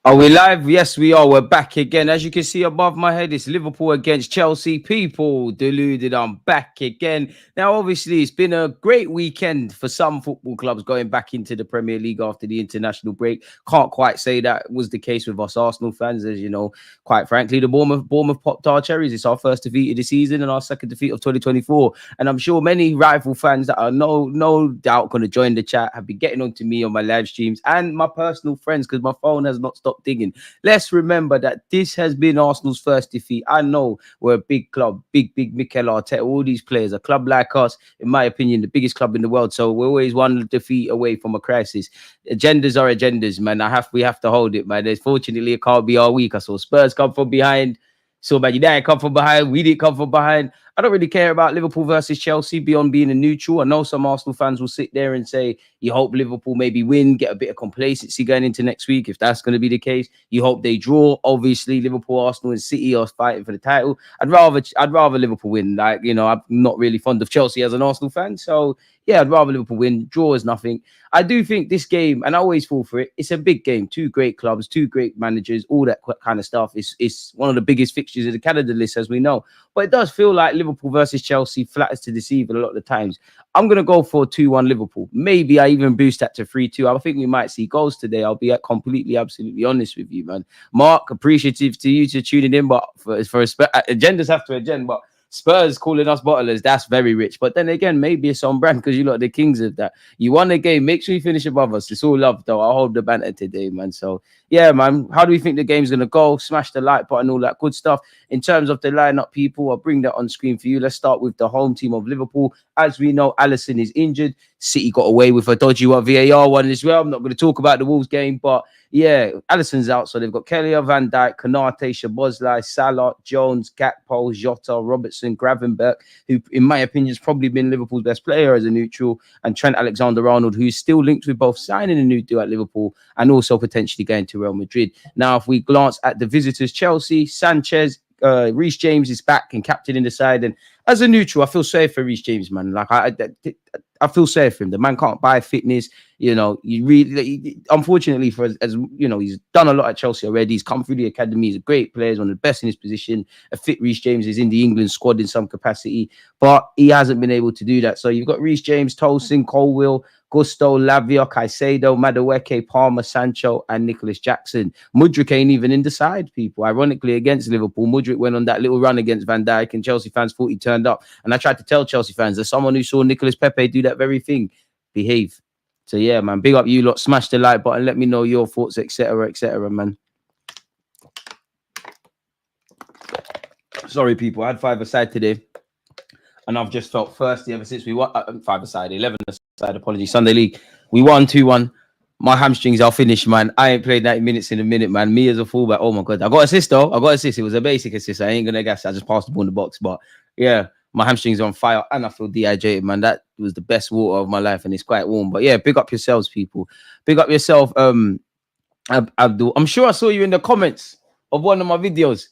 Are we live? Yes, we are. We're back again. As you can see above my head, it's Liverpool against Chelsea. People, deluded, I'm back again. Now, obviously, it's been a great weekend for some football clubs going back into the Premier League after the international break. Can't quite say that was the case with us Arsenal fans, as you know. Quite frankly, the Bournemouth popped our cherries. It's our first defeat of the season and our second defeat of 2024. And I'm sure many rival fans that are no doubt going to join the chat have been getting on to me on my live streams and my personal friends because my phone has not stopped digging. Let's remember that this has been Arsenal's first defeat. I know we're a big club, big Mikel Arteta, all these players. A club like us, in my opinion, the biggest club in the world. So we're always one defeat away from a crisis. Agendas are agendas, man. We have to hold it, man. Fortunately, it can't be our week. I saw Spurs come from behind. So Man United come from behind. We didn't come from behind. I don't really care about Liverpool versus Chelsea beyond being a neutral. I know some Arsenal fans will sit there and say, you hope Liverpool maybe win, get a bit of complacency going into next week. If that's going to be the case, you hope they draw. Obviously, Liverpool, Arsenal and City are fighting for the title. I'd rather Liverpool win. Like, you know, I'm not really fond of Chelsea as an Arsenal fan. So yeah, I'd rather Liverpool win. Draw is nothing. I do think this game, and I always fall for it, it's a big game. Two great clubs, two great managers, all that kind of stuff. It's one of the biggest fixtures of the calendar list, as we know. But it does feel like Liverpool versus Chelsea flatters to deceive a lot of the times. I'm going to go for 2-1 Liverpool. Maybe I even boost that to 3-2. I think we might see goals today. I'll be completely, absolutely honest with you, man. Mark, appreciative to you to tuning in, but for agendas have to agenda, but Spurs calling us bottlers, that's very rich. But then again, maybe it's on brand because you lot are the kings of that. You won the game, make sure you finish above us. It's all love, though. I'll hold the banter today, man. So, yeah, man, how do we think the game's going to go? Smash the like button, all that good stuff. In terms of the lineup, people, I'll bring that on screen for you. Let's start with the home team of Liverpool. As we know, Alisson is injured. City got away with a dodgy VAR one as well. I'm not going to talk about the Wolves game, but yeah, Alisson's out. So they've got Kelly, Van Dijk, Konate, Szoboszlai, Salah, Jones, Gakpo, Jota, Robertson, Gravenberch, who, in my opinion, has probably been Liverpool's best player as a neutral, and Trent Alexander-Arnold, who's still linked with both signing a new deal at Liverpool and also potentially going to Real Madrid. Now, if we glance at the visitors, Chelsea, Sanchez, Reece James is back and captain in the side. And as a neutral, I feel sorry for Reece James, man. Like I feel sorry for him. The man can't buy fitness. You know, unfortunately for as you know, he's done a lot at Chelsea already. He's come through the academy. He's a great player. He's one of the best in his position. A fit Reece James is in the England squad in some capacity, but he hasn't been able to do that. So you've got Reece James, Tolson, Colwill, Gusto, Lavia, Caicedo, Madueke, Palmer, Sancho, and Nicholas Jackson. Mudryk ain't even in the side, people. Ironically, against Liverpool, Mudryk went on that little run against Van Dijk, and Chelsea fans thought he turned up. And I tried to tell Chelsea fans, as someone who saw Nicholas Pepe do that very thing, behave. So yeah, man, big up you lot. Smash the like button. Let me know your thoughts, etc., man. Sorry, people. I had 5-a-side today, and I've just felt thirsty ever since we won 5-a-side, 11-a-side. Apologies, Sunday League. We won 2-1. My hamstrings are finished, man. I ain't played 90 minutes in a minute, man. Me as a fullback. Oh my god, I got assist though. I got assist. It was a basic assist. I ain't gonna guess. I just passed the ball in the box, but yeah. My hamstrings are on fire and I feel dehydrated, man. That was the best water of my life and it's quite warm. But yeah, big up yourselves, people. Big up yourself, Abdul. I'm sure I saw you in the comments of one of my videos.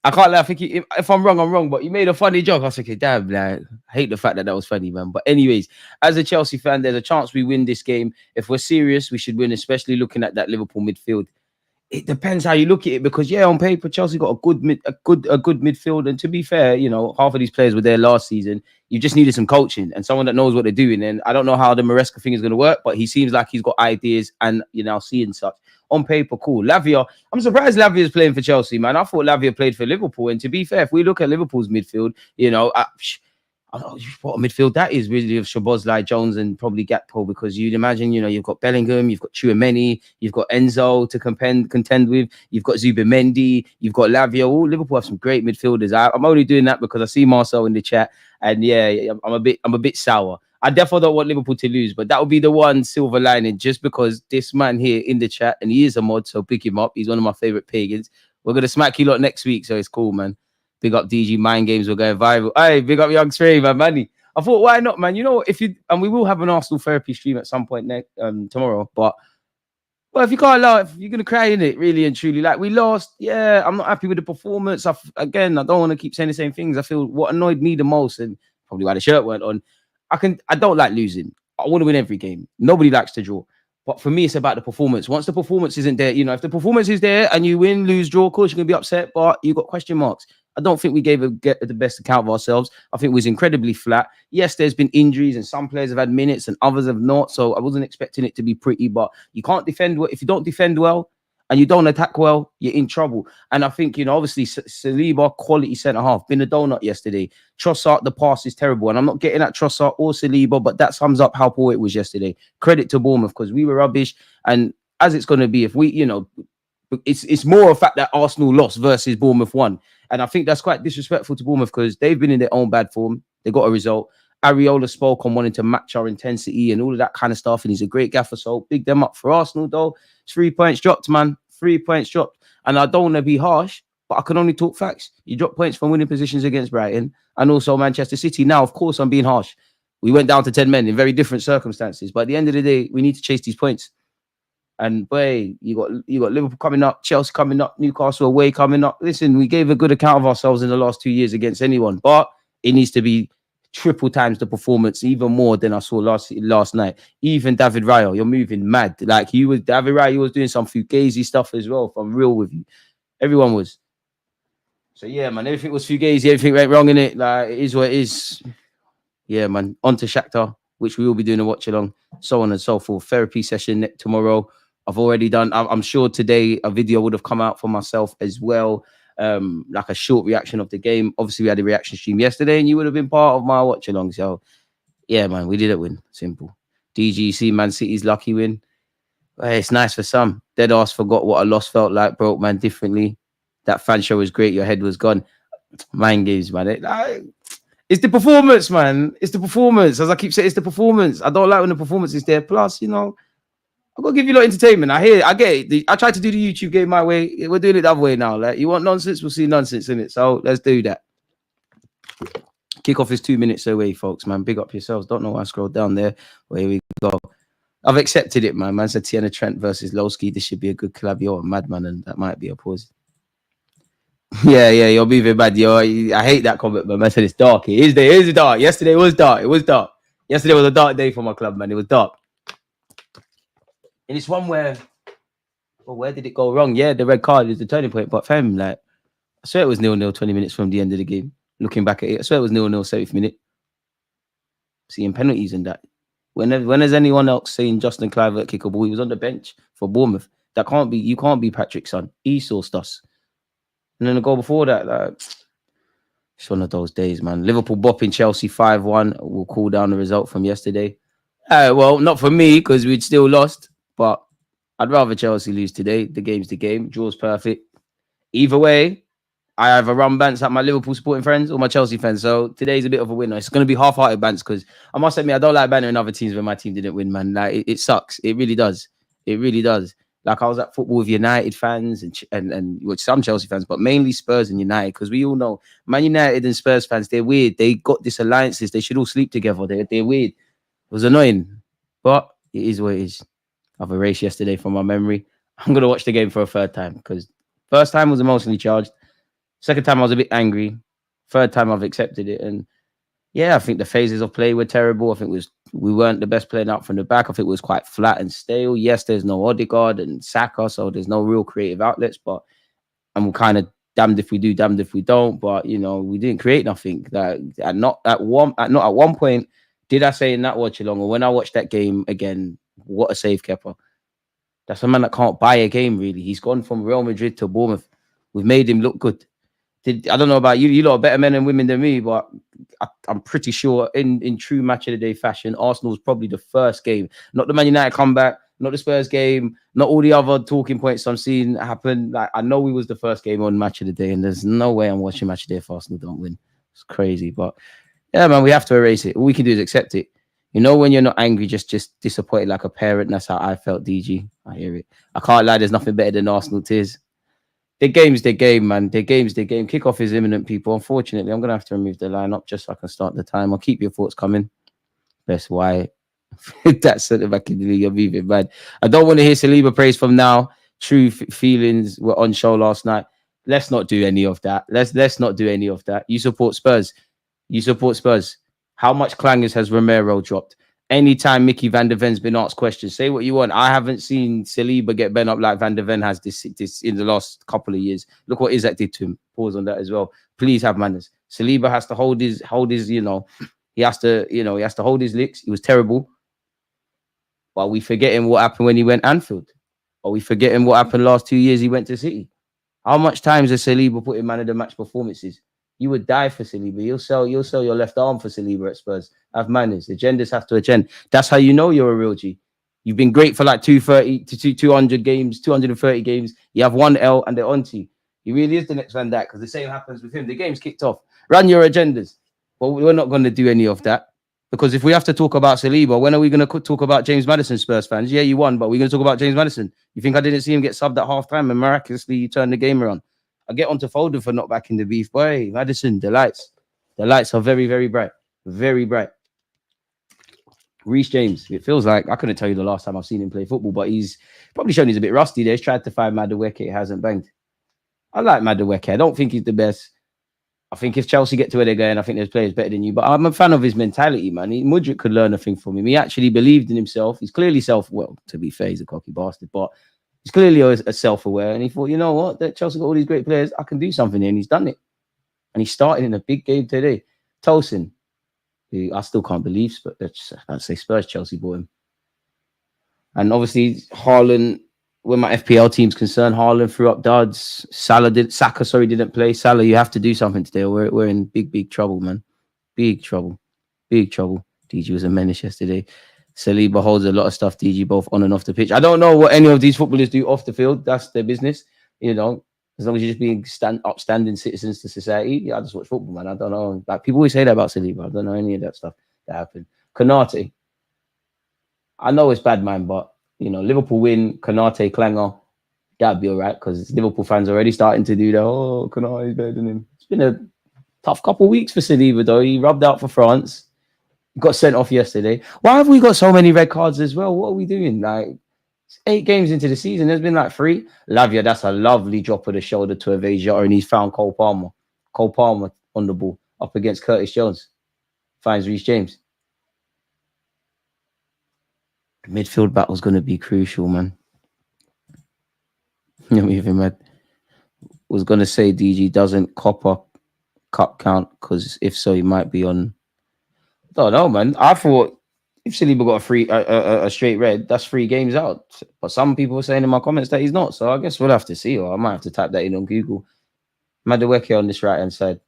I can't lie. I think if I'm wrong, I'm wrong. But you made a funny joke. I was like, okay, damn, like, I hate the fact that was funny, man. But anyways, as a Chelsea fan, there's a chance we win this game. If we're serious, we should win, especially looking at that Liverpool midfield. It depends how you look at it, because yeah, on paper Chelsea got a good midfield, and to be fair, you know, half of these players were there last season. You just needed some coaching and someone that knows what they're doing. And I don't know how the Maresca thing is going to work, but he seems like he's got ideas, and you're now seeing such. On paper, cool. Lavia, I'm surprised Lavia is playing for Chelsea, man. I thought Lavia played for Liverpool, and to be fair, if we look at Liverpool's midfield, you know, I don't know what a midfield that is really of Szoboszlai, Jones, and probably Gakpo, because you'd imagine, you know, you've got Bellingham, you've got Tchouameni, you've got Enzo to contend with, you've got Zubimendi, you've got Lavia. All Liverpool have some great midfielders. I'm only doing that because I see Marcel in the chat, and yeah, I'm a bit sour. I definitely don't want Liverpool to lose, but that would be the one silver lining, just because this man here in the chat, and he is a mod, so pick him up. He's one of my favorite pagans. We're gonna smack you lot next week, so it's cool, man. Big up DG Mind Games. We're going viral. Hey, big up Young Stray, man. Manny. I thought, why not, man? You know, and we will have an Arsenal therapy stream at some point tomorrow. But well, if you can't laugh, you're gonna cry in it, really and truly. Like we lost, yeah. I'm not happy with the performance. I don't want to keep saying the same things. I feel what annoyed me the most, and probably why the shirt weren't on. I don't like losing. I want to win every game. Nobody likes to draw. But for me, it's about the performance. Once the performance isn't there, if the performance is there and you win, lose, draw, of course, you're going to be upset, but you've got question marks. I don't think we gave the best account of ourselves. I think it was incredibly flat. Yes, there's been injuries and some players have had minutes and others have not. So I wasn't expecting it to be pretty, but you can't defend well. If you don't defend well and you don't attack well, you're in trouble. And I think, obviously, Saliba, quality centre-half, been a donut yesterday. Trossard, the pass is terrible. And I'm not getting at Trossard or Saliba, but that sums up how poor it was yesterday. Credit to Bournemouth because we were rubbish. And as it's going to be, if we, it's more a fact that Arsenal lost versus Bournemouth won. And I think that's quite disrespectful to Bournemouth because they've been in their own bad form. They got a result. Areola spoke on wanting to match our intensity and all of that kind of stuff. And he's a great gaffer. So big them up for Arsenal, though. It's 3 points dropped, man. 3 points dropped. And I don't want to be harsh, but I can only talk facts. You drop points from winning positions against Brighton and also Manchester City. Now, of course, I'm being harsh. We went down to 10 men in very different circumstances. But at the end of the day, we need to chase these points. And boy, you got Liverpool coming up, Chelsea coming up, Newcastle away coming up. Listen, we gave a good account of ourselves in the last 2 years against anyone, but it needs to be triple times the performance, even more than I saw last night. Even David Raya, you're moving mad. Like David Raya, he was doing some fugazi stuff as well. If I'm real with you, everyone was. So yeah, man, everything was fugazi, everything went wrong in it. Like it is what it is. Yeah, man. On to Shakhtar, which we will be doing a watch along, so on and so forth. Therapy session tomorrow. I've already done. I'm sure today a video would have come out for myself as well, like a short reaction of the game. Obviously, we had a reaction stream yesterday, and you would have been part of my watch along. So, yeah, man, we didn't win. Simple. DGC, Man City's lucky win. Hey, it's nice for some. Dead ass forgot what a loss felt like. Broke man differently. That fan show was great. Your head was gone. Mind games, man. It's the performance, man. It's the performance. As I keep saying, it's the performance. I don't like when the performance is there. Plus, I've got to give you a lot of entertainment. I get it. I tried to do the YouTube game my way. We're doing it the other way now. Like, you want nonsense? We'll see nonsense in it. So let's do that. Kickoff is 2 minutes away, folks, man. Big up yourselves. Don't know why I scrolled down there. Well, here we go. I've accepted it, man. Man said Tiana Trent versus Lowski. This should be a good collab. You're a madman, and that might be a pause. Yeah, you're moving mad. I hate that comment, man. Man said it's dark. It is dark. Yesterday was dark. It was dark. Yesterday was a dark day for my club, man. It was dark. And it's one where did it go wrong? Yeah, the red card is the turning point. But fam, like, I swear it was 0-0 20 minutes from the end of the game. Looking back at it, I swear it was 0-0 7th minute. Seeing penalties and that. When has anyone else seen Justin Kluivert kick a ball? He was on the bench for Bournemouth. You can't be Patrick's son. He sourced us. And then the goal before that, like, it's one of those days, man. Liverpool bopping Chelsea 5-1. We'll cool down the result from yesterday. Well, not for me, because we'd still lost. But I'd rather Chelsea lose today. The game's the game. Draw's perfect. Either way, I either run bants at my Liverpool supporting friends or my Chelsea fans. So today's a bit of a winner. It's going to be half-hearted bants because I must admit, I don't like bantering other teams when my team didn't win, man. Like, it sucks. It really does. It really does. Like, I was at football with United fans and with some Chelsea fans, but mainly Spurs and United, because we all know Man United and Spurs fans, they're weird. They got these alliances. They should all sleep together. They're weird. It was annoying, but it is what it is. I've erased yesterday from my memory. I'm going to watch the game for a third time because first time was emotionally charged. Second time I was a bit angry. Third time I've accepted it. And yeah, I think the phases of play were terrible. I think we weren't the best playing out from the back. I think it was quite flat and stale. Yes, there's no Odegaard and Saka, so there's no real creative outlets. But I'm kind of damned if we do, damned if we don't. But we didn't create nothing. Not at one point did I say in that watch along or when I watched that game again. What a save, Kepa. That's a man that can't buy a game, really. He's gone from Real Madrid to Bournemouth. We've made him look good. I don't know about you. You lot are better men and women than me, but I'm pretty sure in true match of the day fashion, Arsenal's probably the first game. Not the Man United comeback, not the Spurs game, not all the other talking points I'm seeing happen. Like, I know we was the first game on match of the day, and there's no way I'm watching match of the day if Arsenal don't win. It's crazy. But yeah, man, we have to erase it. All we can do is accept it. When you're not angry, just disappointed like a parent. That's how I felt, DG. I hear it. I can't lie. There's nothing better than Arsenal tears. The game's the game, man. The game's the game. Kickoff is imminent, people. Unfortunately, I'm gonna have to remove the lineup just so I can start the time. I'll keep your thoughts coming. That's why that's centre back in the league. I'm moving mad. I don't want to hear Saliba praise from now. True feelings were on show last night. Let's not do any of that. Let's not do any of that. You support Spurs. You support Spurs. How much clangers has Romero dropped? Anytime Mickey Van der Ven's been asked questions, say what you want. I haven't seen Saliba get bent up like Van der Ven has this in the last couple of years. Look what Isaac did to him. Pause on that as well. Please have manners. Saliba has to hold his, he has to hold his licks. He was terrible. But we forgetting what happened when he went Anfield. Or we forgetting what happened last 2 years he went to City. How much times has Saliba put in man of the match performances? You would die for Saliba. You'll sell your left arm for Saliba at Spurs. Have manners. Agendas have to attend. That's how you know you're a real G. You've been great for like 230 to 200 games, 230 games. You have one L and they're on to you. He really is the next Van Dijk because the same happens with him. The game's kicked off. Run your agendas. But we're not going to do any of that. Because if we have to talk about Saliba, when are we going to talk about James Maddison, Spurs fans? Yeah, you won, but we're going to talk about James Maddison. You think I didn't see him get subbed at half-time and miraculously you turned the game around? I get onto Foden for not backing the beef. Boy, Maddison, the lights. The lights are very, very bright. Very bright. Reece James, it feels like, I couldn't tell you the last time I've seen him play football, but he's probably shown he's a bit rusty there. He's tried to find Madueke, it hasn't banged. I like Madueke. I don't think he's the best. I think if Chelsea get to where they're going, I think there's players better than you. But I'm a fan of his mentality, man. Mudryk could learn a thing from him. He actually believed in himself. He's clearly to be fair, he's a cocky bastard, but he's clearly a self-aware. And he thought, you know what? That Chelsea got all these great players. I can do something here. And he's done it. And he started in a big game today. Tosin, who I still can't believe, but I'd say Spurs, Chelsea bought him. And obviously, Haaland, when my FPL team's concerned, Haaland threw up duds. Saka didn't play. Salah, you have to do something today. We're in big trouble, man. Big trouble. DG was a menace yesterday. Saliba holds a lot of stuff, DG, both on and off the pitch. I don't know what any of these footballers do off the field. That's their business. You know, as long as you're just being upstanding citizens to society. Yeah, I just watch football, man. I don't know. Like, people always say that about Saliba. I don't know any of that stuff that happened. Konate. I know it's bad, man, but you know, Liverpool win, Konate, clanger, that'd be all right because Liverpool fans are already starting to do that. Oh, Konate is better than him. It's been a tough couple of weeks for Saliba, though. He rubbed out for France. Got sent off yesterday. Why have we got so many red cards as well? What are we doing? Like, 8 games into the season, there's been like 3. Lavia, that's a lovely drop of the shoulder to evade Jota, and he's found Cole Palmer. Cole Palmer on the ball up against Curtis Jones. Finds Reece James. Midfield battle's going to be crucial, man. I'm even mad. Was going to say DG doesn't cop up cup count because if so, he might be on. I don't know, man. I thought if Saliba got a straight red, that's 3 games out. But some people were saying in my comments that he's not. So I guess we'll have to see, or I might have to type that in on Google. Madueke on this right hand side.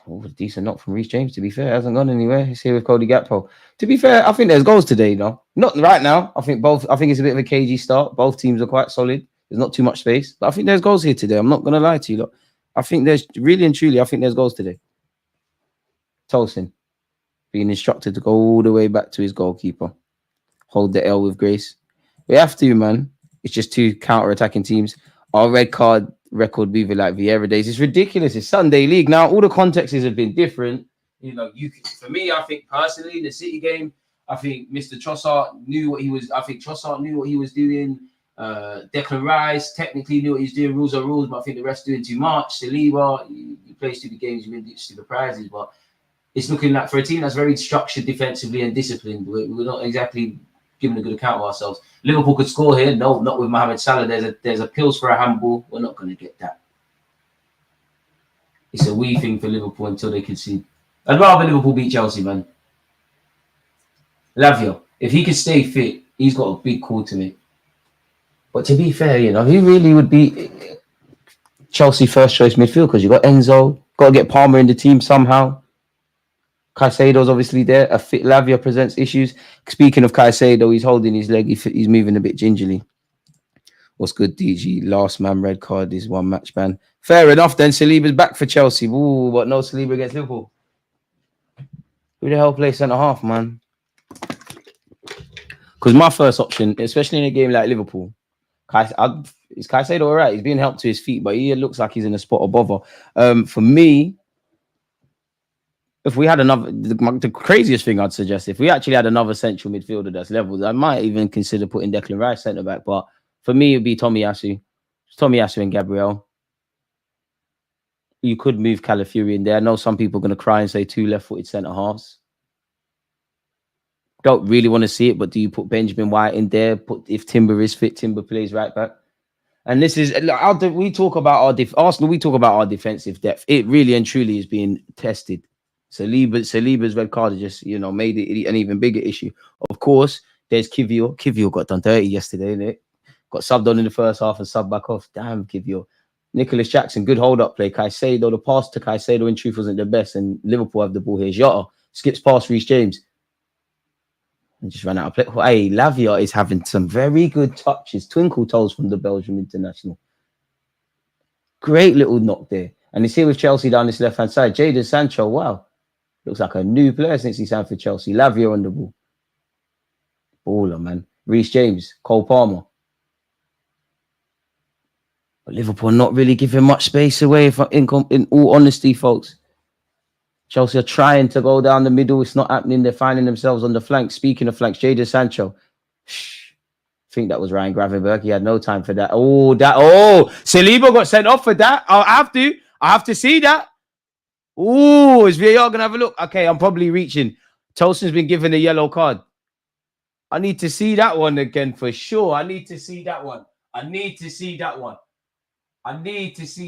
Oh, a decent knock from Reece James, to be fair. Hasn't gone anywhere. He's here with Cody Gakpo. To be fair, I think there's goals today, you know. Not right now. I think it's a bit of a cagey start. Both teams are quite solid. There's not too much space. But I think there's goals here today. I'm not going to lie to you, look. I think there's really and truly, I think there's goals today. Tosin being instructed to go all the way back to his goalkeeper. Hold the L with grace. We have to, man. It's just 2 counter-attacking teams. Our red card record moving like Vieira days. It's ridiculous. It's Sunday League. Now, all the contexts have been different. You know, for me, I think personally, the City game, I think Mr. Trossard knew what he was. I think Trossard knew what he was doing. Declan Rice technically knew what he was doing. Rules are rules, but I think the rest doing too much. Saliba, he plays stupid games, you win stupid prizes, but it's looking like for a team that's very structured defensively and disciplined, we're not exactly giving a good account of ourselves. Liverpool could score here. No, not with Mohamed Salah. There's appeals for a handball. We're not going to get that. It's a wee thing for Liverpool until they concede. I'd rather Liverpool beat Chelsea, man. Lavia, if he could stay fit, he's got a big call to make. But to be fair, you know, he really would be Chelsea first choice midfield because you got Enzo, got to get Palmer in the team somehow. Caicedo's obviously there. A fit Lavia presents issues. Speaking of Caicedo, he's holding his leg. He's moving a bit gingerly. What's good, DG? Last man red card is 1 match ban. Fair enough then. Saliba's back for Chelsea. Ooh, but no Saliba against Liverpool. Who the hell plays centre half, man? Because my first option, especially in a game like Liverpool, Is Caicedo all right? He's being helped to his feet, but he looks like he's in a spot of bother. For me, if we had the craziest thing I'd suggest, if we actually had another central midfielder that's leveled, I might even consider putting Declan Rice centre back. But for me, it'd be Tomiyasu and Gabriel. You could move Calafiori in there. I know some people are going to cry and say 2 left-footed centre halves. Don't really want to see it, but do you put Benjamin White in there? If Timber is fit, Timber plays right back. And this is we talk about Arsenal. We talk about our defensive depth. It really and truly is being tested. Saliba's red card just made it an even bigger issue. Of course, there's Kivior. Kivior got done dirty yesterday, innit? Got subbed on in the first half and subbed back off. Damn, Kivior. Nicholas Jackson, good hold-up play. Caicedo, the pass to Caicedo in truth wasn't the best, and Liverpool have the ball here. Jota skips past Reece James. And just ran out of play. Hey, Lavia is having some very good touches. Twinkle toes from the Belgium international. Great little knock there. And he's here with Chelsea down this left-hand side. Jadon Sancho, wow. Looks like a new player since he signed for Chelsea. Lavia on the ball. Baller, man. Reece James, Cole Palmer. But Liverpool not really giving much space away, in all honesty, folks. Chelsea are trying to go down the middle. It's not happening. They're finding themselves on the flank. Speaking of flanks, Jadon Sancho. I think that was Ryan Gravenberch. He had no time for that. Saliba got sent off for that. I have to see that. Oh, is VAR going to have a look? Okay, I'm probably reaching. Tolson's been given a yellow card. I need to see that one again for sure. I need to see that one. I need to see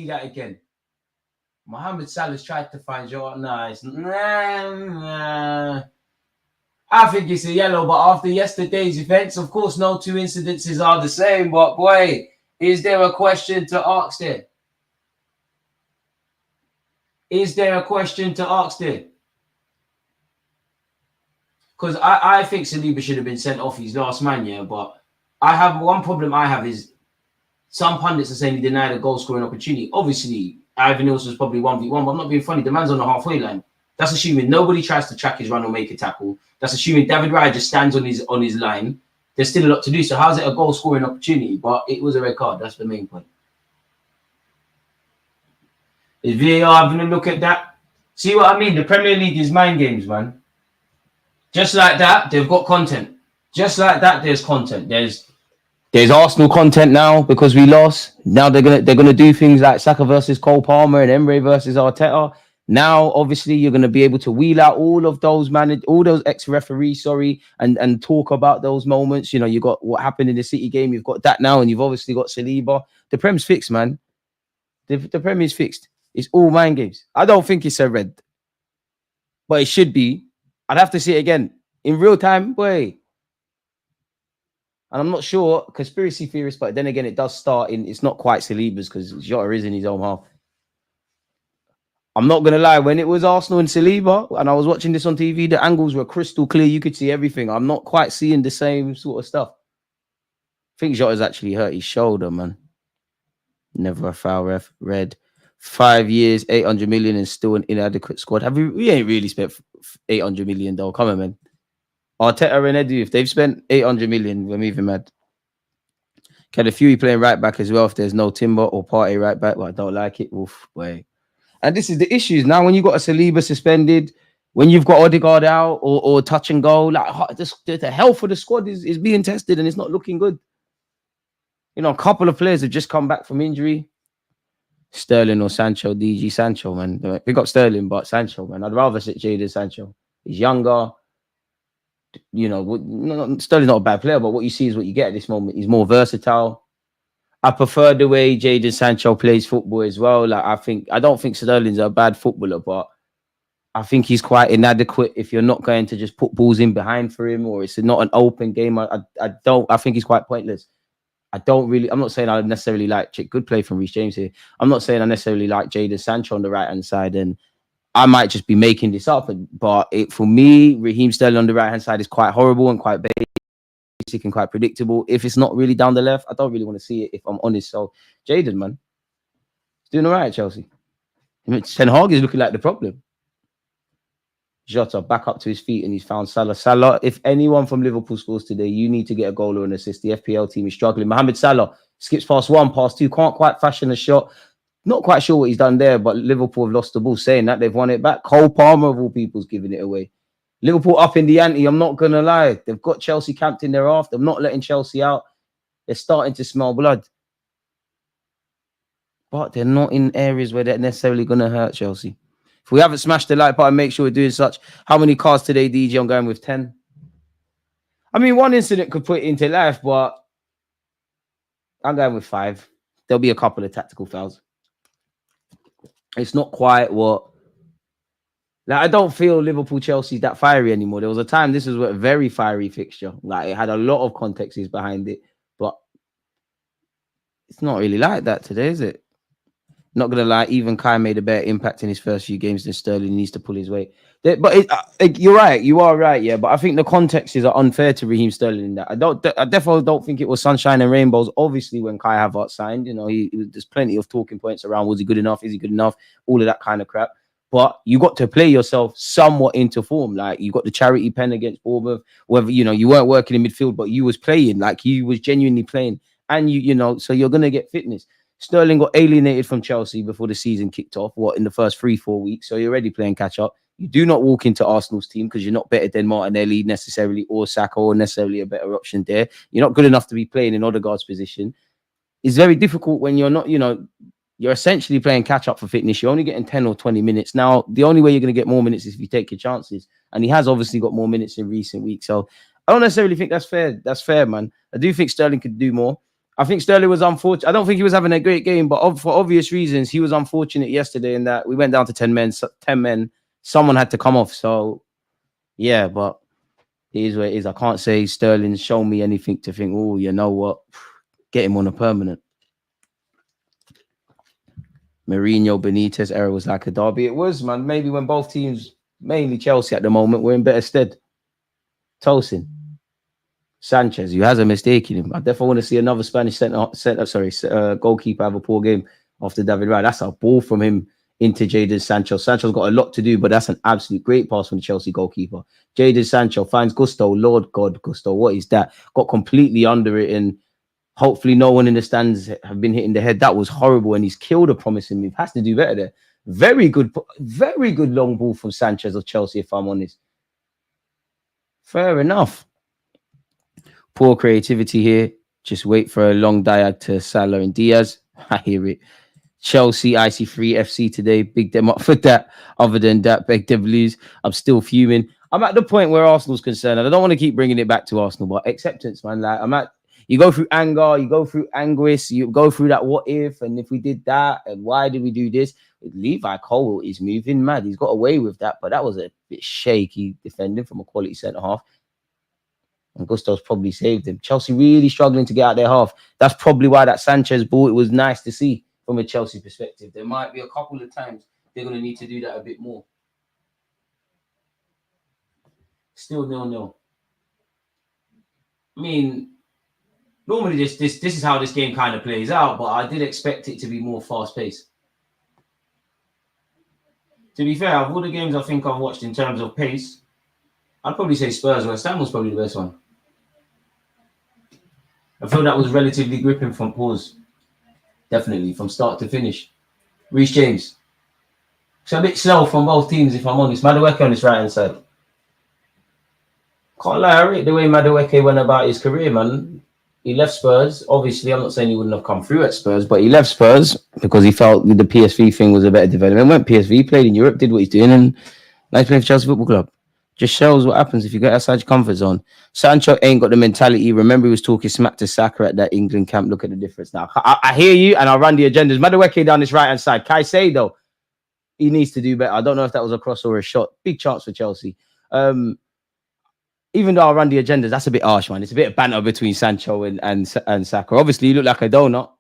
that again. Mohamed Salah's tried to find Joe. Nice. I think it's a yellow, but after yesterday's events, of course, no two incidences are the same. But boy, is there a question to ask there? Because I think Saliba should have been sent off his last man, yeah. But one problem I have is some pundits are saying he denied a goal scoring opportunity. Obviously, Ivan Nilsson's probably 1v1, but I'm not being funny. The man's on the halfway line. That's assuming nobody tries to track his run or make a tackle. That's assuming David Raya just stands on his line. There's still a lot to do. So how's it a goal scoring opportunity? But it was a red card. That's the main point. Is VAR having a look at that? See what I mean? The Premier League is mind games, man. Just like that, they've got content. Just like that, there's content. There's Arsenal content now because we lost. Now they're gonna do things like Saka versus Cole Palmer and Emre versus Arteta. Now, obviously, you're gonna be able to wheel out all of those all those ex-referees, and talk about those moments. You got what happened in the City game. You've got that now, and you've obviously got Saliba. The Prem's fixed, man. The Prem is fixed. It's all mind games. I don't think it's a red, but it should be. I'd have to see it again in real time, boy. And I'm not sure, conspiracy theorist, but then again, it does start it's not quite Saliba's because Jota is in his own half. I'm not going to lie, when it was Arsenal and Saliba, and I was watching this on TV, the angles were crystal clear. You could see everything. I'm not quite seeing the same sort of stuff. I think Jota's actually hurt his shoulder, man. Never a foul, ref. Red. 5 years, 800 million, and still an inadequate squad. We ain't really spent 800 million, though. Come on, man. Arteta and Edu, if they've spent 800 million, we're moving mad. Calafiori playing right back as well if there's no Timber or Partey right back, but I don't like it. Oof, boy. And this is the issues now when you've got a Saliba suspended, when you've got Odegaard out or touch and go, like the health of the squad is being tested and it's not looking good. A couple of players have just come back from injury. Sterling or Sancho, DG Sancho, man. Pick up Sterling, but Sancho, man. I'd rather sit Jadon Sancho. He's younger. Sterling's not a bad player, but what you see is what you get at this moment. He's more versatile. I prefer the way Jadon Sancho plays football as well. I don't think Sterling's a bad footballer, but I think he's quite inadequate if you're not going to just put balls in behind for him or it's not an open game. I think he's quite pointless. I'm not saying I necessarily like good play from Reece James here. I'm not saying I necessarily like Jadon Sancho on the right-hand side, and I might just be making this up. But for me, Raheem Sterling on the right-hand side is quite horrible and quite basic and quite predictable. If it's not really down the left, I don't really want to see it, if I'm honest. So, Jadon, man, he's doing all right at Chelsea. Ten Hag is looking like the problem. Jota back up to his feet and he's found Salah. Salah, if anyone from Liverpool scores today, you need to get a goal or an assist. The FPL team is struggling. Mohamed Salah skips past one, past two, can't quite fashion a shot. Not quite sure what he's done there, but Liverpool have lost the ball. Saying that, they've won it back. Cole Palmer, of all people's giving it away. Liverpool up in the ante, I'm not going to lie. They've got Chelsea camped in their half. They're not letting Chelsea out. They're starting to smell blood. But they're not in areas where they're necessarily going to hurt Chelsea. If we haven't smashed the like button, make sure we're doing such. How many cars today, DJ? I'm going with 10. I mean, one incident could put it into life, but I'm going with 5. There'll be a couple of tactical fouls. It's not quite what... Like, I don't feel Liverpool-Chelsea that fiery anymore. There was a time this was a very fiery fixture. Like, it had a lot of contexts behind it, but it's not really like that today, is it? Not going to lie, even Kai made a better impact in his first few games than Sterling. He needs to pull his weight. But you're right. You are right, yeah. But I think the contexts are unfair to Raheem Sterling in that. I definitely don't think it was sunshine and rainbows. Obviously, when Kai Havertz signed, you know, there's plenty of talking points around. Was he good enough? Is he good enough? All of that kind of crap. But you got to play yourself somewhat into form. Like, you got the charity pen against Bournemouth. Whether, you know, you weren't working in midfield, but you was playing. Like, you was genuinely playing. And, you know, so you're going to get fitness. Sterling got alienated from Chelsea before the season kicked off, in the first 3-4 weeks. So you're already playing catch up. You do not walk into Arsenal's team because you're not better than Martinelli necessarily, or Saka, or necessarily a better option there. You're not good enough to be playing in Odegaard's position. It's very difficult when you're not, you know, you're essentially playing catch up for fitness. You're only getting 10 or 20 minutes. Now, the only way you're going to get more minutes is if you take your chances. And he has obviously got more minutes in recent weeks. So I don't necessarily think that's fair. That's fair, man. I do think Sterling could do more. I think Sterling was unfortunate. I don't think he was having a great game, but for obvious reasons, he was unfortunate yesterday in that we went down to 10 men. 10 men. Someone had to come off. So, yeah, but it is what it is. I can't say Sterling's shown me anything to think, oh, you know what? Get him on a permanent. Mourinho Benitez era was like a derby. It was, man. Maybe when both teams, mainly Chelsea at the moment, were in better stead. Tosin. Sanchez, who has a mistake in him. I definitely want to see another Spanish goalkeeper have a poor game after David Raya. That's a ball from him into Jadon Sancho. Sancho's got a lot to do, but that's an absolute great pass from the Chelsea goalkeeper. Jadon Sancho finds Gusto. Lord God, Gusto, what is that? Got completely under it, and hopefully no one in the stands have been hitting the head. That was horrible, and he's killed a promising move. Has to do better there. Very good long ball from Sanchez of Chelsea, if I'm honest. Fair enough. Poor creativity here. Just wait for a long diag to Salah and Diaz. I hear it. Chelsea, IC3 FC today. Big them up for that. Other than that, beg them lose. I'm still fuming. I'm at the point where Arsenal's concerned. And I don't want to keep bringing it back to Arsenal, but acceptance, man. Like, you go through anger, you go through anguish, you go through that what if, and if we did that, and why did we do this? Levi Cole is moving mad. He's got away with that, but that was a bit shaky defending from a quality centre half. And Gusto's probably saved him. Chelsea really struggling to get out their half. That's probably why that Sanchez ball, it was nice to see from a Chelsea perspective. There might be a couple of times they're going to need to do that a bit more. Still 0-0. I mean, normally this is how this game kind of plays out, but I did expect it to be more fast-paced. To be fair, of all the games I think I've watched in terms of pace, I'd probably say Spurs West Ham was probably the best one. I feel that was relatively gripping from pause. Definitely, from start to finish. Reece James. It's a bit slow from both teams, if I'm honest. Madueke on his right-hand side. Can't lie, I rate the way Madueke went about his career, man. He left Spurs. Obviously, I'm not saying he wouldn't have come through at Spurs, but he left Spurs because he felt the PSV thing was a better development. Went PSV, played in Europe, did what he's doing, and now he's playing for Chelsea Football Club. Just shows what happens if you get outside your comfort zone. Sancho ain't got the mentality. Remember, he was talking smack to Saka at that England camp. Look at the difference now. I hear you, and I'll run the agendas. Madueke down this right-hand side. Caicedo, he needs to do better. I don't know if that was a cross or a shot. Big chance for Chelsea. Even though I'll run the agendas, that's a bit harsh, man. It's a bit of banter between Sancho and Saka. Obviously, you look like a donut.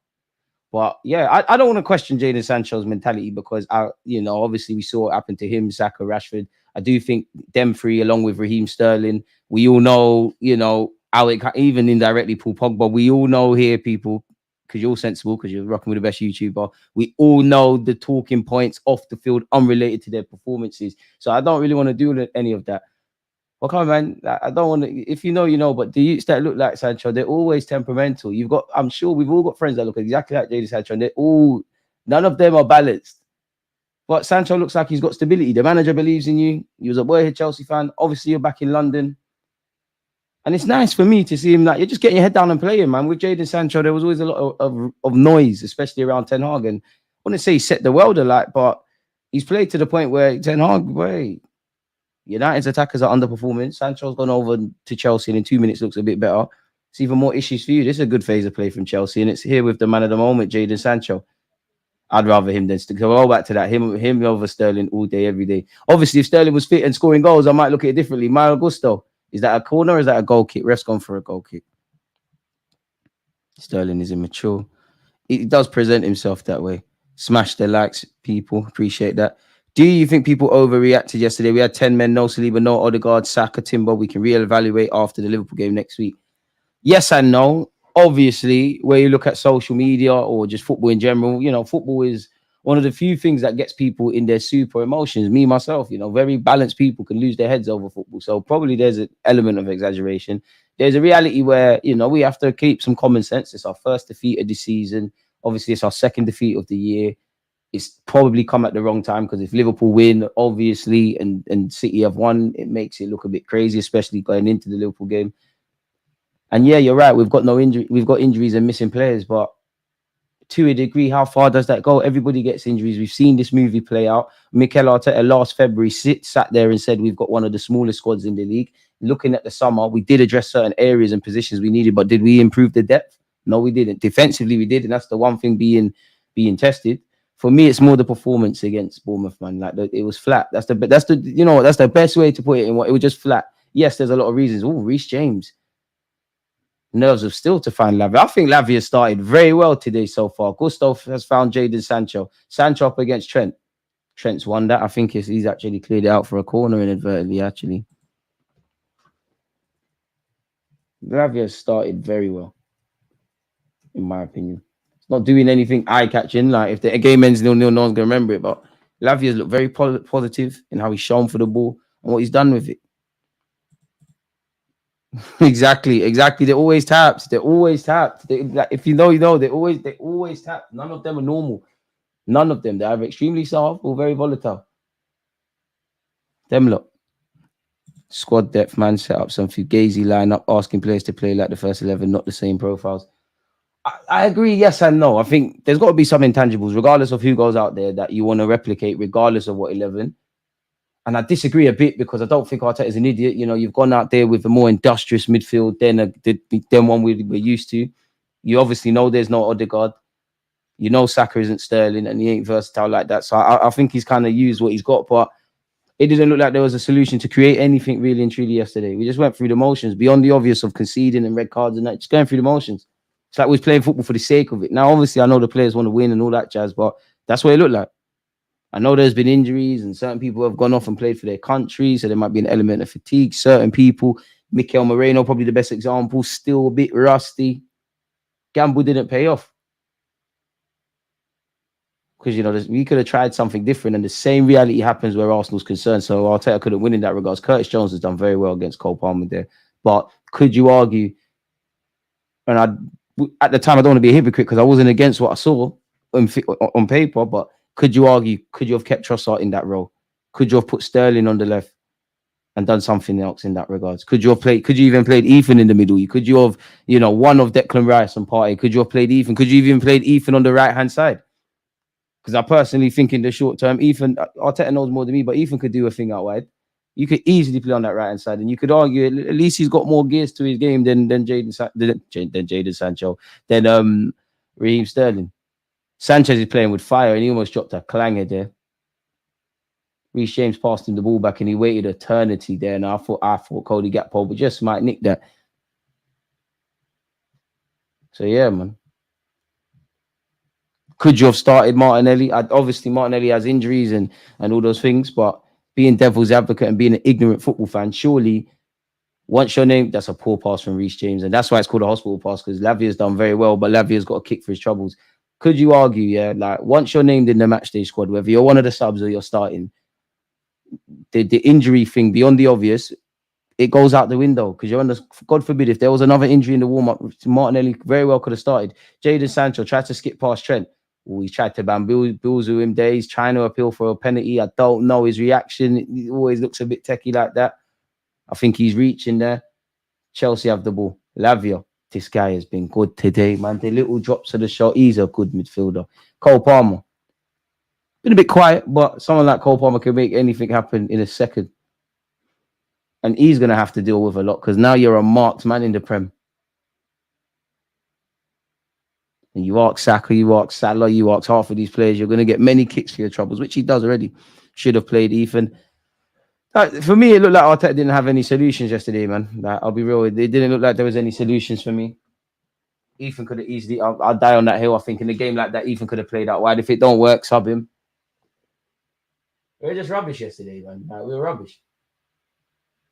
But yeah, I don't want to question Jadon Sancho's mentality because, obviously we saw what happened to him, Saka, Rashford. I do think them three, along with Raheem Sterling, we all know, how it even indirectly Paul Pogba. We all know here, people, because you're all sensible, because you're rocking with the best YouTuber. We all know the talking points off the field unrelated to their performances. So I don't really want to do any of that. Well, come on, man. I don't want to. If you know, you know. But the youths that look like Sancho, they're always temperamental. You've got, I'm sure we've all got friends that look exactly like Jadon Sancho, and they're all, none of them are balanced. But Sancho looks like he's got stability. The manager believes in you. He was a boyhood Chelsea fan. Obviously, you're back in London. And it's nice for me to see him like, you're just getting your head down and playing, man. With Jadon Sancho, there was always a lot of noise, especially around Ten Hag. And I wouldn't say he set the world alight, but he's played to the point where Ten Hag, wait, United's attackers are underperforming. Sancho's gone over to Chelsea and in 2 minutes looks a bit better. It's even more issues for you. This is a good phase of play from Chelsea, and it's here with the man of the moment, Jadon Sancho. I'd rather him than Sterling. Go back to that. Him over Sterling all day, every day. Obviously, if Sterling was fit and scoring goals, I might look at it differently. Mario Gusto, is that a corner or is that a goal kick? Ref's gone for a goal kick. Sterling is immature. He does present himself that way. Smash the likes, people. Appreciate that. Do you think people overreacted yesterday? We had 10 men, no Saliba, no Odegaard, Saka, Timber. We can reevaluate after the Liverpool game next week. Yes and no. Obviously, where you look at social media or just football in general, you know, football is one of the few things that gets people in their super emotions. Me, myself, you know, very balanced people can lose their heads over football. So probably there's an element of exaggeration. There's a reality where, you know, we have to keep some common sense. It's our first defeat of the season. Obviously, it's our second defeat of the year. It's probably come at the wrong time because if Liverpool win, obviously, and City have won, it makes it look a bit crazy, especially going into the Liverpool game. And yeah, you're right. We've got no injury. We've got injuries and missing players, but to a degree, how far does that go? Everybody gets injuries. We've seen this movie play out. Mikel Arteta last February sat there and said we've got one of the smallest squads in the league. Looking at the summer, we did address certain areas and positions we needed, but did we improve the depth? No, we didn't. Defensively, we did, and that's the one thing being tested. For me, it's more the performance against Bournemouth, man. Like it was flat. That's the you know that's the best way to put it. It was just flat. Yes, there's a lot of reasons. Oh, Reece James. Nerves of still to find Lavia. I think Lavia started very well today so far. Gustav has found Jadon Sancho. Sancho up against Trent. Trent's won that. I think he's actually cleared it out for a corner inadvertently, actually. Lavia started very well, in my opinion. It's not doing anything eye-catching. Like, if the game ends 0-0, no one's going to remember it. But Lavia's looked very positive in how he's shown for the ball and what he's done with it. Exactly. They're always tapped. Like, if you know, you know. They always tapped. None of them are normal. None of them. They're either extremely soft or very volatile. Them look. Squad depth, man. Set up some fugazi lineup, asking players to play like the first 11, not the same profiles. I agree. Yes and no. I think there's got to be some intangibles, regardless of who goes out there, that you want to replicate, regardless of what 11. And I disagree a bit because I don't think Arteta is an idiot. You know, you've gone out there with a more industrious midfield than one we're used to. You obviously know there's no Odegaard. You know Saka isn't Sterling and he ain't versatile like that. So I think he's kind of used what he's got. But it didn't look like there was a solution to create anything really and truly yesterday. We just went through the motions beyond the obvious of conceding and red cards and that, just going through the motions. It's like we was playing football for the sake of it. Now, obviously, I know the players want to win and all that jazz, but that's what it looked like. I know there's been injuries and certain people have gone off and played for their country, so there might be an element of fatigue. Certain people, Mikel Moreno, probably the best example, still a bit rusty. Gamble didn't pay off. Because, you know, we could have tried something different and the same reality happens where Arsenal's concerned. So Arteta couldn't win in that regards. Curtis Jones has done very well against Cole Palmer there. But could you argue, and at the time, I don't want to be a hypocrite because I wasn't against what I saw on paper, but could you argue, could you have kept Trossard in that role? Could you have put Sterling on the left and done something else in that regards? Could you even played Ethan in the middle? Could you have, you know, one of Declan Rice and Partey? Could you have played Ethan? Could you even played Ethan on the right-hand side? Because I personally think in the short term, Ethan, Arteta knows more than me, but Ethan could do a thing out wide. You could easily play on that right-hand side, and you could argue at least he's got more gears to his game than Jadon Sancho, than Raheem Sterling. Sanchez is playing with fire, and he almost dropped a clanger there. Reece James passed him the ball back, and he waited eternity there. And I thought Cody Gakpo, but just might nick that. So yeah, man. Could you have started Martinelli? Obviously, Martinelli has injuries and all those things, but being devil's advocate and being an ignorant football fan, surely Once your name, that's a poor pass from Reece James. And that's why it's called a hospital pass, because Lavia's done very well, but Lavia's got a kick for his troubles. Could you argue, yeah, like once you're named in the matchday squad, whether you're one of the subs or you're starting, the injury thing beyond the obvious, it goes out the window because you're on the, God forbid, if there was another injury in the warm-up, Martinelli very well could have started. Jadon Sancho tried to skip past Trent. Ooh, he tried to bamboozle him there. He's trying to appeal for a penalty. I don't know his reaction. He always looks a bit techie like that. I think he's reaching there. Chelsea have the ball. Lavia, this guy has been good today, man. The little drops of the shot. He's a good midfielder. Cole Palmer, been a bit quiet, but someone like Cole Palmer can make anything happen in a second. And he's going to have to deal with a lot because now you're a marked man in the Prem. And you ask Saka, you ask Salah, you ask half of these players, you're going to get many kicks for your troubles, which he does already. Should have played Ethan. For me, it looked like Arteta didn't have any solutions yesterday, man. Like, I'll be real. It didn't look like there was any solutions for me. Ethan could have easily, I'll die on that hill. I think in a game like that, Ethan could have played out wide. If it don't work, sub him. We were just rubbish yesterday, man. Like, we were rubbish.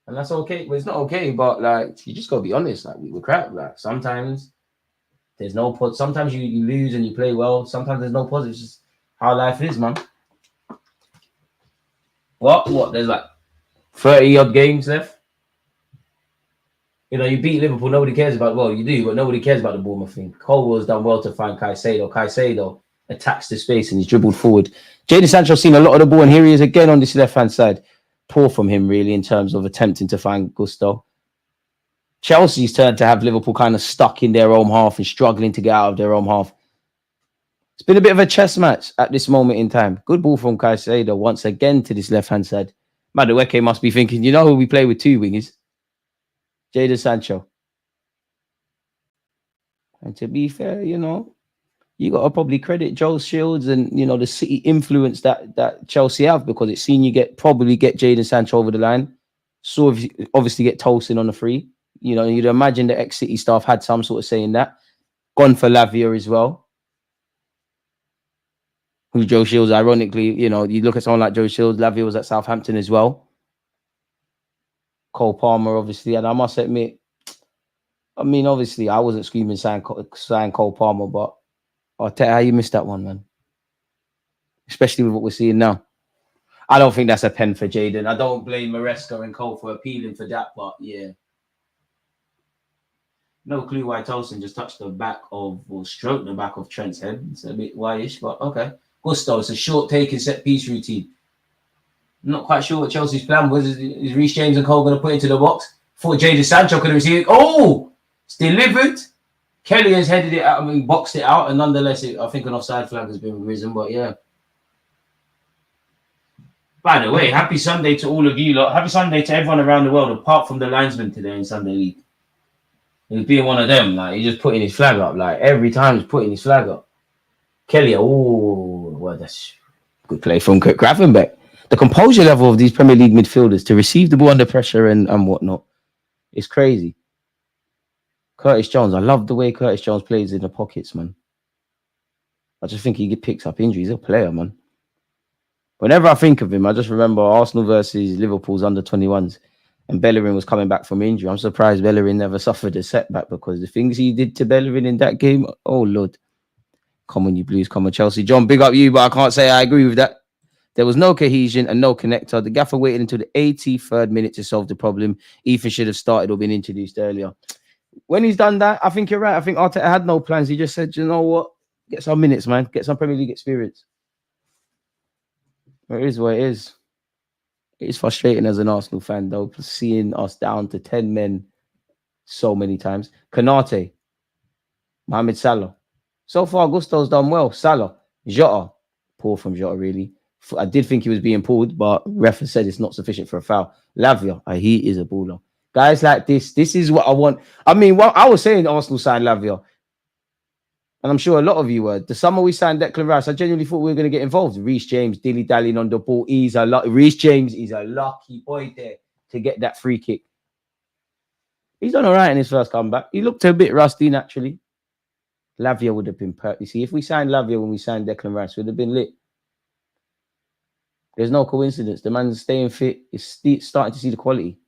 And that's okay. Well, it's not okay, but like you just gotta be honest. Like we were crap. Like sometimes there's no sometimes you lose and you play well. Sometimes there's no positives. It's just how life is, man. What? There's like 30 odd games left. You know, you beat Liverpool, nobody cares about, well, you do, but nobody cares about the Bournemouth thing. Colwell's done well to find Caicedo. Caicedo attacks the space and he's dribbled forward. Jadon Sancho's seen a lot of the ball, and here he is again on this left-hand side. Poor from him, really, in terms of attempting to find Gusto. Chelsea's turn to have Liverpool kind of stuck in their own half and struggling to get out of their own half. It's been a bit of a chess match at this moment in time. Good ball from Caicedo once again to this left-hand side. Madueke must be thinking, you know who we play with two wingers? Jadon Sancho. And to be fair, you know, you got to probably credit Joe Shields and, you know, the City influence that Chelsea have, because it's seen you probably get Jadon Sancho over the line. So obviously get Tolson on the free. You know, you'd imagine the ex-City staff had some sort of say in that. Gone for Lavia as well. Who Joe Shields, ironically, you know, you look at someone like Joe Shields, Lavia was at Southampton as well. Cole Palmer, obviously, and I must admit, I mean, obviously, I wasn't screaming sign Cole Palmer, but I'll tell you how you missed that one, man. Especially with what we're seeing now. I don't think that's a pen for Jadon. I don't blame Maresca and Cole for appealing for that, but yeah. No clue why Tolson just touched the back of, or stroked the back of Trent's head. It's a bit wide-ish, but okay. Gusto, it's a short taking set piece routine. I'm not quite sure what Chelsea's plan was. Is Reece James and Cole going to put into the box? Thought Jadon Sancho could have received it. Oh! It's delivered. Kelly has headed it out, I mean, boxed it out, and nonetheless, I think an offside flag has been risen, but yeah. By the way, happy Sunday to all of you lot. Happy Sunday to everyone around the world, apart from the linesman today in Sunday League. He was being one of them, like, he's just putting his flag up, like, every time he's putting his flag up. Kelly, well, that's good play from Kurt Gravenbeck. The composure level of these Premier League midfielders to receive the ball under pressure and whatnot is crazy. Curtis Jones, I love the way Curtis Jones plays in the pockets, man. I just think he picks up injuries. He's a player, man. Whenever I think of him, I just remember Arsenal versus Liverpool's under-21s, and Bellerin was coming back from injury. I'm surprised Bellerin never suffered a setback, because the things he did to Bellerin in that game, oh, Lord. Come on, you Blues. Come on, Chelsea. John, big up you, but I can't say I agree with that. There was no cohesion and no connector. The gaffer waited until the 83rd minute to solve the problem. Ethan should have started or been introduced earlier. When he's done that, I think you're right. I think Arteta had no plans. He just said, you know what? Get some minutes, man. Get some Premier League experience. It is what it is. It is frustrating as an Arsenal fan, though, seeing us down to 10 men so many times. Kanate, Mohamed Salah. So far, Gusto's done well. Salah, Jota. Poor from Jota, really. I did think he was being pulled, but ref has said it's not sufficient for a foul. Lavia, he is a baller. Guys like this is what I want. I mean, well, I was saying Arsenal signed Lavia, and I'm sure a lot of you were. The summer we signed Declan Rice, I genuinely thought we were going to get involved. Reece James, dilly-dallying on the ball. Reece James is a lucky boy there to get that free kick. He's done all right in his first comeback. He looked a bit rusty, naturally. Lavia would have been perfect. You see, if we signed Lavia when we signed Declan Rice, it would have been lit. There's no coincidence. The man's staying fit. Is starting to see the quality.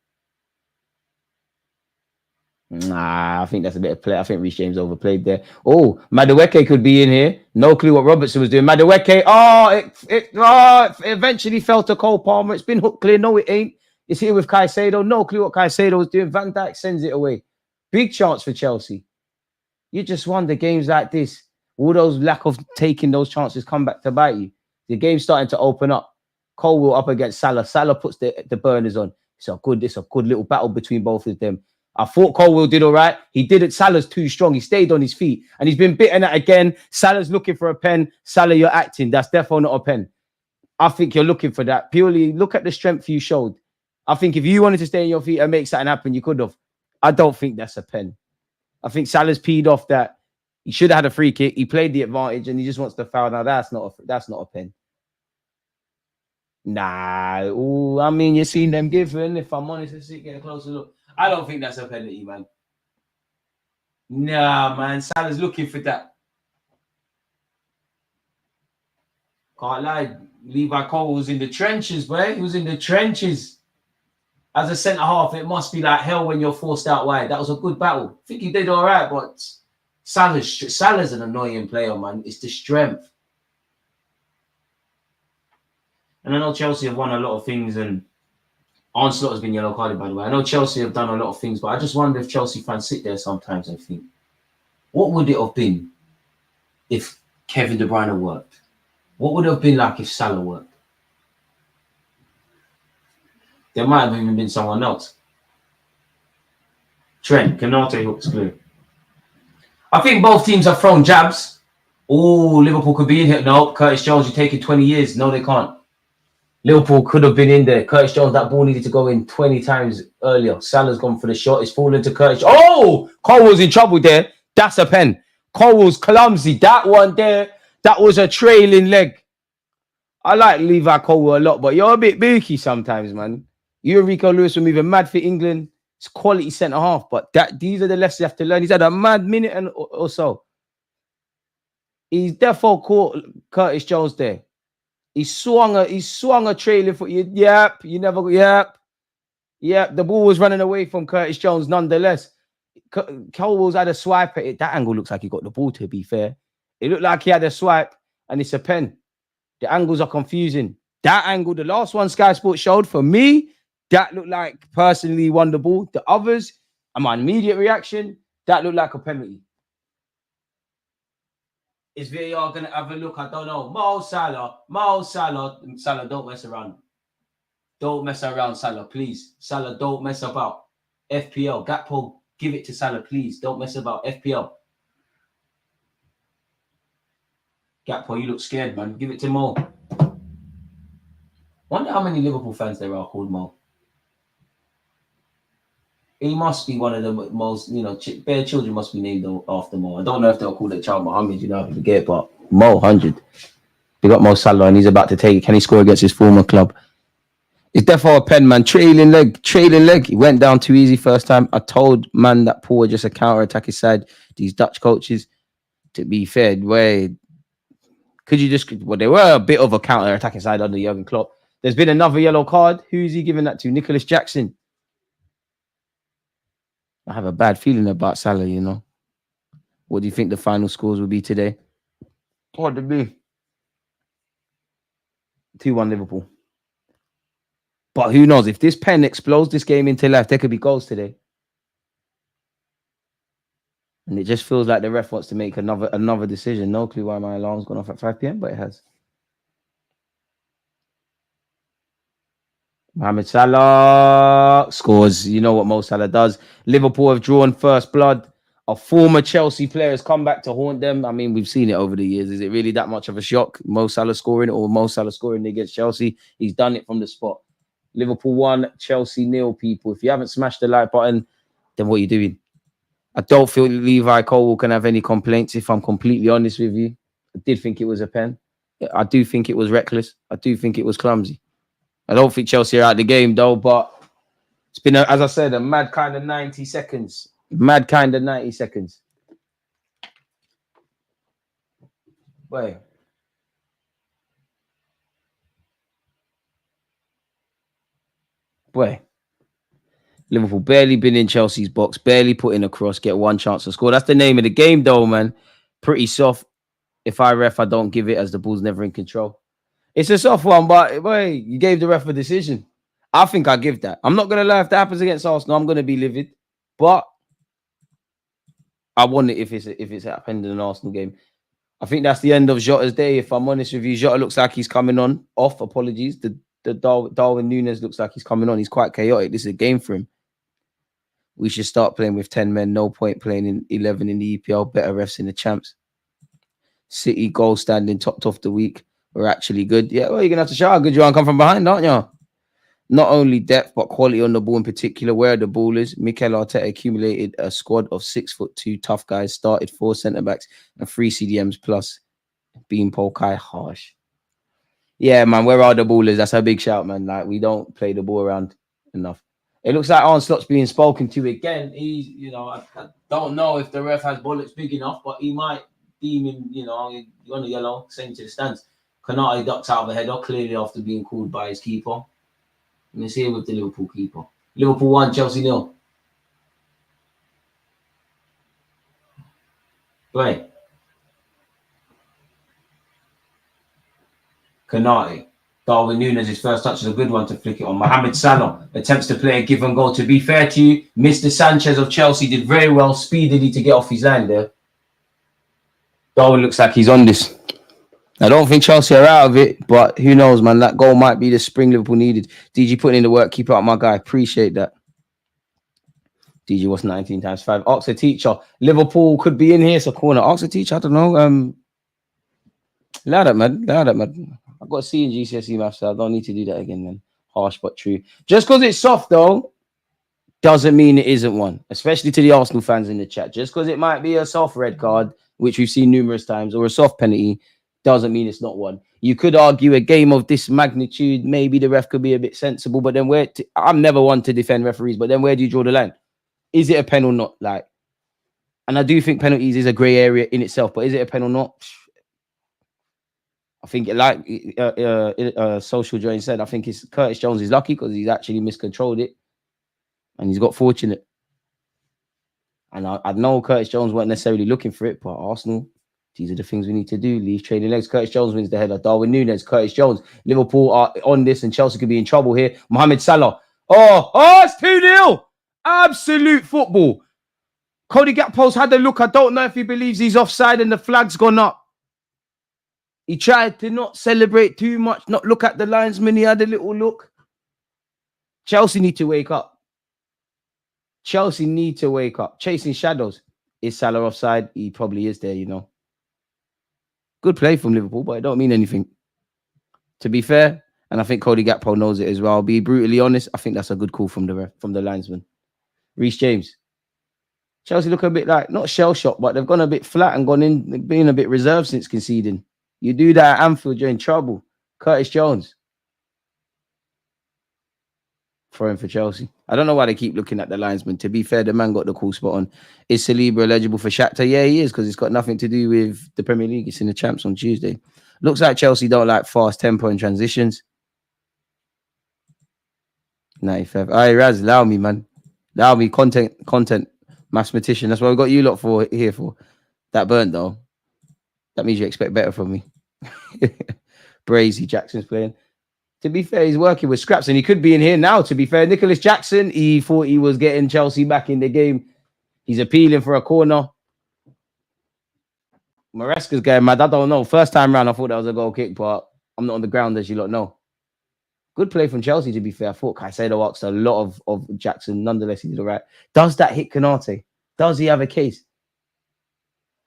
Nah, I think that's a bit of play. I think Reece James overplayed there. Oh, Madueke could be in here. No clue what Robertson was doing. Madueke. It eventually fell to Cole Palmer. It's been hooked clear. No, it ain't. It's here with Caicedo. No clue what Caicedo was doing. Van Dijk sends it away. Big chance for Chelsea. You just wonder games like this. All those lack of taking those chances come back to bite you. The game's starting to open up. Colwill up against Salah. Salah puts the burners on. It's a good little battle between both of them. I thought Colwill did all right. He did it. Salah's too strong. He stayed on his feet. And he's been bitten at again. Salah's looking for a pen. Salah, you're acting. That's definitely not a pen. I think you're looking for that. Purely look at the strength you showed. I think if you wanted to stay on your feet and make something happen, you could have. I don't think that's a pen. I think Salah's peed off that. He should have had a free kick. He played the advantage and he just wants to foul. Now that's not a pen. Nah. Ooh, I mean, you've seen them given. If I'm honest, let's get a closer look. I don't think that's a penalty, man. Nah, man. Salah's looking for that. Can't lie. Levi Cole was in the trenches, boy. He was in the trenches. As a centre half, it must be like hell when you're forced out wide. That was a good battle. I think he did all right, but Salah's an annoying player, man. It's the strength. And I know Chelsea have won a lot of things, and Onslaught has been yellow carded, by the way. I know Chelsea have done a lot of things, but I just wonder if Chelsea fans sit there sometimes and think, what would it have been if Kevin De Bruyne worked? What would it have been like if Salah worked? There might have even been someone else. Trent, Canate hooks clear. I think both teams have thrown jabs. Oh, Liverpool could be in here. No, Curtis Jones, you're taking 20 years. No, they can't. Liverpool could have been in there. Curtis Jones, that ball needed to go in 20 times earlier. Salah's gone for the shot. It's fallen to Curtis. Oh, Colwill's in trouble there. That's a pen. Colwill's clumsy. That one there, that was a trailing leg. I like Levi Colwill a lot, but you're a bit booky sometimes, man. You and Rico Lewis were moving mad for England. It's quality centre half, but these are the lessons you have to learn. He's had a mad minute or so. He's definitely caught Curtis Jones there. He swung a trailing foot. Yep. The ball was running away from Curtis Jones nonetheless. Colwill's had a swipe at it. That angle looks like he got the ball, to be fair. It looked like he had a swipe and it's a pen. The angles are confusing. That angle, the last one Sky Sports showed, for me, that looked like personally won the ball. The others, my immediate reaction, that looked like a penalty. Is VAR going to have a look? I don't know. Mo Salah. Salah, don't mess around. Don't mess around, Salah, please. Salah, don't mess about. FPL, Gakpo, give it to Salah, please. Don't mess about. FPL. Gakpo, you look scared, man. Give it to Mo. Wonder how many Liverpool fans there are called Mo. He must be one of the most, bare children must be named after Mo. I don't know if they'll call their child Mohammed, I forget, but Mo 100. They got Mo Salah and he's about to take it. Can he score against his former club? It's definitely a pen, man. Trailing leg. He went down too easy first time. I told man that Paul was just a counter-attacking side. These Dutch coaches, to be fair, they were a bit of a counter-attacking side under Jurgen Klopp. There's been another yellow card. Who's he giving that to? Nicholas Jackson. I have a bad feeling about Salah, What do you think the final scores will be today? What would it be? 2-1 Liverpool. But who knows? If this pen explodes this game into life, there could be goals today. And it just feels like the ref wants to make another decision. No clue why my alarm's gone off at 5 p.m., but it has. Mohamed Salah scores. You know what Mo Salah does. Liverpool have drawn first blood. A former Chelsea player has come back to haunt them. I mean, we've seen it over the years. Is it really that much of a shock? Mo Salah scoring or Mo Salah scoring against Chelsea? He's done it from the spot. Liverpool 1, Chelsea 0, people. If you haven't smashed the like button, then what are you doing? I don't feel Levi Colwill can have any complaints, if I'm completely honest with you. I did think it was a pen. I do think it was reckless. I do think it was clumsy. I don't think Chelsea are out the game, though, but it's been, as I said, a mad kind of 90 seconds. Mad kind of 90 seconds. Boy. Liverpool barely been in Chelsea's box, barely put in a cross, get one chance to score. That's the name of the game, though, man. Pretty soft. If I ref, I don't give it as the ball's never in control. It's a soft one, but boy, you gave the ref a decision. I think I give that. I'm not gonna lie, if that happens against Arsenal, I'm gonna be livid. But I want it if it's happened in an Arsenal game. I think that's the end of Jota's day. If I'm honest with you, Jota looks like he's coming on off. Apologies. The Darwin Núñez looks like he's coming on. He's quite chaotic. This is a game for him. We should start playing with 10 men. No point playing in 11 in the EPL. Better refs in the champs. City goal standing topped off the week. We're actually good. Yeah, well, you're going to have to show how good you are and come from behind, aren't you? Not only depth, but quality on the ball in particular. Where the ball is, Mikel Arteta accumulated a squad of 6'2" tough guys, started 4 centre-backs and 3 CDMs plus Bean Polkai harsh. Yeah, man, where are the ballers? That's a big shout, man. Like, we don't play the ball around enough. It looks like Arne Slot's being spoken to again. He's, I don't know if the ref has bullets big enough, but he might deem him, on the yellow, send to the stands. Konate ducks out of a header, clearly after being called by his keeper. And it's here with the Liverpool keeper. Liverpool 1, Chelsea 0. Play. Konate. Darwin Núñez' first touch is a good one to flick it on. Mohamed Salah attempts to play a give and go. To be fair to you, Mr. Sanchez of Chelsea did very well speedily to get off his line there. Darwin looks like he's on this. I don't think Chelsea are out of it, but who knows, man. That goal might be the spring Liverpool needed. DG putting in the work. Keep it up, my guy. Appreciate that. DG, what's 19 times 5? Ask a teacher. Liverpool could be in here. It's a corner. Ask a teacher. I don't know. Loud up, man. I've got a C in GCSE maths, so I don't need to do that again, man. Harsh but true. Just because it's soft, though, doesn't mean it isn't one. Especially to the Arsenal fans in the chat. Just because it might be a soft red card, which we've seen numerous times, or a soft penalty, doesn't mean it's not one. You could argue a game of this magnitude, maybe the ref could be a bit sensible, but then I'm never one to defend referees, but then where do you draw the line? Is it a pen or not? And I do think penalties is a grey area in itself, but is it a pen or not? I think, Social Join said, I think it's Curtis Jones is lucky because he's actually miscontrolled it and he's got fortunate. And I know Curtis Jones weren't necessarily looking for it, but Arsenal, these are the things we need to do. Leave training legs. Curtis Jones wins the header. Darwin Núñez, Curtis Jones. Liverpool are on this and Chelsea could be in trouble here. Mohamed Salah. Oh, it's 2-0. Absolute football. Cody Gakpo's had a look. I don't know if he believes he's offside and the flag's gone up. He tried to not celebrate too much, not look at the linesman. He had a little look. Chelsea need to wake up. Chelsea need to wake up. Chasing shadows. Is Salah offside? He probably is there, Good play from Liverpool, but it don't mean anything. To be fair, and I think Cody Gakpo knows it as well. I'll be brutally honest. I think that's a good call from the linesman. Reece James. Chelsea look a bit like, not shell-shocked, but they've gone a bit flat and gone in, being a bit reserved since conceding. You do that at Anfield, you're in trouble. Curtis Jones. Throwing for Chelsea. I don't know why they keep looking at the linesman. To be fair, the man got the cool spot on. Is Saliba eligible for Shakhtar? Yeah, he is, because it's got nothing to do with the Premier League. It's in the champs on Tuesday. Looks like Chelsea don't like fast tempo and transitions. 95. All right, Raz, allow me, man. Allow me. Content. Mathematician. That's what we got you lot here for. That burnt, though. That means you expect better from me. Brazy Jackson's playing. To be fair, he's working with scraps and he could be in here now. To be fair, Nicholas Jackson, he thought he was getting Chelsea back in the game. He's appealing for a corner. Maresca's going mad. I don't know. First time round, I thought that was a goal kick, but I'm not on the ground, as you lot know. Good play from Chelsea, to be fair. I thought Caicedo asked a lot of Jackson. Nonetheless, he did all right. Does that hit Konate? Does he have a case?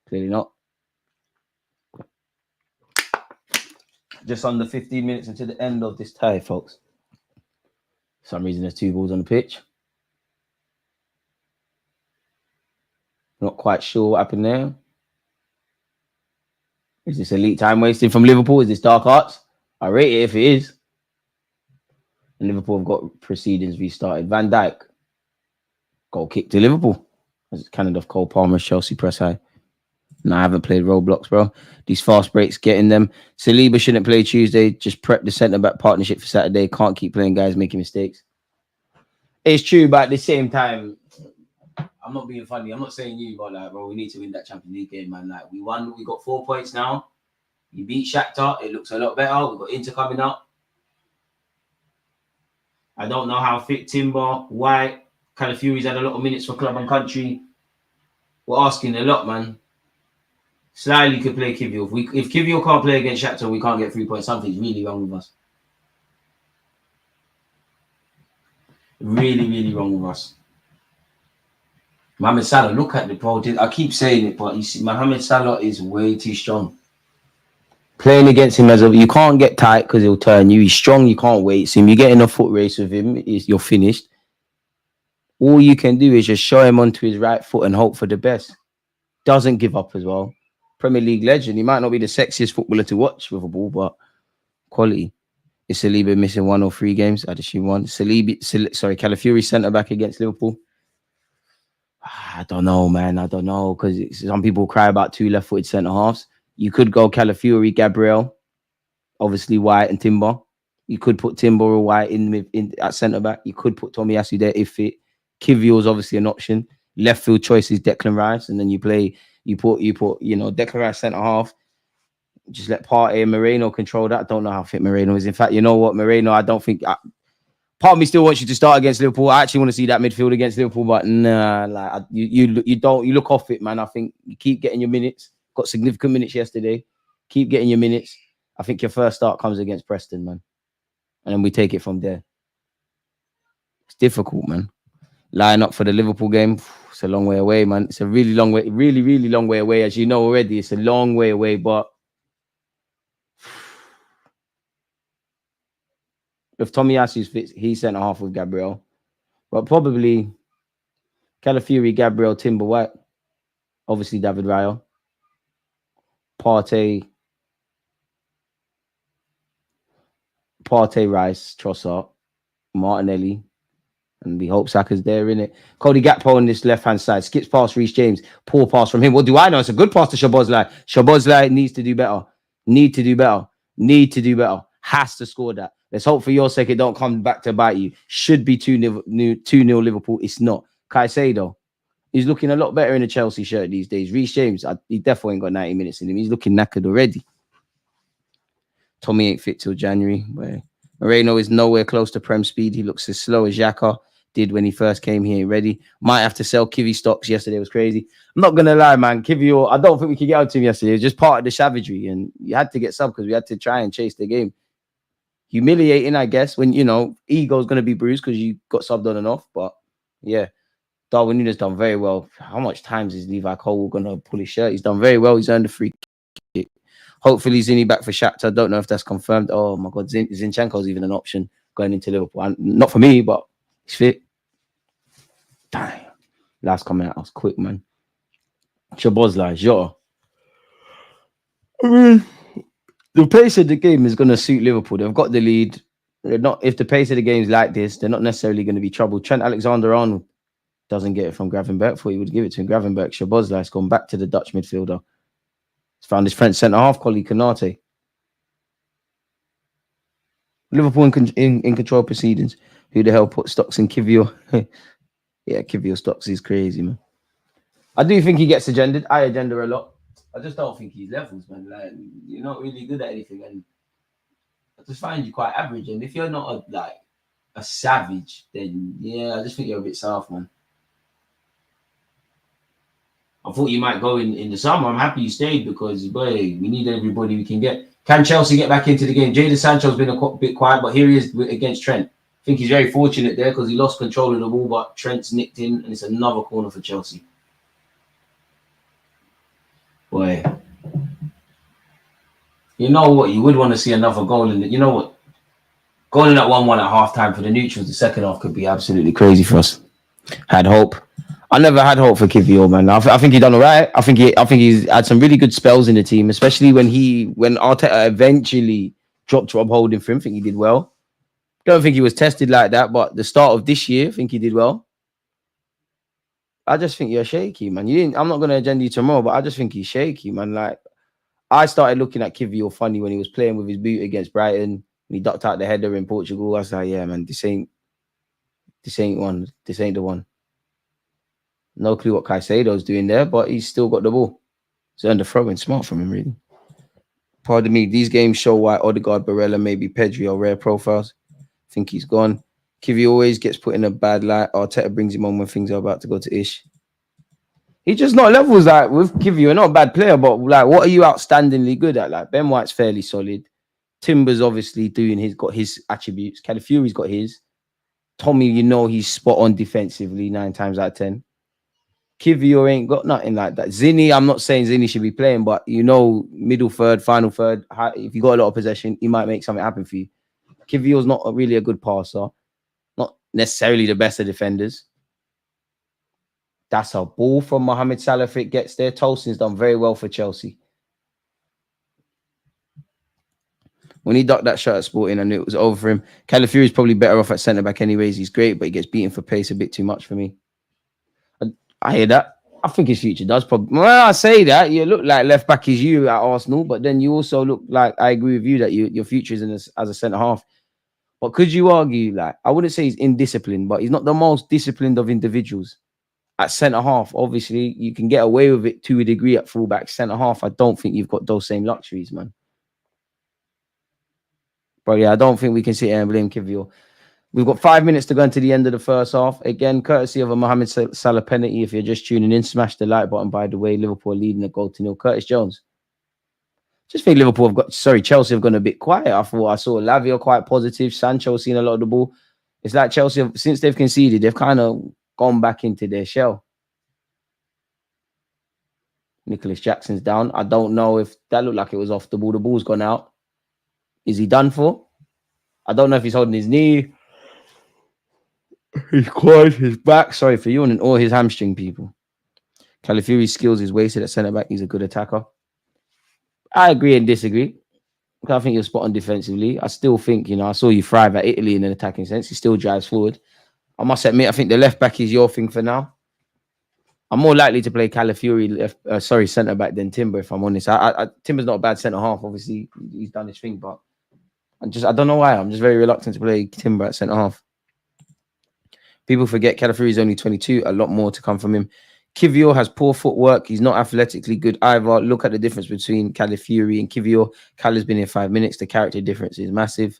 Clearly not. Just under 15 minutes into the end of this tie, folks. For some reason, there's 2 balls on the pitch. Not quite sure what happened there. Is this elite time wasting from Liverpool? Is this dark arts? I rate it if it is. And Liverpool have got proceedings restarted. Van Dijk. Goal kick to Liverpool. As Canada of Cole Palmer's Chelsea press high. No, I haven't played Roblox, bro. These fast breaks, getting them. Saliba shouldn't play Tuesday. Just prep the centre-back partnership for Saturday. Can't keep playing guys making mistakes. It's true, but at the same time, I'm not being funny. I'm not saying you, but like, bro, we need to win that Champions League game, man. Like, we won. We got 4 points now. You beat Shakhtar. It looks a lot better. We've got Inter coming up. I don't know how fit Timber, White, Calafiori's had a lot of minutes for club and country. We're asking a lot, man. Slightly could play Kivio. If Kivio can't play against Shakhtar, we can't get 3 points. Something's really wrong with us. Really, really wrong with us. Mohamed Salah, look at the bro. I keep saying it, but you see, Mohamed Salah is way too strong. Playing against him you can't get tight because he'll turn you. He's strong, you can't wait. So if you get in a foot race with him, you're finished. All you can do is just show him onto his right foot and hope for the best. Doesn't give up as well. Premier League legend. He might not be the sexiest footballer to watch with a ball, but quality. Is Saliba missing 1 or 3 games? I'd assume 1. Calafiori centre back against Liverpool. I don't know, man. I don't know, because some people cry about 2 left-footed centre halves. You could go Calafiori, Gabriel, obviously White and Timber. You could put Timber or White in at centre back. You could put Tomiyasu there if fit. Kivio is obviously an option. Left field choice is Declan Rice, and then you put Declan Rice centre half. Just let Partey and Moreno control that. I don't know how fit Moreno is. In fact, you know what, Moreno, I don't think. Part of me still wants you to start against Liverpool. I actually want to see that midfield against Liverpool, but nah, like you look off it, man. I think you keep getting your minutes. Got significant minutes yesterday. Keep getting your minutes. I think your first start comes against Preston, man, and then we take it from there. It's difficult, man. Line up for the Liverpool game. It's a long way away, man. It's a really long way, really, really long way away. As you know already, it's a long way away, but if Tomiyasu's fit, he's centre half with Gabriel. But probably Calafiori, Gabriel, Timber, White. Obviously, David Raya. Partey, Rice, Trossard, Martinelli. And we hope Saka's there, innit? Cody Gakpo on this left-hand side. Skips past Reece James. Poor pass from him. What do I know? It's a good pass to Szoboszlai. Szoboszlai needs to do better. Need to do better. Has to score that. Let's hope for your sake it don't come back to bite you. Should be 2-0 Liverpool. It's not. Caicedo, he's looking a lot better in a Chelsea shirt these days. Reece James, he definitely ain't got 90 minutes in him. He's looking knackered already. Tommy ain't fit till January. Moreno is nowhere close to Prem speed. He looks as slow as Xhaka did when he first came here. Ready. Might have to sell Kivy stocks. Yesterday was crazy. I'm not going to lie, man. Kivy, I don't think we could get out to him yesterday. It was just part of the savagery. And you had to get sub because we had to try and chase the game. Humiliating, I guess, when, ego's going to be bruised because you got subbed on and off. But, yeah, Darwin Núñez done very well. How much times is Levi Cole going to pull his shirt? He's done very well. He's earned a free kick. Hopefully, Zini back for Shakhtar. I don't know if that's confirmed. Oh, my God. Zinchenko's even an option going into Liverpool. And not for me, but he's fit. Damn. Last comment out was quick, man. Szoboszlai, Jota. The pace of the game is going to suit Liverpool. They've got the lead. They're not. If the pace of the game is like this, they're not necessarily going to be troubled. Trent Alexander-Arnold doesn't get it from Gravenberch. Thought he would give it to him. Gravenberch. Szoboszlai's gone back to the Dutch midfielder. He's found his French centre-half colleague, Konate. Liverpool in control proceedings. Who the hell put stocks in Kivio? Yeah, Kivio stocks is crazy, man. I do think he gets agendaed. I agenda a lot. I just don't think he's levels, man. Like, you're not really good at anything, and I just find you quite average. And if you're not a savage, then yeah, I just think you're a bit soft, man. I thought you might go in the summer. I'm happy you stayed because, boy, we need everybody we can get. Can Chelsea get back into the game? Jadon Sancho's been a bit quiet, but here he is against Trent. I think he's very fortunate there because he lost control of the ball, but Trent's nicked in, and it's another corner for Chelsea. Boy, you know what? You would want to see another goal in the. You know what? Goal in that 1-1 at halftime for the neutrals, the second half could be absolutely crazy for us. Had hope. I never had hope for Kivio, man. I think he done all right. I think he's had some really good spells in the team, especially when Arteta eventually dropped Rob Holding for him. I think he did well. Don't think he was tested like that, but the start of this year, I think he did well. I just think you're shaky, man. I'm not going to agenda you tomorrow, but I just think he's shaky, man. Like, I started looking at Kivio funny when he was playing with his boot against Brighton. He ducked out the header in Portugal. I was like, yeah, man, this ain't This ain't one. This ain't the one. No clue what Caicedo's doing there, but he's still got the ball. It's earned a throw-in. Smart from him, really. Pardon me. These games show why Odegaard, Barella, maybe Pedri are rare profiles. I think he's gone. Kivy always gets put in a bad light. Arteta brings him on when things are about to go to ish. He's just not levels like with Kivy. You're not a bad player, but like, what are you outstandingly good at? Like Ben White's fairly solid. Timber's obviously got his attributes. Calafiori's got his. Tommy, you know he's spot on defensively 9 times out of 10. Kivio ain't got nothing like that. Zinni, I'm not saying Zinni should be playing, but you know, middle third, final third, if you got a lot of possession, he might make something happen for you. Kivio's not really a good passer, not necessarily the best of defenders. That's a ball from Mohamed Salah if it gets there. Tolson's done very well for Chelsea. When he ducked that shot at Sporting, I knew it was over for him. Calafiori's probably better off at centre-back anyways. He's great, but he gets beaten for pace a bit too much for me. I hear that. I think his future does probably. Well, I say that. You look like left-back is you at Arsenal, but then you also look like, I agree with you, that your future is as a centre-half. But could you argue, like, I wouldn't say he's indisciplined, but he's not the most disciplined of individuals. At centre-half, obviously, you can get away with it to a degree at full-back. Centre-half, I don't think you've got those same luxuries, man. But yeah, I don't think we can sit here and blame Kivio. We've got 5 minutes to go into the end of the first half. Again, courtesy of a Mohamed Salah penalty. If you're just tuning in, smash the like button, by the way. Liverpool leading a goal to nil. Curtis Jones. Just think Chelsea have gone a bit quiet. I thought I saw Lavia quite positive. Sancho seen a lot of the ball. It's like Chelsea, since they've conceded, they've kind of gone back into their shell. Nicholas Jackson's down. I don't know if that looked like it was off the ball. The ball's gone out. Is he done for? I don't know if he's holding his knee, his quad, his back. Sorry for yawning, or his hamstring, people. Calafiori's skills is wasted at centre-back. He's a good attacker. I agree and disagree. I think you're spot on defensively. I still think, you know, I saw you thrive at Italy in an attacking sense. He still drives forward. I must admit, I think the left-back is your thing for now. I'm more likely to play Calafiori centre-back than Timber, if I'm honest. Timber's not a bad centre-half. Obviously, he's done his thing, but I don't know why. I'm just very reluctant to play Timber at centre-half. People forget Calafiori is only 22. A lot more to come from him. Kivio has poor footwork. He's not athletically good either. Look at the difference between Calafiori and Kivio. Cal has been here 5 minutes. The character difference is massive.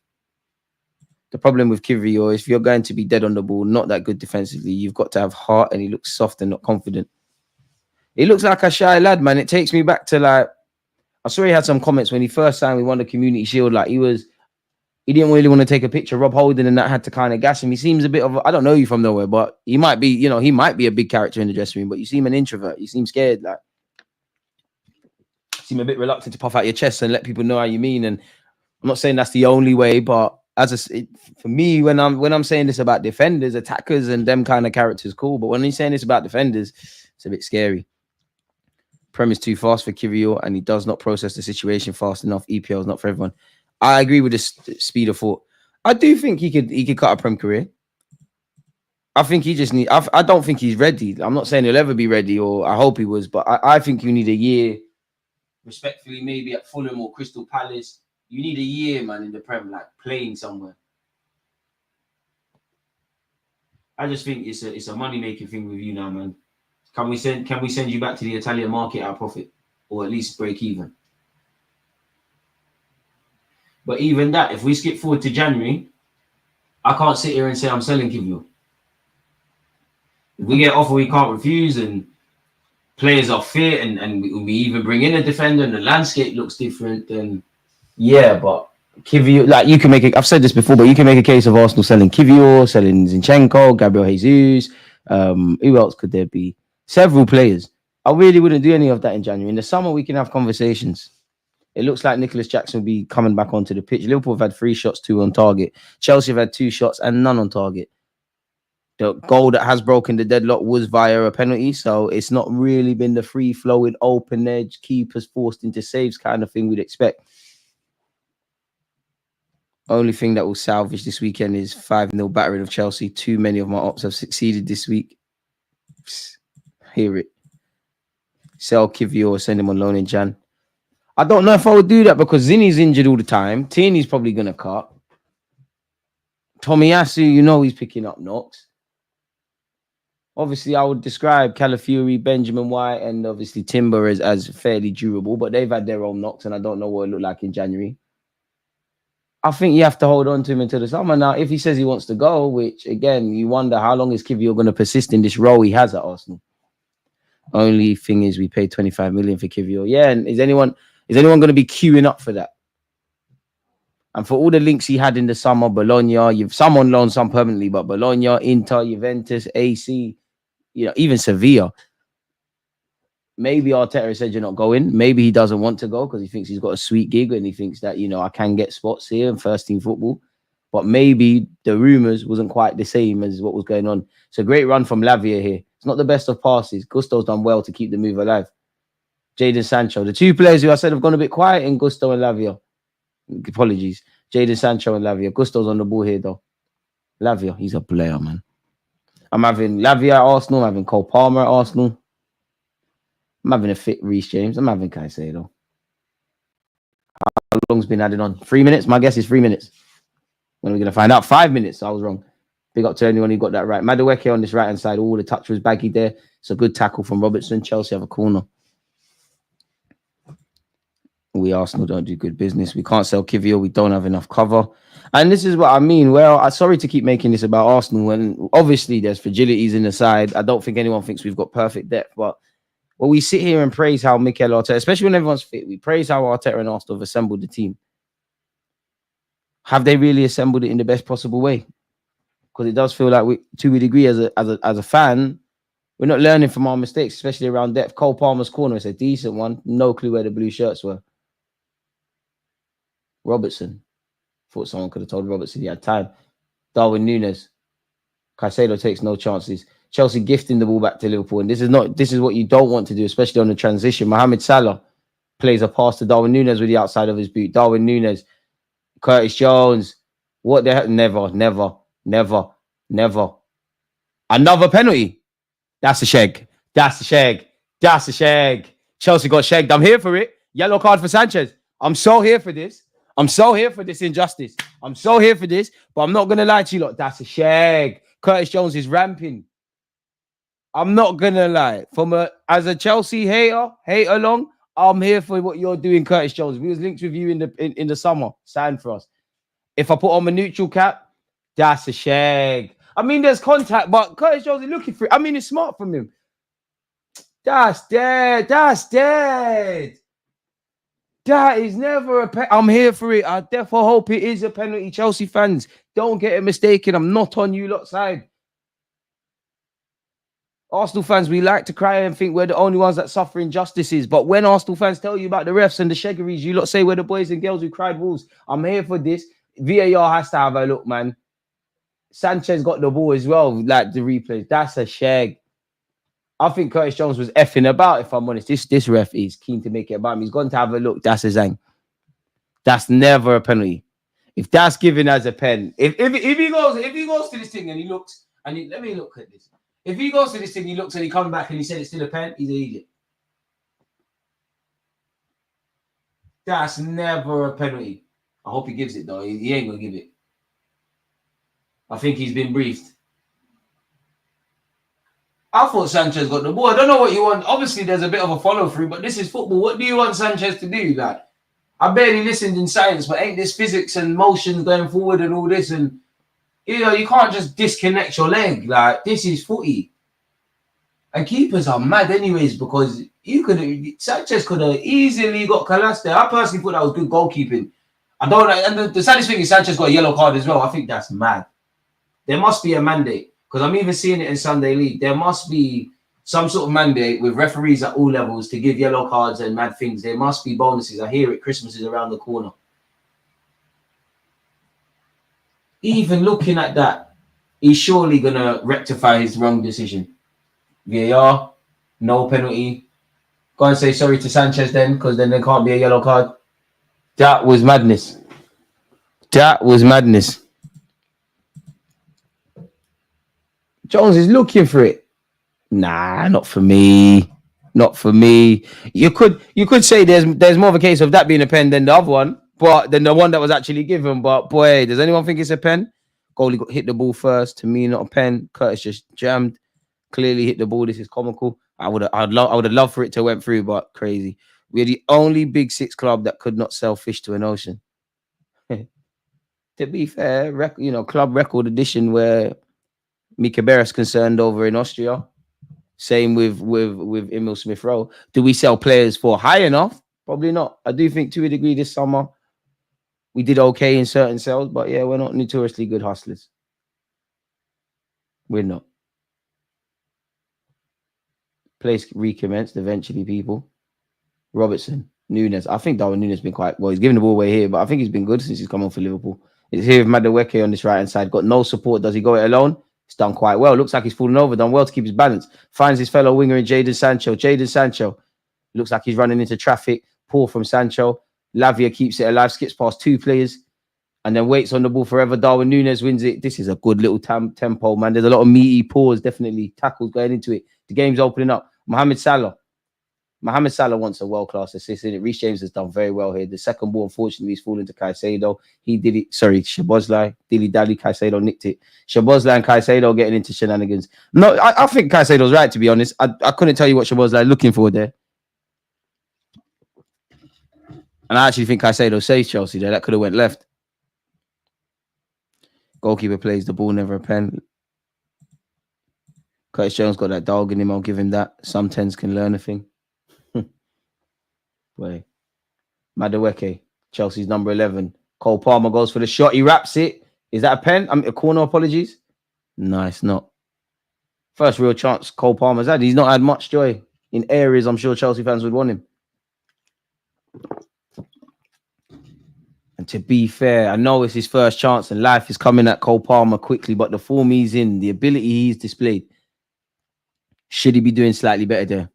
The problem with Kivio is if you're going to be dead on the ball, not that good defensively, you've got to have heart, and he looks soft and not confident. He looks like a shy lad, man. It takes me back to, like, I saw he had some comments when he first signed. We won the Community Shield. Like, he didn't really want to take a picture. Rob Holding and that had to kind of gas him. He seems a bit of, I don't know you from nowhere, but he might be, you know, he might be a big character in the dressing room, but you seem an introvert. You seem scared. Like, you seem a bit reluctant to puff out your chest and let people know how you mean. And I'm not saying that's the only way, but for me, when I'm saying this about defenders, attackers, and them kind of characters, cool. But when he's saying this about defenders, it's a bit scary. Prem is too fast for Kivio, and he does not process the situation fast enough. EPL is not for everyone. I agree with the speed of thought. I do think he could cut a Prem career. I think he just I don't think he's ready. I'm not saying he'll ever be ready, or I hope he was, but I think you need a year, respectfully, maybe at Fulham or Crystal Palace. You need a year, man, in the Prem, like playing somewhere. I just think it's a money-making thing with you now, man. Can we send you back to the Italian market at a profit, or at least break even? But even that, if we skip forward to January, I can't sit here and say I'm selling Kivio. If we get offer we can't refuse, and players are fit, and we even bring in a defender, and the landscape looks different, then yeah, but Kivio, like, you can I've said this before, but you can make a case of Arsenal selling Kivio, selling Zinchenko, Gabriel Jesus. Who else could there be? Several players. I really wouldn't do any of that in January. In the summer, we can have conversations. It looks like Nicholas Jackson will be coming back onto the pitch. Liverpool have had 3 shots, 2 on target. Chelsea have had 2 shots and none on target. The goal that has broken the deadlock was via a penalty, so it's not really been the free-flowing, open edge, keepers forced into saves kind of thing we'd expect. Only thing that will salvage this weekend is 5-0 battering of Chelsea. Too many of my ops have succeeded this week. Hear it. Sell Kivio or send him on loan in Jan. I don't know if I would do that because Zinni's injured all the time. Tierney's probably going to cut. Tomiyasu, you know he's picking up knocks. Obviously, I would describe Calafiori, Benjamin White, and obviously Timber as fairly durable, but they've had their own knocks, and I don't know what it looked like in January. I think you have to hold on to him until the summer. Now, if he says he wants to go, which again, you wonder how long is Kivior going to persist in this role he has at Arsenal. Only thing is, we paid 25 million for Kivior. Yeah, and is anyone going to be queuing up for that? And for all the links he had in the summer, Bologna, you've some on loan, some permanently, but Bologna, Inter, Juventus, AC, even Sevilla. Maybe Arteta said you're not going. Maybe he doesn't want to go because he thinks he's got a sweet gig and he thinks that, I can get spots here in first team football. But maybe the rumours wasn't quite the same as what was going on. It's a great run from Lavia here. It's not the best of passes. Gusto's done well to keep the move alive. Jadon Sancho. The two players who I said have gone a bit quiet in Gusto and Lavia. Apologies. Jadon Sancho and Lavia. Gusto's on the ball here, though. Lavia, he's a player, man. I'm having Lavia at Arsenal. I'm having Cole Palmer at Arsenal. I'm having a fit Reece James. I'm having Caicedo. How long's been added on? 3 minutes? My guess is 3 minutes. When are we going to find out? 5 minutes. I was wrong. Big up to anyone who got that right. Madueke on this right-hand side. All the touch was baggy there. It's a good tackle from Robertson. Chelsea have a corner. We Arsenal don't do good business. We can't sell Kivior. We don't have enough cover. And this is what I mean. Well, I'm sorry to keep making this about Arsenal when obviously there's fragilities in the side. I don't think anyone thinks we've got perfect depth, but we sit here and praise how Mikel Arteta, especially when everyone's fit, we praise how Arteta and Arsenal have assembled the team. Have they really assembled it in the best possible way? Because it does feel like, to a degree, as a fan, we're not learning from our mistakes, especially around depth. Cole Palmer's corner is a decent one. No clue where the blue shirts were. Robertson. Thought someone could have told Robertson he had time. Darwin Núñez. Caicedo takes no chances. Chelsea gifting the ball back to Liverpool. And this is what you don't want to do, especially on the transition. Mohamed Salah plays a pass to Darwin Núñez with the outside of his boot. Darwin Núñez. Curtis Jones. What the heck? Never. Another penalty. That's a shag. Chelsea got shagged. I'm here for it. Yellow card for Sanchez. I'm so here for this. I'm so here for this injustice. I'm so here for this. But I'm not going to lie to you lot. That's a shag. Curtis Jones is ramping. I'm not going to lie. As a Chelsea hater along, I'm here for what you're doing, Curtis Jones. We was linked with you in the summer. Signed for us. If I put on my neutral cap, that's a shag. I mean, there's contact, but Curtis Jones is looking for it. I mean, it's smart from him. That's dead. That is never a penalty. I'm here for it. I therefore hope it is a penalty. Chelsea fans, don't get it mistaken. I'm not on you lot side. Arsenal fans, we like to cry and think we're the only ones that suffer injustices. But when Arsenal fans tell you about the refs and the shaggeries, you lot say we're the boys and girls who cried wolves. I'm here for this. VAR has to have a look, man. Sanchez got the ball as well, like the replays. That's a shag. I think Curtis Jones was effing about, if I'm honest. This ref is keen to make it about him. He's gone to have a look. That's a zang. That's never a penalty. If that's given as a pen, if he goes to this thing and he looks, let me look at this. If he goes to this thing, he looks and he comes back and he said it's still a pen, he's an idiot. That's never a penalty. I hope he gives it though. He ain't gonna give it. I think he's been briefed. I thought Sanchez got the ball. I don't know what you want. Obviously, there's a bit of a follow-through, but this is football. What do you want Sanchez to do? Like, I barely listened in science, but ain't this physics and motions going forward and all this? And, you can't just disconnect your leg. Like, this is footy. And keepers are mad anyways because Sanchez could have easily got Kalas there. I personally thought that was good goalkeeping. And the saddest thing is Sanchez got a yellow card as well. I think that's mad. There must be a mandate. Because I'm even seeing it in Sunday League. There must be some sort of mandate with referees at all levels to give yellow cards and mad things. There must be bonuses. I hear it. Christmas is around the corner. Even looking at that, he's surely going to rectify his wrong decision. VAR, no penalty. Go and say sorry to Sanchez then, because then there can't be a yellow card. That was madness. Jones is looking for it. Nah, not for me. You could say there's more of a case of that being a pen than the other one, but than the one that was actually given. But boy, does anyone think it's a pen? Goalie hit the ball first. To me, not a pen. Curtis just jammed. clearly hit the ball. This is comical. I would have loved for it to went through, but crazy. We're the only Big Six club that could not sell fish to an ocean. To be fair, club record edition where Mika Beres concerned over in Austria. Same with Emil Smith Rowe. Do we sell players for high enough? Probably not. I do think to a degree this summer we did okay in certain sales, but yeah, we're not notoriously good hustlers. We're not. Place recommenced eventually, people. Robertson, Nunes. I think Darwin Nunes has been quite well. He's given the ball away here, but I think he's been good since he's come on for Liverpool. It's here with Madueke on this right hand side. Got no support. Does he go it alone? He's done quite well. Looks like he's fallen over. Done well to keep his balance. Finds his fellow winger in Jadon Sancho. Jadon Sancho looks like he's running into traffic. Poor from Sancho. Lavia keeps it alive. Skips past two players and then waits on the ball forever. Darwin Nunes wins it. This is a good little tempo, man. There's a lot of meaty pause, definitely tackles going into it. The game's opening up. Mohamed Salah wants a world-class assist in it. Reece James has done very well here. The second ball, unfortunately, is falling to Caicedo. He did it. Sorry, Szoboszlai. Dilly-dally. Caicedo nicked it. Szoboszlai and Caicedo getting into shenanigans. No, I think Caicedo's right, to be honest. I couldn't tell you what Szoboszlai looking for there. And I actually think Caicedo saves Chelsea there. That could have went left. Goalkeeper plays the ball, never a pen. Curtis Jones got that dog in him. I'll give him that. Some 10s can learn a thing. Wait. Madueke, Chelsea's number 11. Cole Palmer goes for the shot. He wraps it. Is that a pen? A corner, apologies. No, it's not. First real chance Cole Palmer's had. He's not had much joy in areas I'm sure Chelsea fans would want him. And to be fair, I know it's his first chance and life is coming at Cole Palmer quickly, but the form he's in, the ability he's displayed, should he be doing slightly better there?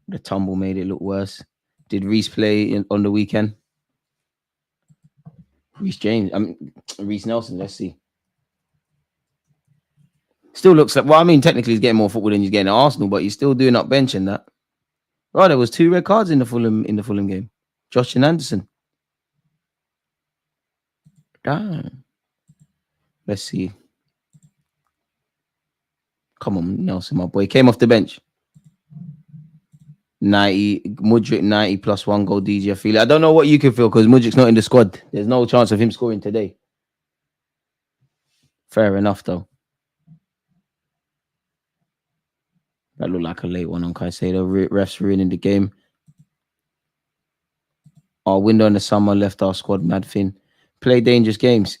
The tumble made it look worse. Did Reece play on the weekend? Reece Nelson, let's see. Still looks like, well, I mean, technically he's getting more football than he's getting at Arsenal, but he's still doing up bench and that. Oh, there was 2 red cards in the Fulham game. Josh and Anderson. Damn. Let's see. Come on, Nelson, my boy. He came off the bench. 90, Mudryk 90 plus 1 goal. DJ, I feel it. I don't know what you can feel because Mudryk's not in the squad. There's no chance of him scoring today. Fair enough, though. That looked like a late one on Caicedo. Refs ruining the game. Our window in the summer left our squad mad thin. Play dangerous games.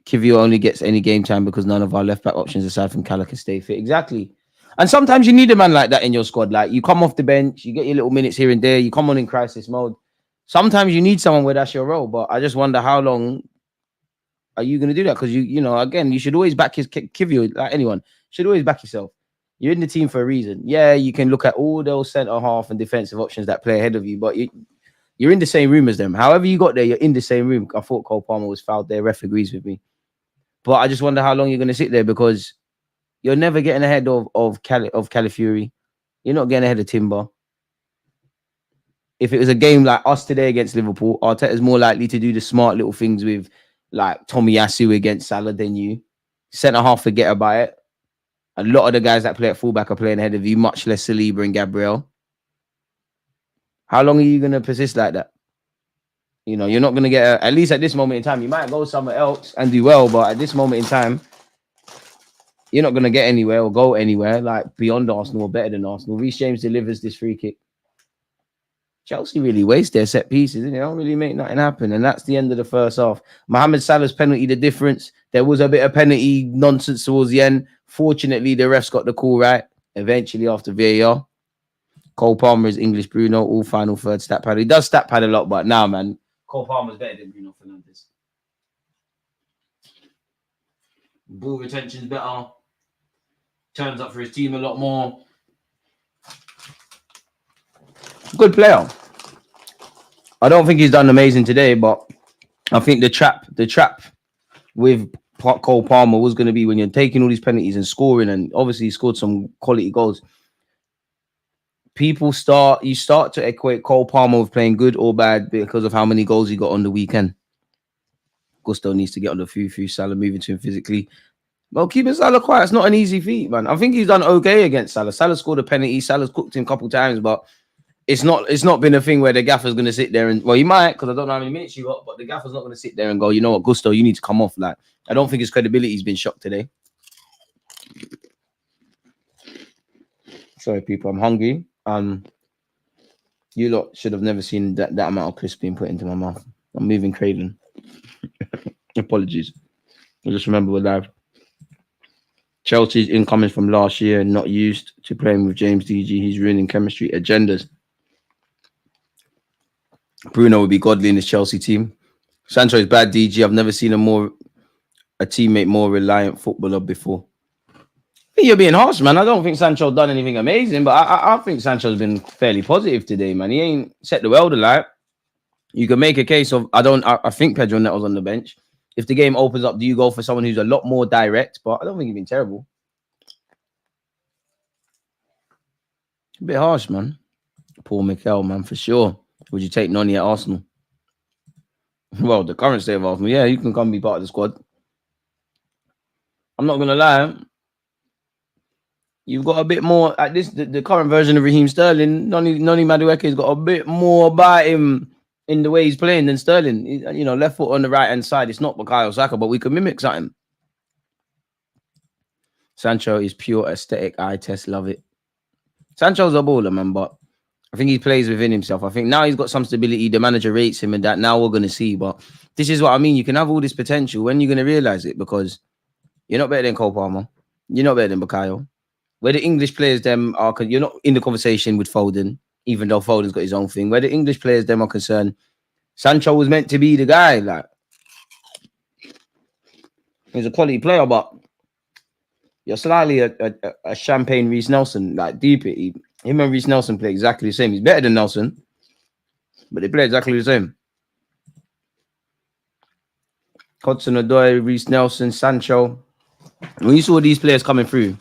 Kivio only gets any game time because none of our left back options aside from Calla can stay fit. Exactly. And sometimes you need a man like that in your squad. Like you come off the bench, you get your little minutes here and there, you come on in crisis mode. Sometimes you need someone where that's your role. But I just wonder how long are you going to do that? Because you know, again, you should always back his Kivio, like anyone, should always back yourself. You're in the team for a reason. Yeah, you can look at all those centre half and defensive options that play ahead of you, but you're in the same room as them. However you got there, you're in the same room. I thought Cole Palmer was fouled there. Ref agrees with me. But I just wonder how long you're going to sit there because you're never getting ahead of Calafiori. You're not getting ahead of Timber. If it was a game like us today against Liverpool, Arteta's more likely to do the smart little things with like Tomiyasu against Salah than you. Centre half, forget about it. A lot of the guys that play at fullback are playing ahead of you, much less Saliba and Gabriel. How long are you going to persist like that? You know, you're not going to get, at least at this moment in time, you might go somewhere else and do well, but at this moment in time, you're not going to get anywhere or go anywhere like beyond Arsenal or better than Arsenal. Reece James delivers this free kick. Chelsea really waste their set pieces, and they don't really make nothing happen. And that's the end of the first half. Mohamed Salah's penalty, the difference. There was a bit of penalty nonsense towards the end. Fortunately, the refs got the call right eventually after VAR. Cole Palmer is English Bruno, all final third stat pad. He does stat pad a lot, but now, man, Cole Palmer's better than Bruno Fernandes. Ball retention's better. Turns up for his team a lot more. Good player. I don't think he's done amazing today, but I think the trap with Cole Palmer was going to be when you're taking all these penalties and scoring, and obviously he scored some quality goals. You start to equate Cole Palmer with playing good or bad because of how many goals he got on the weekend. Gusto needs to get on the Fufu. Salah moving to him physically. Well, keeping Salah quiet, it's not an easy feat, man. I think he's done okay against Salah. Salah scored a penalty. Salah's cooked him a couple times, but it's not been a thing where the gaffer's going to sit there and, well, he might, because I don't know how many minutes you got, but the gaffer's not going to sit there and go, you know what, Gusto, you need to come off. Like, I don't think his credibility's been shocked today. Sorry, people, I'm hungry. You lot should have never seen that amount of crisp being put into my mouth. I'm moving craving. Apologies. I just remember we're live. Chelsea's incoming from last year, not used to playing with James DG. He's ruining chemistry agendas. Bruno would be godly in this Chelsea team. Sancho is bad DG. I've never seen a teammate more reliant footballer before. I think you're being harsh, man. I don't think Sancho's done anything amazing, but I think Sancho's been fairly positive today, man. He ain't set the world alight. You can make a case of, I think Pedro Neto's on the bench. If the game opens up, do you go for someone who's a lot more direct? But I don't think he's been terrible. A bit harsh, man. Paul Mikel, man, for sure. Would you take Noni at Arsenal? Well, the current state of Arsenal, yeah, you can come be part of the squad. I'm not going to lie. You've got a bit more at this. The current version of Raheem Sterling, Noni Madueke has got a bit more about him in the way he's playing than Sterling. You know, left foot on the right hand side. It's not Bukayo Saka, but we can mimic something. Sancho is pure aesthetic eye test. Love it. Sancho's a baller, man, but I think he plays within himself. I think now he's got some stability. The manager rates him, and that now we're going to see. But this is what I mean. You can have all this potential. When you're going to realize it, because you're not better than Cole Palmer. You're not better than Bukayo. Where the English players them are, you're not in the conversation with Foden, even though Foden's got his own thing. Where the English players them are concerned, Sancho was meant to be the guy. Like, he's a quality player, but you're slightly a champagne Reece Nelson, like deep it. Him and Reece Nelson play exactly the same. He's better than Nelson, but they play exactly the same. Hudson-Odoi, Reece Nelson, Sancho. When you saw these players coming through,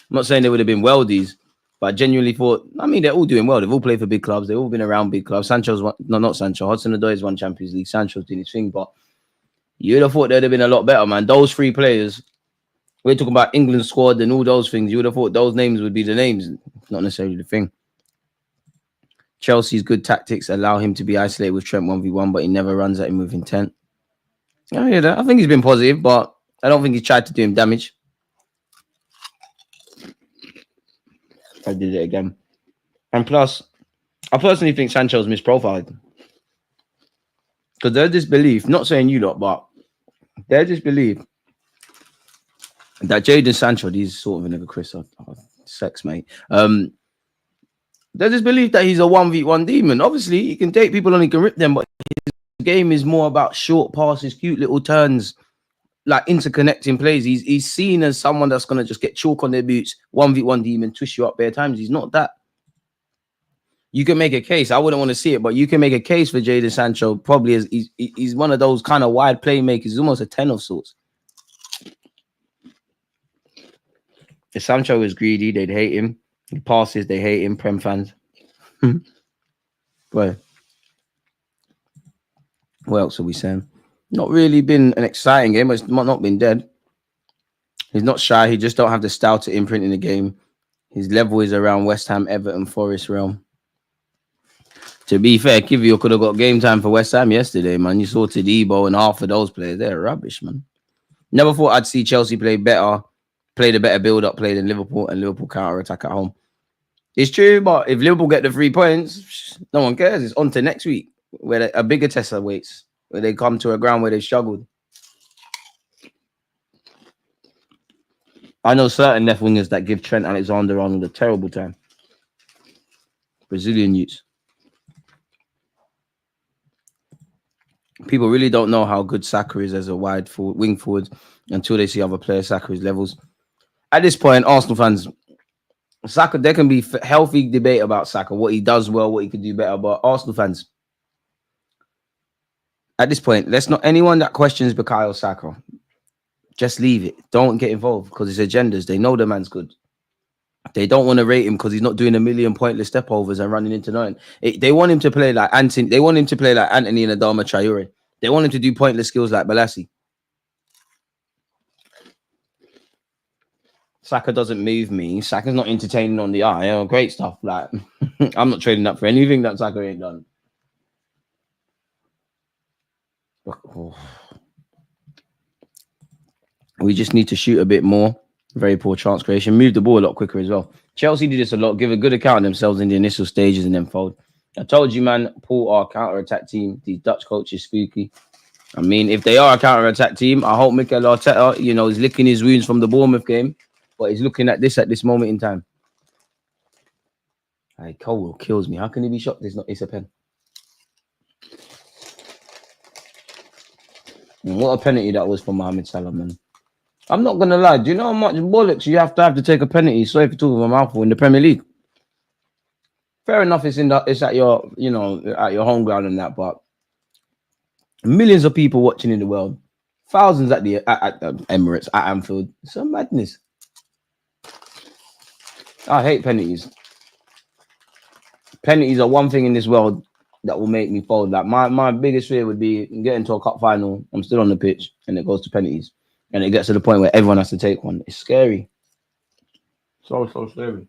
I'm not saying they would have been worldies, but I genuinely thought, I mean, they're all doing well. They've all played for big clubs. They've all been around big clubs. Not Sancho. Hudson-Odoi won Champions League. Sancho's doing his thing, but you'd have thought they'd have been a lot better, man. Those three players, we're talking about England squad and all those things. You would have thought those names would be the names, not necessarily the thing. Chelsea's good tactics allow him to be isolated with Trent 1v1, but he never runs at him with intent. I hear that. I think he's been positive, but I don't think he's tried to do him damage. I did it again. And plus, I personally think Sancho's misprofiled. Because there's this belief, not saying you lot, but there's this belief that Jadon Sancho, these sort of nigga Chris, sex mate. There's this belief that he's a 1v1 demon. Obviously, he can take people on, he can rip them, but his game is more about short passes, cute little turns, like interconnecting plays. He's seen as someone that's going to just get chalk on their boots, 1v1 demon, twist you up bare times. He's not that. You can make a case. I wouldn't want to see it, but you can make a case for Jadon Sancho. Probably as he's one of those kind of wide playmakers. He's almost a 10 of sorts. If Sancho is greedy, they'd hate him. He passes, they hate him. Prem fans. Well, what else are we saying? Not really been an exciting game, but it's not been dead. He's not shy. He just don't have the stouter imprint in the game. His level is around West Ham, Everton, Forest realm. To be fair, Kivio could have got game time for West Ham yesterday, man. You saw Todibo and half of those players. They're rubbish, man. Never thought I'd see Chelsea play better, play the better build-up play than Liverpool, and Liverpool counter-attack at home. It's true, but if Liverpool get the 3 points, no one cares. It's on to next week, where a bigger test awaits, where they come to a ground where they've struggled. I know certain left wingers that give Trent Alexander-Arnold a terrible time. Brazilian youths. People really don't know how good Saka is as a wing forward until they see other players Saka's levels. At this point, Arsenal fans, Saka, there can be healthy debate about Saka, what he does well, what he could do better. But Arsenal fans, at this point, let's not anyone that questions Bukayo Saka, just leave it. Don't get involved because it's agendas. They know the man's good. They don't want to rate him because he's not doing a million pointless step overs and running into nothing. They want him to play like Anthony. They want him to play like Anthony and Adama Traore. They want him to do pointless skills like Balassi. Saka doesn't move me. Saka's not entertaining on the eye. Oh, great stuff. Like, I'm not trading up for anything that Saka ain't done. Oh. We just need to shoot a bit more. Very poor chance creation. Move the ball a lot quicker as well. Chelsea did this a lot. Give a good account of themselves in the initial stages and then fold. I told you, man, Paul, our counter-attack team, these Dutch coaches, spooky. I mean, if they are a counter-attack team, I hope Mikel Arteta, is licking his wounds from the Bournemouth game, but he's looking at this moment in time. Hey, Cole kills me. How can he be shocked? It's a pen. And what a penalty that was for Mohamed Salah, man. I'm not gonna lie. Do you know how much bollocks you have to take a penalty? Sorry for talking my mouth in the Premier League. Fair enough, it's at your at your home ground and that, but millions of people watching in the world, thousands at the Emirates, at Anfield. It's a madness. I hate penalties. Penalties are one thing in this world that will make me fold. Like my biggest fear would be getting to a cup final. I'm still on the pitch and it goes to penalties, and it gets to the point where everyone has to take one. It's scary. So scary.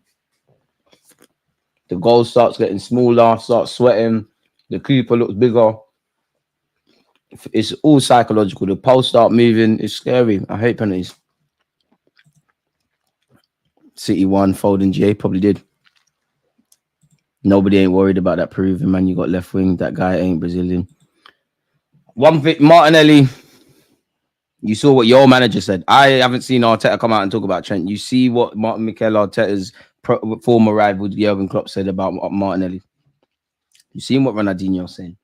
The goal starts getting smaller, starts sweating. The keeper looks bigger. It's all psychological. The posts start moving. It's scary. I hate penalties. City won, folding GA probably did. Nobody ain't worried about that Peruvian man. You got left wing. That guy ain't Brazilian. One thing, Martinelli. You saw what your manager said. I haven't seen Arteta come out and talk about Trent. You see what Mikel Arteta's former rival Jurgen Klopp said about Martinelli. You seen what Ronaldinho's saying.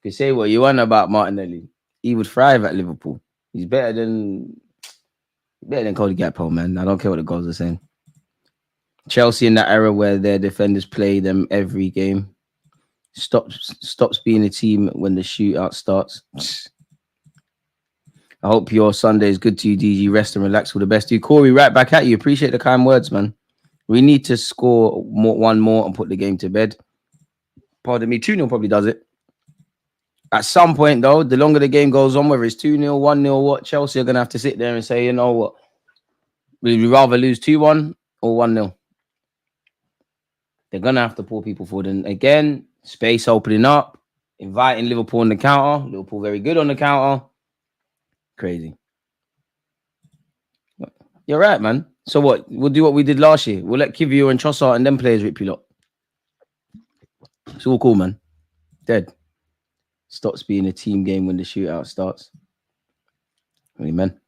You say what you want about Martinelli. He would thrive at Liverpool. He's better than Cody Gakpo, man. I don't care what the goals are saying. Chelsea in that era where their defenders play them every game. Stops being a team when the shootout starts. I hope your Sunday is good to you, DG. Rest and relax. All the best to you. Corey, right back at you. Appreciate the kind words, man. We need to score one more and put the game to bed. Pardon me. 2-0 probably does it. At some point, though, the longer the game goes on, whether it's 2-0, 1-0, what, Chelsea are going to have to sit there and say, you know what, we'd rather lose 2-1 or 1-0. They're going to have to pull people forward. And again, space opening up, inviting Liverpool on the counter. Liverpool very good on the counter. Crazy. You're right, man. So what? We'll do what we did last year. We'll let Kivior and Trossard and them players rip you lot. It's all cool, man. Dead. Stops being a team game when the shootout starts. Amen.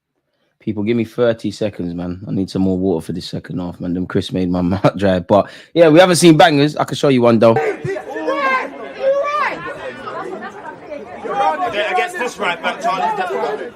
People, give me 30 seconds, man. I need some more water for this second half, man. Them Chris made my mouth dry. But yeah, we haven't seen bangers. I can show you one, though. Against this right back, Charlie's definitely.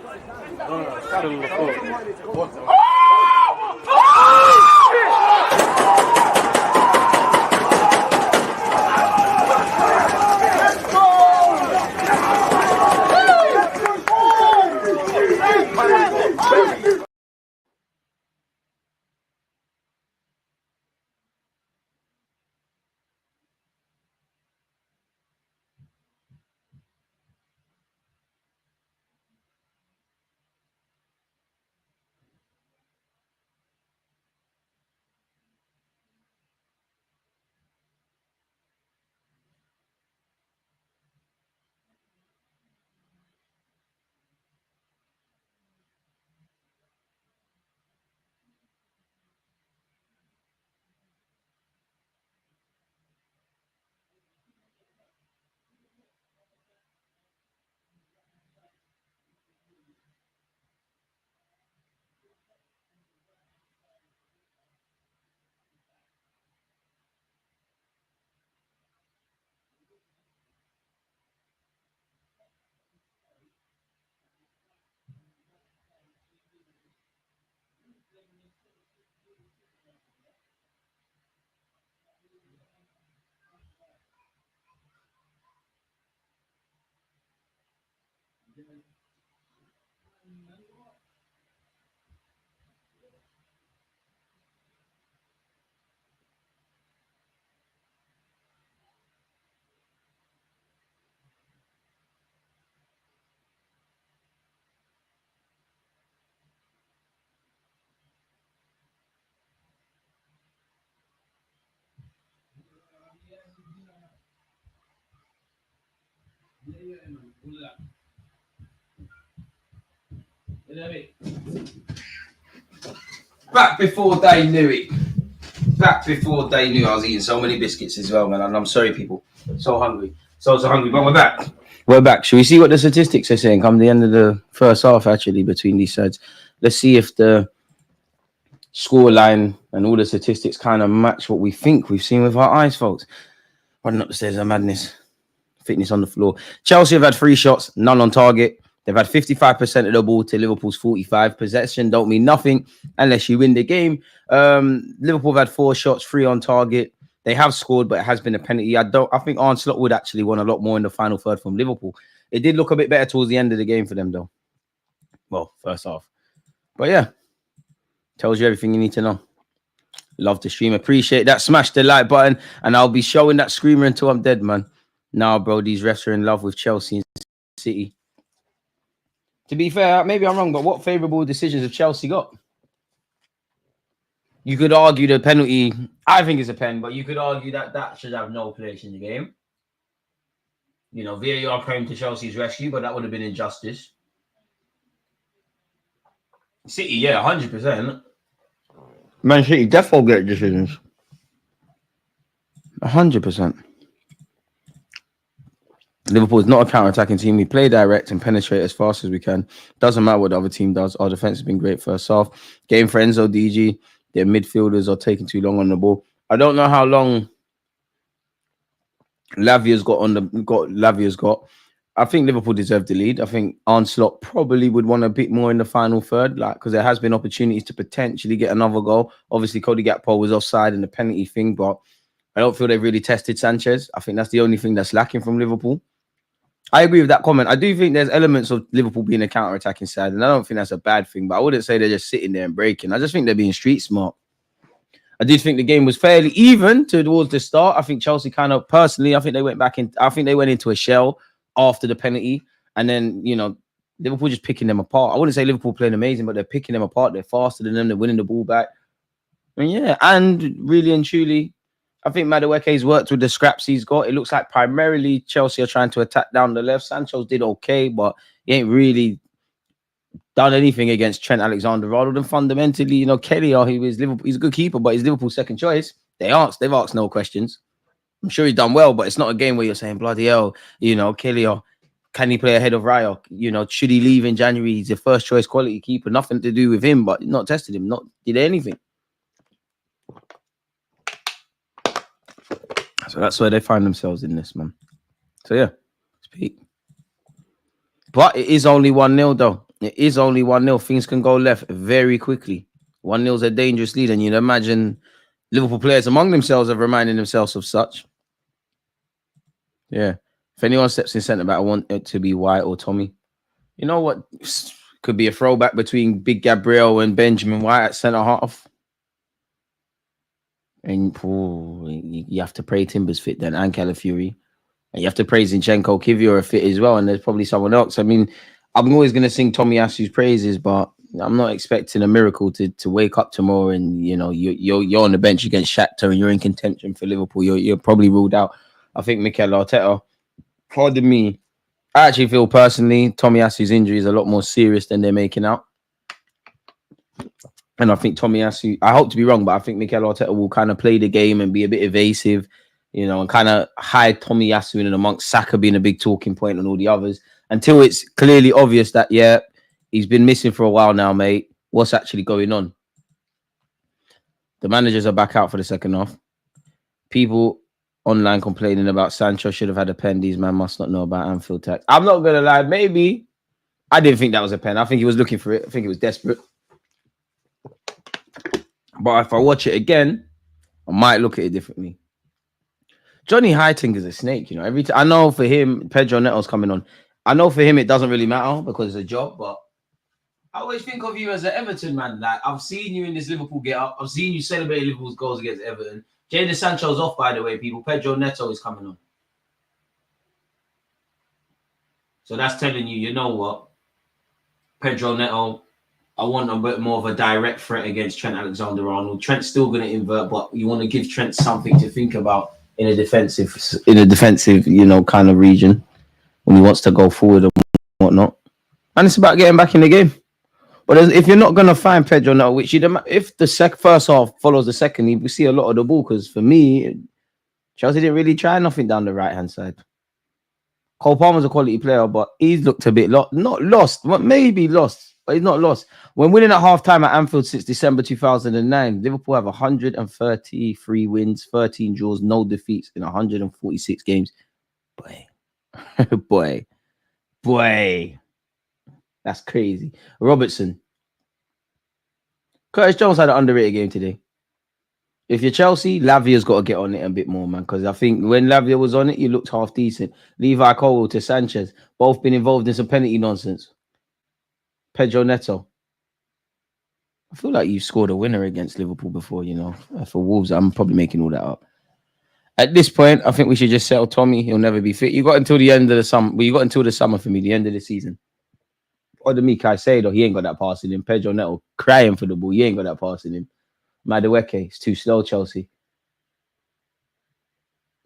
Back before they knew it. Back before they knew I was eating so many biscuits as well, man. And I'm sorry, people. So hungry. So hungry. But we're back. We're back. Should we see what the statistics are saying come the end of the first half, actually, between these sides? Let's see if the scoreline and all the statistics kind of match what we think we've seen with our eyes, folks. Running up the stairs of madness. Fitness on the floor. Chelsea have had 3 shots, none on target. They've had 55% of the ball to Liverpool's 45%. Possession don't mean nothing unless you win the game. Liverpool have had 4 shots, 3 on target. They have scored, but it has been a penalty. I think Arne Slot would actually won a lot more in the final third from Liverpool. It did look a bit better towards the end of the game for them, though. Well, first half. But yeah, tells you everything you need to know. Love the stream. Appreciate that. Smash the like button, and I'll be showing that screamer until I'm dead, man. Nah, bro, these refs are in love with Chelsea and City. To be fair, maybe I'm wrong, but what favourable decisions have Chelsea got? You could argue the penalty. I think it's a pen, but you could argue that that should have no place in the game. You know, VAR came to Chelsea's rescue, but that would have been injustice. City, yeah, 100%. Man City definitely get decisions. 100%. Liverpool is not a counter-attacking team. We play direct and penetrate as fast as we can. Doesn't matter what the other team does. Our defense has been great first half. Game for Enzo, DG. Their midfielders are taking too long on the ball. I don't know how long Lavia's got. I think Liverpool deserved the lead. I think Arne Slot probably would want a bit more in the final third, because there has been opportunities to potentially get another goal. Obviously, Cody Gakpo was offside in the penalty thing, but I don't feel they've really tested Sanchez. I think that's the only thing that's lacking from Liverpool. I agree with that comment. I do think there's elements of Liverpool being a counter-attacking side, and I don't think that's a bad thing, but I wouldn't say they're just sitting there and breaking. I just think they're being street smart. I did think the game was fairly even towards the start. I think Chelsea kind of, personally, I think they went into a shell after the penalty, and then, you know, Liverpool just picking them apart. I wouldn't say Liverpool playing amazing, but they're picking them apart. They're faster than them. They're winning the ball back. And yeah, and really and truly, I think Madueke's worked with the scraps he's got. It looks like primarily Chelsea are trying to attack down the left. Sancho's did okay, but he ain't really done anything against Trent Alexander-Arnold. And fundamentally, you know, Kelly, he's a good keeper, but he's Liverpool's second choice. They've asked no questions. I'm sure he's done well, but it's not a game where you're saying, bloody hell, you know, Kelly, can he play ahead of Raya? You know, should he leave in January? He's a first choice quality keeper. Nothing to do with him, but not tested him, not did anything. So that's where they find themselves in this, man. So yeah, speak. But it is only 1-0, though. It is only 1-0. Things can go left very quickly. 1-0 is a dangerous lead, and you'd imagine Liverpool players among themselves have reminded themselves of such. Yeah. If anyone steps in centre back, I want it to be White or Tommy. You know what? Could be a throwback between Big Gabriel and Benjamin White at centre half. And you have to pray Timber's fit then, and Calafiori. And you have to praise Zinchenko, Kivior are fit as well, and there's probably someone else. I mean, I'm always going to sing Tomiyasu's praises, but I'm not expecting a miracle to wake up tomorrow and, you know, you're on the bench against Shakhtar and you're in contention for Liverpool. You're probably ruled out. I think Mikel Arteta, pardon me, I actually feel personally Tomiyasu's injury is a lot more serious than they're making out. And I think Tomiyasu, I hope to be wrong, but I think Mikel Arteta will kind of play the game and be a bit evasive, you know, and kind of hide Tomiyasu in and amongst Saka being a big talking point and all the others until it's clearly obvious that, yeah, he's been missing for a while now, mate. What's actually going on? The managers are back out for the second half. People online complaining about Sancho should have had a pen. These man must not know about Anfield tax. I'm not going to lie. Maybe I didn't think that was a pen. I think he was looking for it. I think he was desperate. But if I watch it again, I might look at it differently. Johnny Heiting is a snake, you know. Every time I know for him, Pedro Neto's coming on. I know for him it doesn't really matter because it's a job, but I always think of you as an Everton man. Like, I've seen you in this Liverpool get up. I've seen you celebrate Liverpool's goals against Everton. Jadon Sancho's off, by the way, people. Pedro Neto is coming on. So that's telling you, you know what? Pedro Neto, I want a bit more of a direct threat against Trent Alexander-Arnold. Trent's still going to invert, but you want to give Trent something to think about in a defensive, you know, kind of region. when he wants to go forward and whatnot. And it's about getting back in the game. But if you're not going to find Pedro now, which if the first half follows the second, you will see a lot of the ball. Because for me, Chelsea didn't really try nothing down the right-hand side. Cole Palmer's a quality player, but he's looked a bit not lost, maybe lost, but he's not lost. When winning at half-time at Anfield since December 2009, Liverpool have 133 wins, 13 draws, no defeats in 146 games. Boy. Boy. That's crazy. Robertson. Curtis Jones had an underrated game today. If you're Chelsea, Lavia's got to get on it a bit more, man. Because I think when Lavia was on it, he looked half decent. Levi Cole to Sanchez. Both been involved in some penalty nonsense. Pedro Neto. I feel like you've scored a winner against Liverpool before, you know. For Wolves, I'm probably making all that up. At this point, I think we should just settle Tommy. He'll never be fit. You got until the end of the summer. Well, you got until the summer for me, the end of the season. Or the Mikai Sado, he ain't got that pass in him. Pedro Neto crying for the ball. He ain't got that pass in him. Madueke, it's too slow, Chelsea.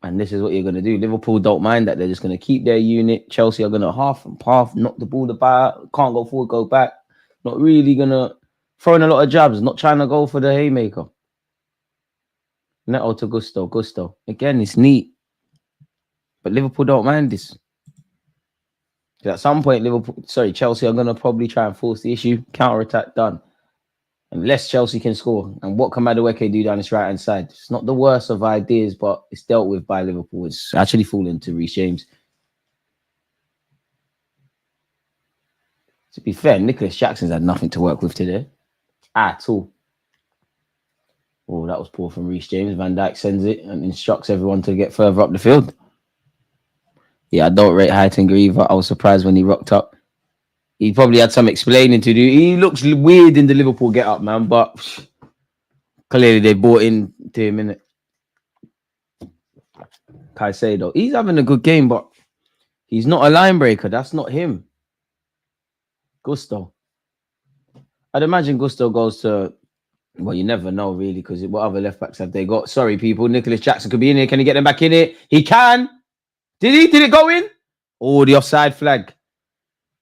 And this is what you're going to do. Liverpool don't mind that. They're just going to keep their unit. Chelsea are going to half and half, knock the ball about. Can't go forward, go back. Not really going to throw in a lot of jabs. Not trying to go for the haymaker. Neto to Gusto. Again, it's neat. But Liverpool don't mind this. At some point, Chelsea are going to probably try and force the issue. Counter-attack done. Unless Chelsea can score. And what can Madueke do down this right-hand side? It's not the worst of ideas, but it's dealt with by Liverpool. It's actually fallen to Reece James. To be fair, Nicholas Jackson's had nothing to work with today. At all. Oh, that was poor from Reece James. Van Dijk sends it and instructs everyone to get further up the field. Yeah, I don't rate Heitinga. I was surprised when he rocked up. He probably had some explaining to do. He looks weird in the Liverpool get-up, man, but clearly they bought into him, innit? Caicedo. He's having a good game, but he's not a line breaker. That's not him. Gusto. I'd imagine Gusto goes to... Well, you never know, really, because what other left-backs have they got? Sorry, people. Nicholas Jackson could be in here. Can he get them back in it? He can. Did he? Did it go in? Oh, the offside flag.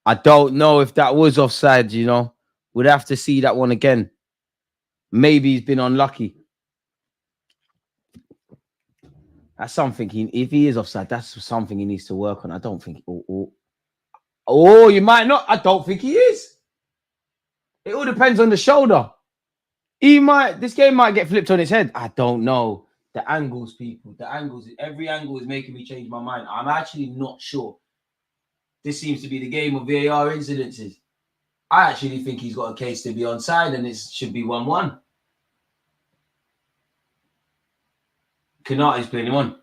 I don't know if that was offside, you know. We'd have to see that one again. Maybe he's been unlucky. That's something if he is offside, that's something he needs to work on. I don't think... Oh, you might not. I don't think he is. It all depends on the shoulder. This game might get flipped on its head. I don't know. The angles, people. The angles. Every angle is making me change my mind. I'm actually not sure. This seems to be the game of VAR incidences. I actually think he's got a case to be onside and it should be 1-1. Kanati's playing him on.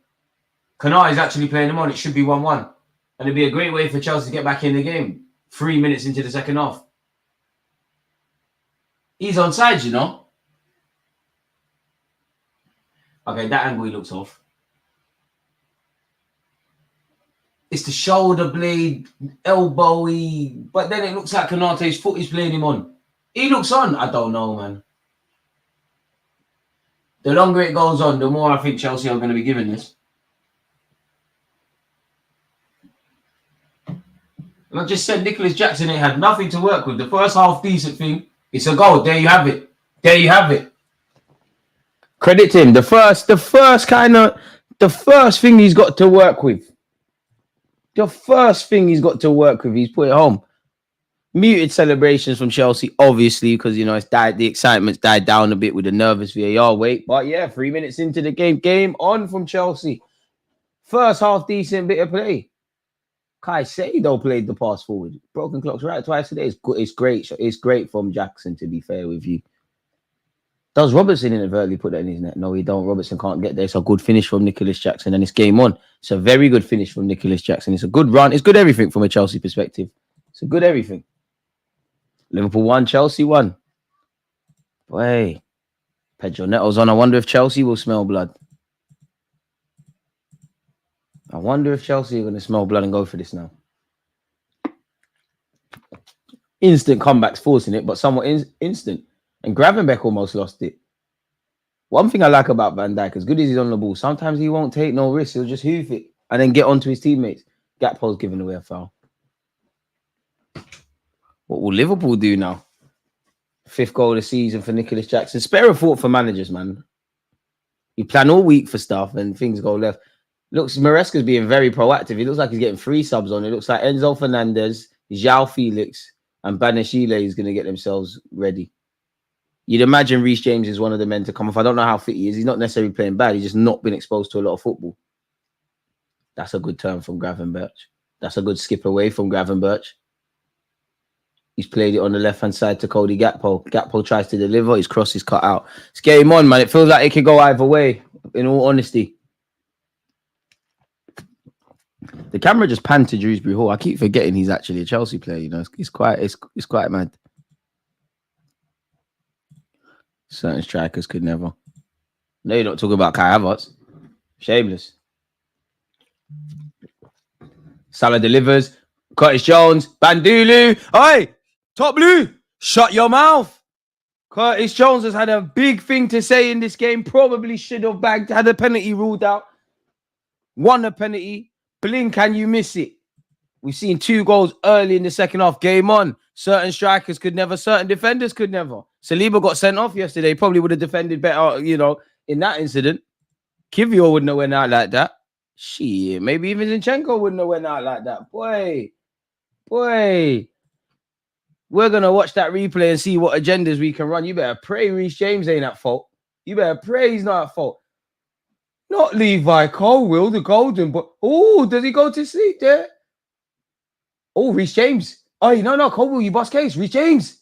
Kanati's actually playing him on. It should be 1-1. And it'd be a great way for Chelsea to get back in the game. 3 minutes into the second half. He's onside, you know. Okay, that angle he looks off. It's the shoulder blade, elbowy, but then it looks like Konate's foot is playing him on. He looks on. I don't know, man. The longer it goes on, the more I think Chelsea are going to be given this. And I just said Nicholas Jackson ain't had nothing to work with. The first half decent thing, it's a goal. There you have it. There you have it. Credit him. The first thing he's got to work with. The first thing he's got to work with, he's put it home. Muted celebrations from Chelsea, obviously, because, you know, the excitement's died down a bit with the nervous VAR wait. But yeah, 3 minutes into the game. Game on from Chelsea. First half, decent bit of play. Caicedo played the pass forward. Broken clocks right twice today. It's good. It's great. It's great from Jackson, to be fair with you. Does Robertson inadvertently put that in his net? No, he don't. Robertson can't get there. It's a good finish from Nicholas Jackson, and it's game on. It's a very good finish from Nicholas Jackson. It's a good run. It's good everything from a Chelsea perspective. It's a good everything. Liverpool 1, Chelsea 1. Boy, Pedro Neto's on. I wonder if Chelsea will smell blood. I wonder if Chelsea are going to smell blood and go for this now. Instant comebacks forcing it, but somewhat instant. And Gravenberch almost lost it. One thing I like about Van Dijk, as good as he's on the ball, sometimes he won't take no risks. He'll just hoof it and then get onto his teammates. Gakpo's giving away a foul. What will Liverpool do now? 5th goal of the season for Nicholas Jackson. Spare a thought for managers, man. You plan all week for stuff and things go left. Looks, Maresca's being very proactive. He looks like he's getting 3 subs on. It looks like Enzo Fernandez, João Felix, and Banashile is going to get themselves ready. You'd imagine Reece James is one of the men to come off. I don't know how fit he is. He's not necessarily playing bad. He's just not been exposed to a lot of football. That's a good turn from Gravenberch. That's a good skip away from Gravenberch. He's played it on the left-hand side to Cody Gakpo. Gakpo tries to deliver. His cross is cut out. It's game on, man. It feels like it could go either way, in all honesty. The camera just panned to Dewsbury Hall. I keep forgetting he's actually a Chelsea player. You know, it's quite mad. Certain strikers could never. No, you're not talking about Kai Havertz. Shameless. Salah delivers. Curtis Jones. Bandulu. Oi! Top Blue. Shut your mouth. Curtis Jones has had a big thing to say in this game. Probably should have bagged. Had a penalty ruled out. Won a penalty. Blink, can you miss it? We've seen 2 goals early in the second half. Game on. Certain strikers could never. Certain defenders could never. Saliba got sent off yesterday. Probably would have defended better, you know, in that incident. Kivior wouldn't have went out like that. Shit. Maybe even Zinchenko wouldn't have went out like that. Boy. We're going to watch that replay and see what agendas we can run. You better pray Reece James ain't at fault. You better pray he's not at fault. Not Levi Colwill, the golden boy. Oh, does he go to sleep there? Oh, Reece James. Oh, no, Colwill, you bust case. Reece James.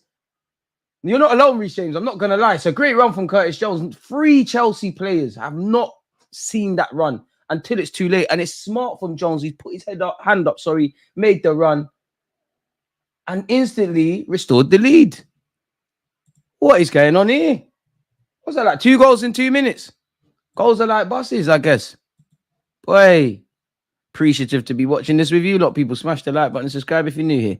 You're not alone, Reece James. I'm not going to lie. It's a great run from Curtis Jones. 3 Chelsea players have not seen that run until it's too late. And it's smart from Jones. He's put his hand up, made the run. And instantly restored the lead. What is going on here? What's that like? 2 goals in 2 minutes. Goals are like buses, I guess. Boy, appreciative to be watching this with you. A lot of people smash the like button and subscribe if you're new here.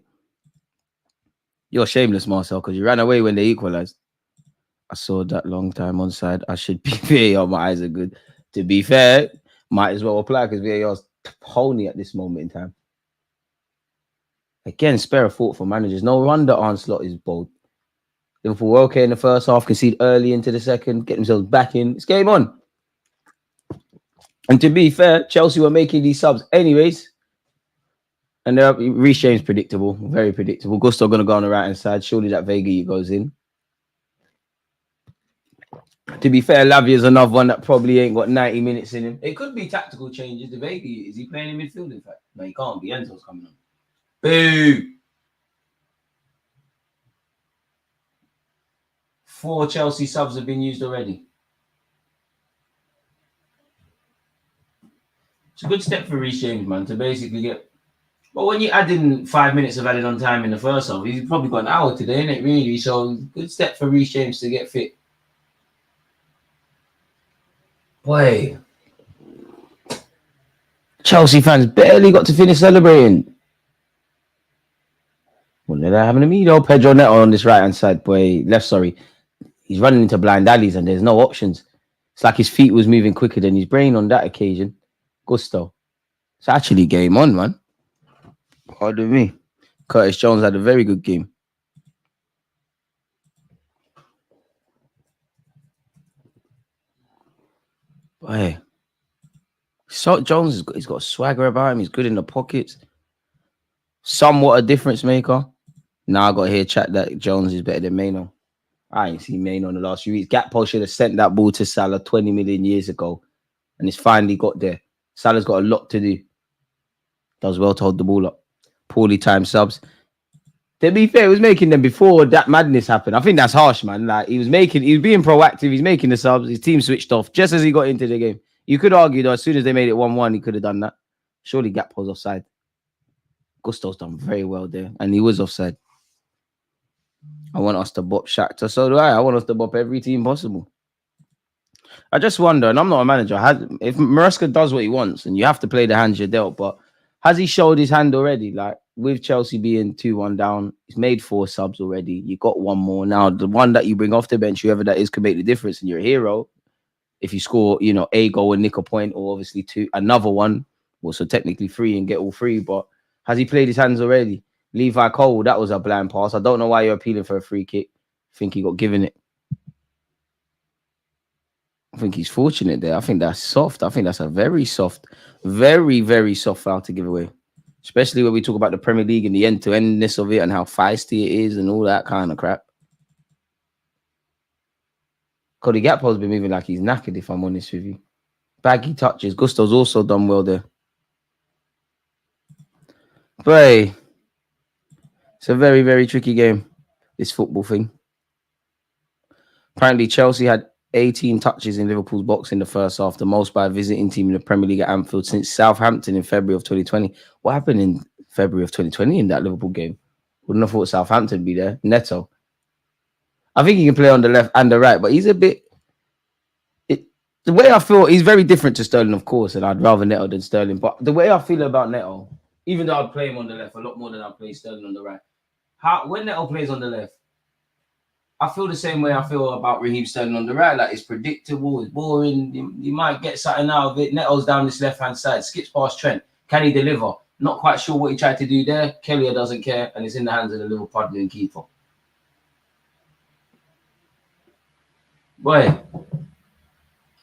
You're shameless, Marcel, because you ran away when they equalized. I saw that long time onside. I should be VAR. My eyes are good. To be fair, might as well apply because VAR's pony at this moment in time. Again, spare a thought for managers. No wonder Onslaught is bold. Liverpool were okay in the first half, concede early into the second, get themselves back in. It's game on. And to be fair, Chelsea were making these subs anyways. And Reece James predictable, very predictable. Gusto going to go on the right-hand side. Surely that Vega goes in. To be fair, Lavia is another one that probably ain't got 90 minutes in him. It could be tactical changes. The Vega, is he playing in midfield, in fact? No, he can't be. Enzo's coming on. Boo! 4 Chelsea subs have been used already. It's a good step for Reece James, man, to basically get... But when you add in 5 minutes of added on time in the first half, he's probably got an hour today, innit, really? So, good step for Reece James to get fit. Boy. Chelsea fans barely got to finish celebrating. What did I have in the middle? Pedro Neto on this right-hand side, boy. Left, sorry. He's running into blind alleys and there's no options. It's like his feet was moving quicker than his brain on that occasion. Gusto. It's actually game on, man. Pardon me. Curtis Jones had a very good game. Boy. So Jones, he's got a swagger about him. He's good in the pockets. Somewhat a difference maker. Now I got to hear chat that Jones is better than Maino. I ain't seen Maino in the last few weeks. Gakpo should have sent that ball to Salah 20 million years ago. And it's finally got there. Salah's got a lot to do. Does well to hold the ball up. Poorly timed subs. To be fair, he was making them before that madness happened. I think that's harsh, man. Like he was being proactive. He's making the subs. His team switched off just as he got into the game. You could argue though, as soon as they made it 1-1, he could have done that. Surely Gakpo's offside. Gusto's done very well there. And he was offside. I want us to bop Shakhtar. So do I. I want us to bop every team possible. I just wonder, and I'm not a manager, if Maresca does what he wants, and you have to play the hands you're dealt, but has he showed his hand already? Like, with Chelsea being 2-1 down, he's made 4 subs already. You got 1 more. Now, the one that you bring off the bench, whoever that is, can make the difference, and you're a hero. If you score, you know, a goal and nick a point, or obviously another one, Well, so technically 3 and get all 3, but has he played his hands already? Levi Cole, that was a blind pass. I don't know why you're appealing for a free kick. I think he got given it. I think he's fortunate there. I think that's soft. I think that's a very soft, very, very soft foul to give away. Especially when we talk about the Premier League and the end-to-endness of it and how feisty it is and all that kind of crap. Cody Gakpo's been moving like he's knackered, if I'm honest with you. Baggy touches. Gusto's also done well there. But hey, it's a very, very tricky game, this football thing. Apparently, Chelsea had 18 touches in Liverpool's box in the first half, the most by a visiting team in the Premier League at Anfield since Southampton in February of 2020. What happened in February of 2020 in that Liverpool game? Wouldn't have thought Southampton would be there. Neto. I think he can play on the left and the right, but he's a bit... the way I feel, he's very different to Sterling, of course, and I'd rather Neto than Sterling. But the way I feel about Neto, even though I'd play him on the left a lot more than I'd play Sterling on the right, when Neto plays on the left, I feel the same way I feel about Raheem Sterling on the right. Like, it's predictable, it's boring. You might get something out of it. Neto's down this left-hand side, skips past Trent. Can he deliver? Not quite sure what he tried to do there. Kelly doesn't care, and it's in the hands of the little puddling keeper. Boy,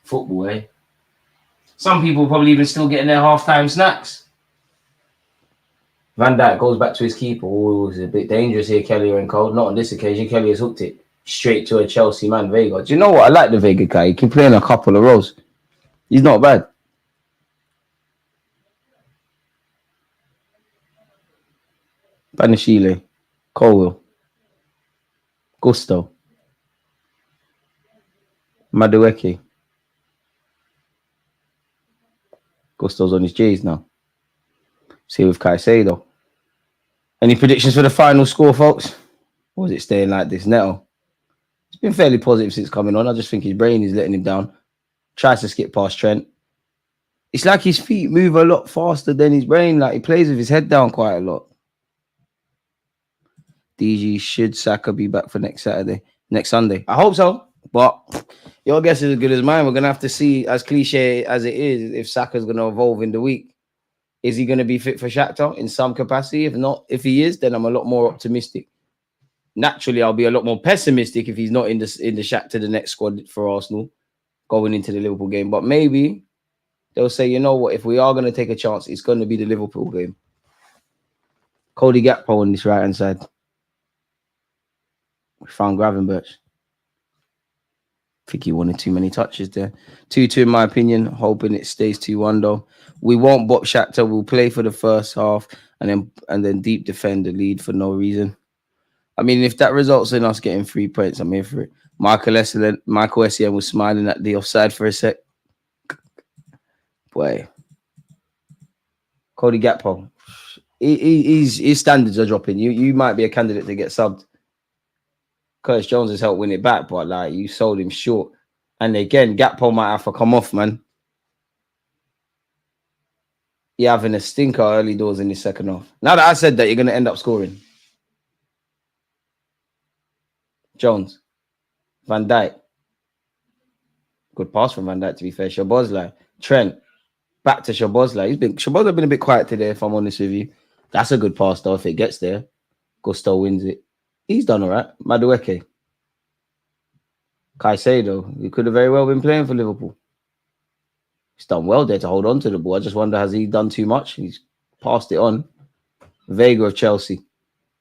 football, eh? Some people probably even still getting their half-time snacks. Van Dijk goes back to his keeper. Oh, it's a bit dangerous here, Kelly and Cole. Not on this occasion. Kelly has hooked it straight to a Chelsea man, Vega. Do you know what? I like the Vega guy. He can play in a couple of roles. He's not bad. Banashile, Colwell, Gusto, Madueke. Gusto's on his J's now. See with Caicedo. Any predictions for the final score, folks? Or is it staying like this? Neto. It's been fairly positive since coming on. I just think his brain is letting him down. Tries to skip past Trent. It's like his feet move a lot faster than his brain. Like, he plays with his head down quite a lot. DG, should Saka be back for next Sunday? I hope so. But your guess is as good as mine. We're going to have to see, as cliche as it is, if Saka's going to evolve in the week. Is he going to be fit for Shakhtar in some capacity? If not, if he is, then I'm a lot more optimistic. Naturally, I'll be a lot more pessimistic if he's not in the Shakhtar, the next squad for Arsenal, going into the Liverpool game. But maybe they'll say, you know what, if we are going to take a chance, it's going to be the Liverpool game. Cody Gakpo on this right-hand side. We found Gravenberch. I think he wanted too many touches there. 2-2 in my opinion. Hoping it stays 2-1 though. We won't bop Shakhtar. We'll play for the first half and then deep defend the lead for no reason. I mean, if that results in us getting 3 points, I'm here for it. Michael Essien was smiling at the offside for a sec. Boy. Cody Gakpo. His standards are dropping. You might be a candidate to get subbed. Curtis Jones has helped win it back, but like, you sold him short. And again, Gakpo might have to come off, man. You're having a stinker early doors in the second half. Now that I said that, you're going to end up scoring. Jones. Van Dijk. Good pass from Van Dijk, to be fair. Szoboszlai. Trent. Back to Szoboszlai. Szoboszlai been a bit quiet today, if I'm honest with you. That's a good pass, though, if it gets there. Gusto wins it. He's done all right. Madueke. Caicedo. He could have very well been playing for Liverpool. He's done well there to hold on to the ball. I just wonder, has he done too much? He's passed it on. Vega of Chelsea.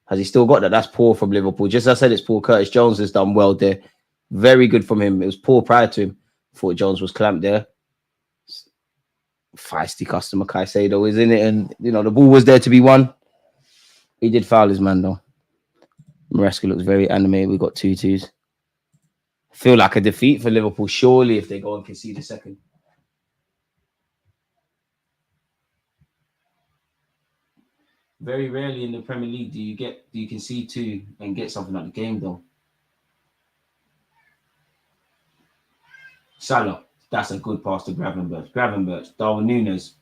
Has he still got that? That's poor from Liverpool. Just as I said, it's poor. Curtis Jones has done well there. Very good from him. It was poor prior to him. Thought Jones was clamped there. Feisty customer Caicedo is in it. And, you know, the ball was there to be won. He did foul his man, though. Maresca looks very animated. We've got 2-2s. Feel like a defeat for Liverpool, surely, if they go and concede a second. Very rarely in the Premier League do you concede 2 and get something like the game, though. Salah, that's a good pass to Gravenberch. Darwin Núñez.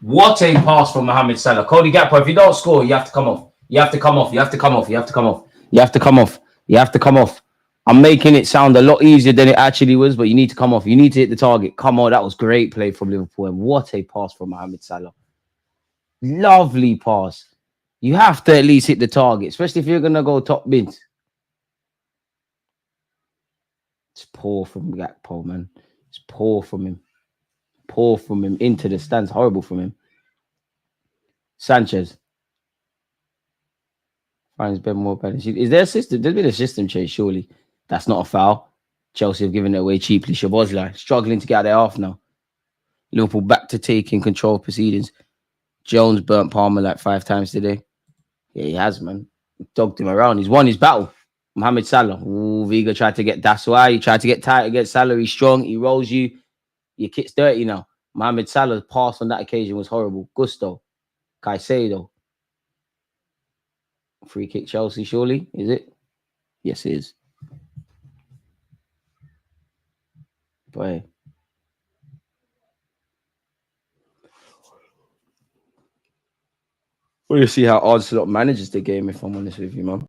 What a pass from Mohamed Salah. Cody Gakpo, if you don't score, you have to come off. You have to come off. You have to come off. You have to come off. You have to come off. You have to come off. I'm making it sound a lot easier than it actually was, but you need to come off. You need to hit the target. Come on, that was great play from Liverpool. And what a pass from Mohamed Salah. Lovely pass. You have to at least hit the target, especially if you're going to go top mid. It's poor from Gakpo, man. It's poor from him. Poor from him into the stands. Horrible from him. Sanchez. Finds Ben more penalties. Is there a system? There's been a system change, surely. That's not a foul. Chelsea have given it away cheaply. Szoboszlai struggling to get out their half now. Liverpool back to taking control of proceedings. Jones burnt Palmer like 5 times today. Yeah, he has, man. Dogged him around. He's won his battle. Mohamed Salah. Ooh, Viga tried to get... That's why he tried to get tight against Salah. He's strong. He rolls you. Your kit's dirty now. Mohamed Salah's pass on that occasion was horrible. Gusto. Caicedo. Free kick Chelsea, surely? Is it? Yes, it is. Boy. We'll see how Onslaught manages the game, if I'm honest with you, man.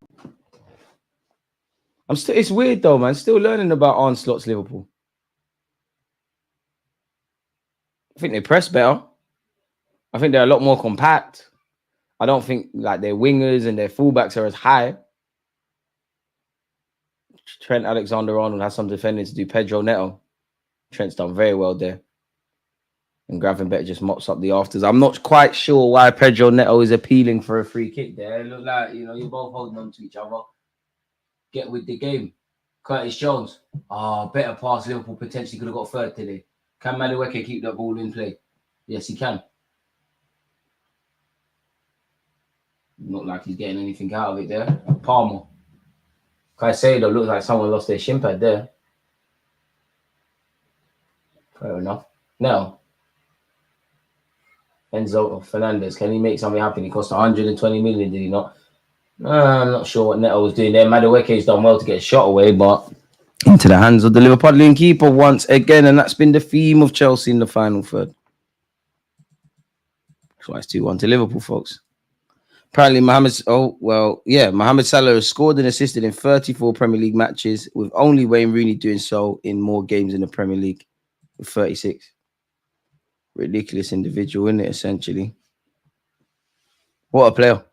It's weird though, man. Still learning about Onslaught's Liverpool. I think they press better. I think they're a lot more compact. I don't think like their wingers and their fullbacks are as high. Trent Alexander-Arnold has some defending to do. Pedro Neto. Trent's done very well there. And Gravenberch just mops up the afters. I'm not quite sure why Pedro Neto is appealing for a free kick there. It looked like, you know, you're both holding on to each other. Get with the game. Curtis Jones. Better pass. Liverpool potentially could have got third today. Can Madueke keep that ball in play? Yes, he can. Not like he's getting anything out of it there. Palmer. Caicedo looks like someone lost their shin pad there. Fair enough. Now, Enzo Fernandez, can he make something happen? He cost 120 million, did he not? I'm not sure what Neto was doing there. Madueke's done well to get a shot away, but into the hands of the Liverpudlian keeper once again, and that's been the theme of Chelsea in the final third. That's why it's 2-1 to Liverpool, folks. Apparently, Mohamed Salah has scored and assisted in 34 Premier League matches, with only Wayne Rooney doing so in more games in the Premier League, with 36. Ridiculous individual, isn't it, essentially? What a player.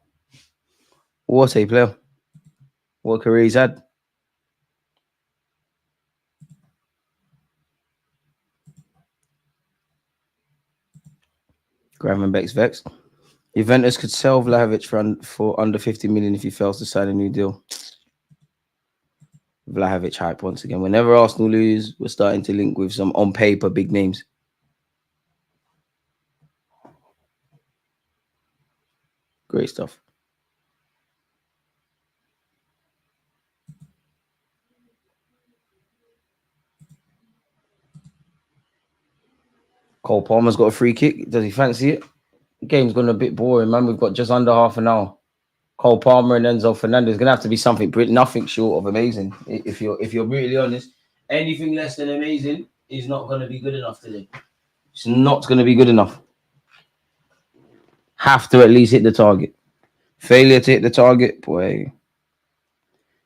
What a player. What a career he's had. Gravenberch's vexed. Juventus could sell Vlahovic for under 50 million if he fails to sign a new deal. Vlahovic hype once again. Whenever Arsenal lose, we're starting to link with some on paper big names. Great stuff. Cole Palmer's got a free kick. Does he fancy it? The game's gone a bit boring, man. We've got just under half an hour. Cole Palmer and Enzo Fernandez gonna have to be something nothing short of amazing. If you're really honest, anything less than amazing is not going to be good enough today. It's not going to be good enough. Have to at least hit the target. Failure to hit the target, boy,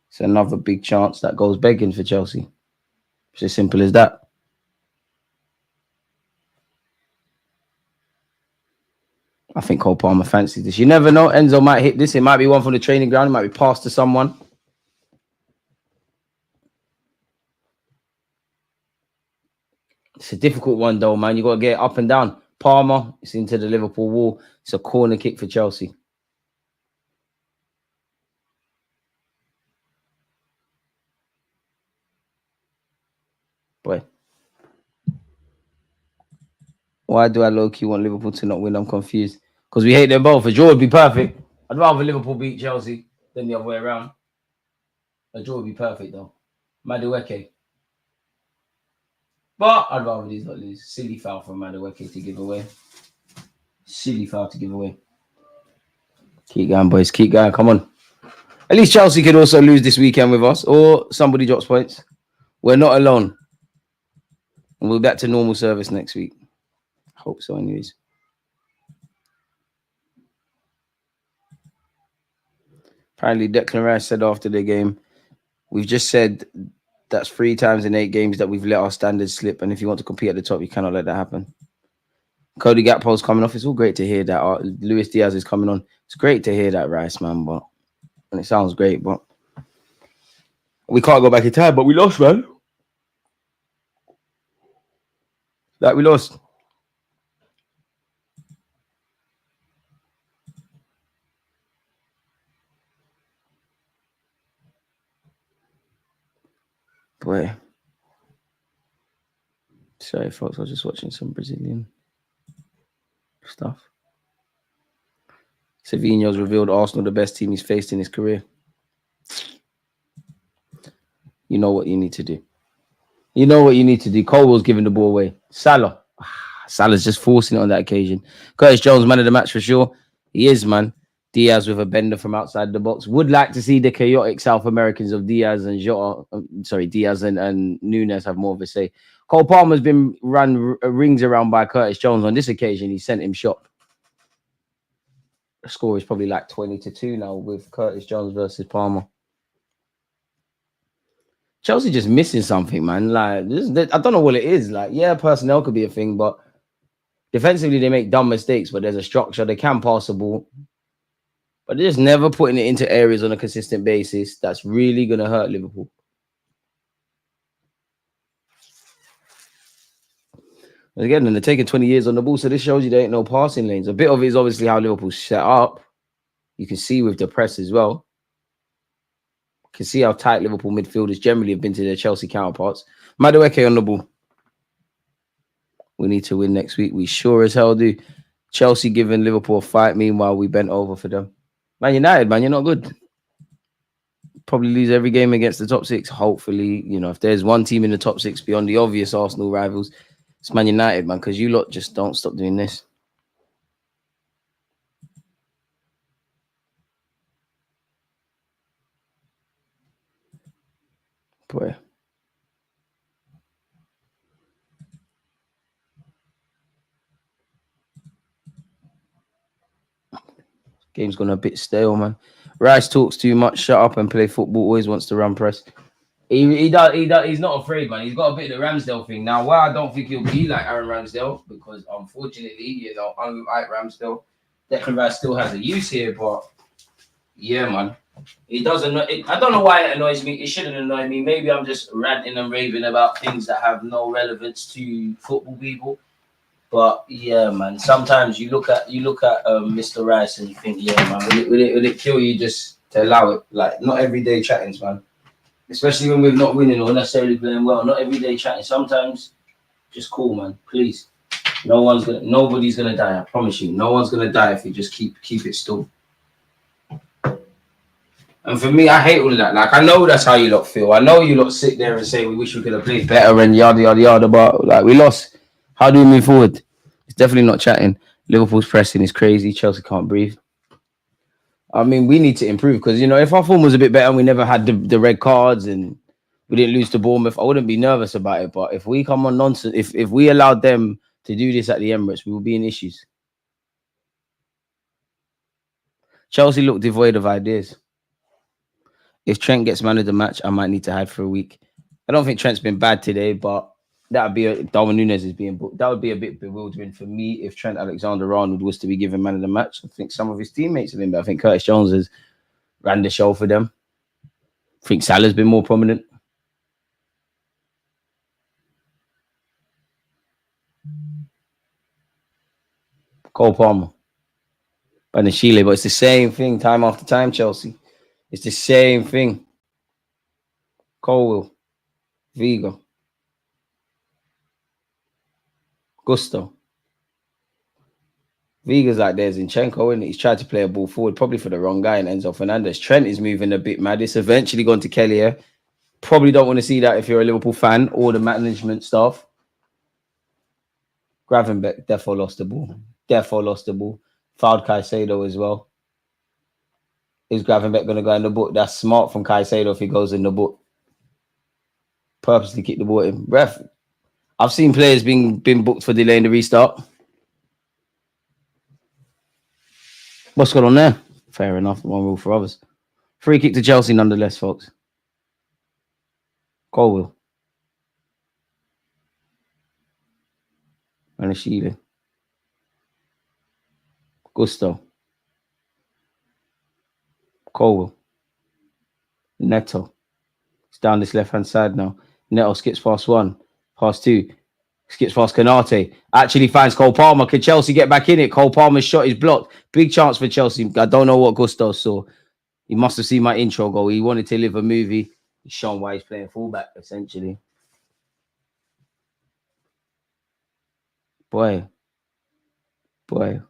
it's another big chance that goes begging for Chelsea. It's as simple as that. I think Cole Palmer fancies this. You never know. Enzo might hit this. It might be one from the training ground. It might be passed to someone. It's a difficult one, though, man. You got to get up and down. Palmer, it's into the Liverpool wall. It's a corner kick for Chelsea. Boy. Why do I low-key want Liverpool to not win? I'm confused. Because we hate them both. A draw would be perfect. I'd rather Liverpool beat Chelsea than the other way around. A draw would be perfect, though. Madueke. But I'd rather these not lose. Silly foul from Madueke to give away. Silly foul to give away. Keep going, boys. Keep going. Come on. At least Chelsea could also lose this weekend with us. Or somebody drops points. We're not alone. And we'll be back to normal service next week. Hope so, anyways. Apparently, Declan Rice said after the game, We've just said that's 3 times in 8 games that we've let our standards slip. And if you want to compete at the top, you cannot let that happen. Cody Gakpo's coming off. It's all great to hear that. Luis Diaz is coming on. It's great to hear that, Rice, man. And it sounds great, but we can't go back in time. But we lost, man. Like, we lost. Boy. Sorry, folks. I was just watching some Brazilian stuff. Savinho's revealed Arsenal the best team he's faced in his career. You know what you need to do. You know what you need to do. Colwell's giving the ball away. Salah. Salah's just forcing it on that occasion. Curtis Jones, man of the match for sure. He is, man. Diaz with a bender from outside the box. Would like to see the chaotic South Americans of Diaz and Diaz and Nunes have more of a say. Cole Palmer's been run rings around by Curtis Jones. On this occasion, he sent him shot. The score is probably like 20-2 now with Curtis Jones versus Palmer. Chelsea just missing something, man. Like, I don't know what it is. Like, yeah, personnel could be a thing, but defensively they make dumb mistakes. But there's a structure. They can pass the ball, but they're just never putting it into areas on a consistent basis. That's really gonna hurt Liverpool. Again, and they're taking 20 years on the ball, so this shows you there ain't no passing lanes. A bit of it is obviously how Liverpool's set up. You can see with the press as well. You can see how tight Liverpool midfielders generally have been to their Chelsea counterparts. Madueke on the ball. We need to win next week. We sure as hell do. Chelsea giving Liverpool a fight. Meanwhile, we bent over for them. Man United, man, you're not good. Probably lose every game against the top 6. Hopefully, you know, if there's one team in the top 6 beyond the obvious Arsenal rivals, it's Man United, man, because you lot just don't stop doing this. Boy. Game's gone a bit stale, man. Rice talks too much. Shut up and play football. Always wants to run press. He does. He's not afraid, man. He's got a bit of the Ramsdale thing. Now, why I don't think he'll be like Aaron Ramsdale, because unfortunately, you know, unlike Ramsdale, Declan Rice still has a use here. But yeah, man, it doesn't. I don't know why it annoys me. It shouldn't annoy me. Maybe I'm just ranting and raving about things that have no relevance to football people. But yeah, man. Sometimes you look at Mr. Rice and you think, yeah, man, will it kill you just to allow it? Like, not everyday chattings, man. Especially when we're not winning or necessarily playing well. Not everyday chatting. Sometimes, just cool, man. Please. Nobody's gonna die. I promise you. No one's gonna die if you just keep it still. And for me, I hate all of that. Like, I know that's how you lot feel. I know you lot sit there and say we wish we could have played better and yada yada yada. But like, we lost. How do we move forward? It's definitely not chatting. Liverpool's pressing is crazy. Chelsea can't breathe. I mean, we need to improve because, you know, if our form was a bit better and we never had the red cards and we didn't lose to Bournemouth, I wouldn't be nervous about it. But if we come on nonsense, if we allowed them to do this at the Emirates, we will be in issues. Chelsea look devoid of ideas. If Trent gets man of the match, I might need to hide for a week. I don't think Trent's been bad today, but that would be Darwin Núñez is being booked. That would be a bit bewildering for me if Trent Alexander-Arnold was to be given man of the match. I think some of his teammates have been, but I think Curtis Jones has ran the show for them. I think Salah's been more prominent. Cole Palmer. And Chile, but it's the same thing time after time, Chelsea. It's the same thing. Colwell. Vigo. Gusto. Viga's like there's Zinchenko, and he's tried to play a ball forward, probably for the wrong guy, and Enzo Fernandez. Trent is moving a bit mad. It's eventually gone to Kelly here. Probably don't want to see that if you're a Liverpool fan or the management staff. Gravenberch defo lost the ball. Fouled Caicedo as well. Is Gravenberch going to go in the boot? That's smart from Caicedo if he goes in the boot. Purposely kick the ball in. Ref, I've seen players been booked for delaying the restart. What's going on there? Fair enough. One rule for others. Free kick to Chelsea nonetheless, folks. Colwell. And a Sheila. Gusto. Colwell. Neto. It's down this left-hand side now. Neto skips past one. Past two. Skips past Canate. Actually finds Cole Palmer. Can Chelsea get back in it? Cole Palmer's shot is blocked. Big chance for Chelsea. I don't know what Gusto saw. He must have seen my intro goal. He wanted to live a movie. He's shown why he's playing fullback, essentially. Boy. Boy.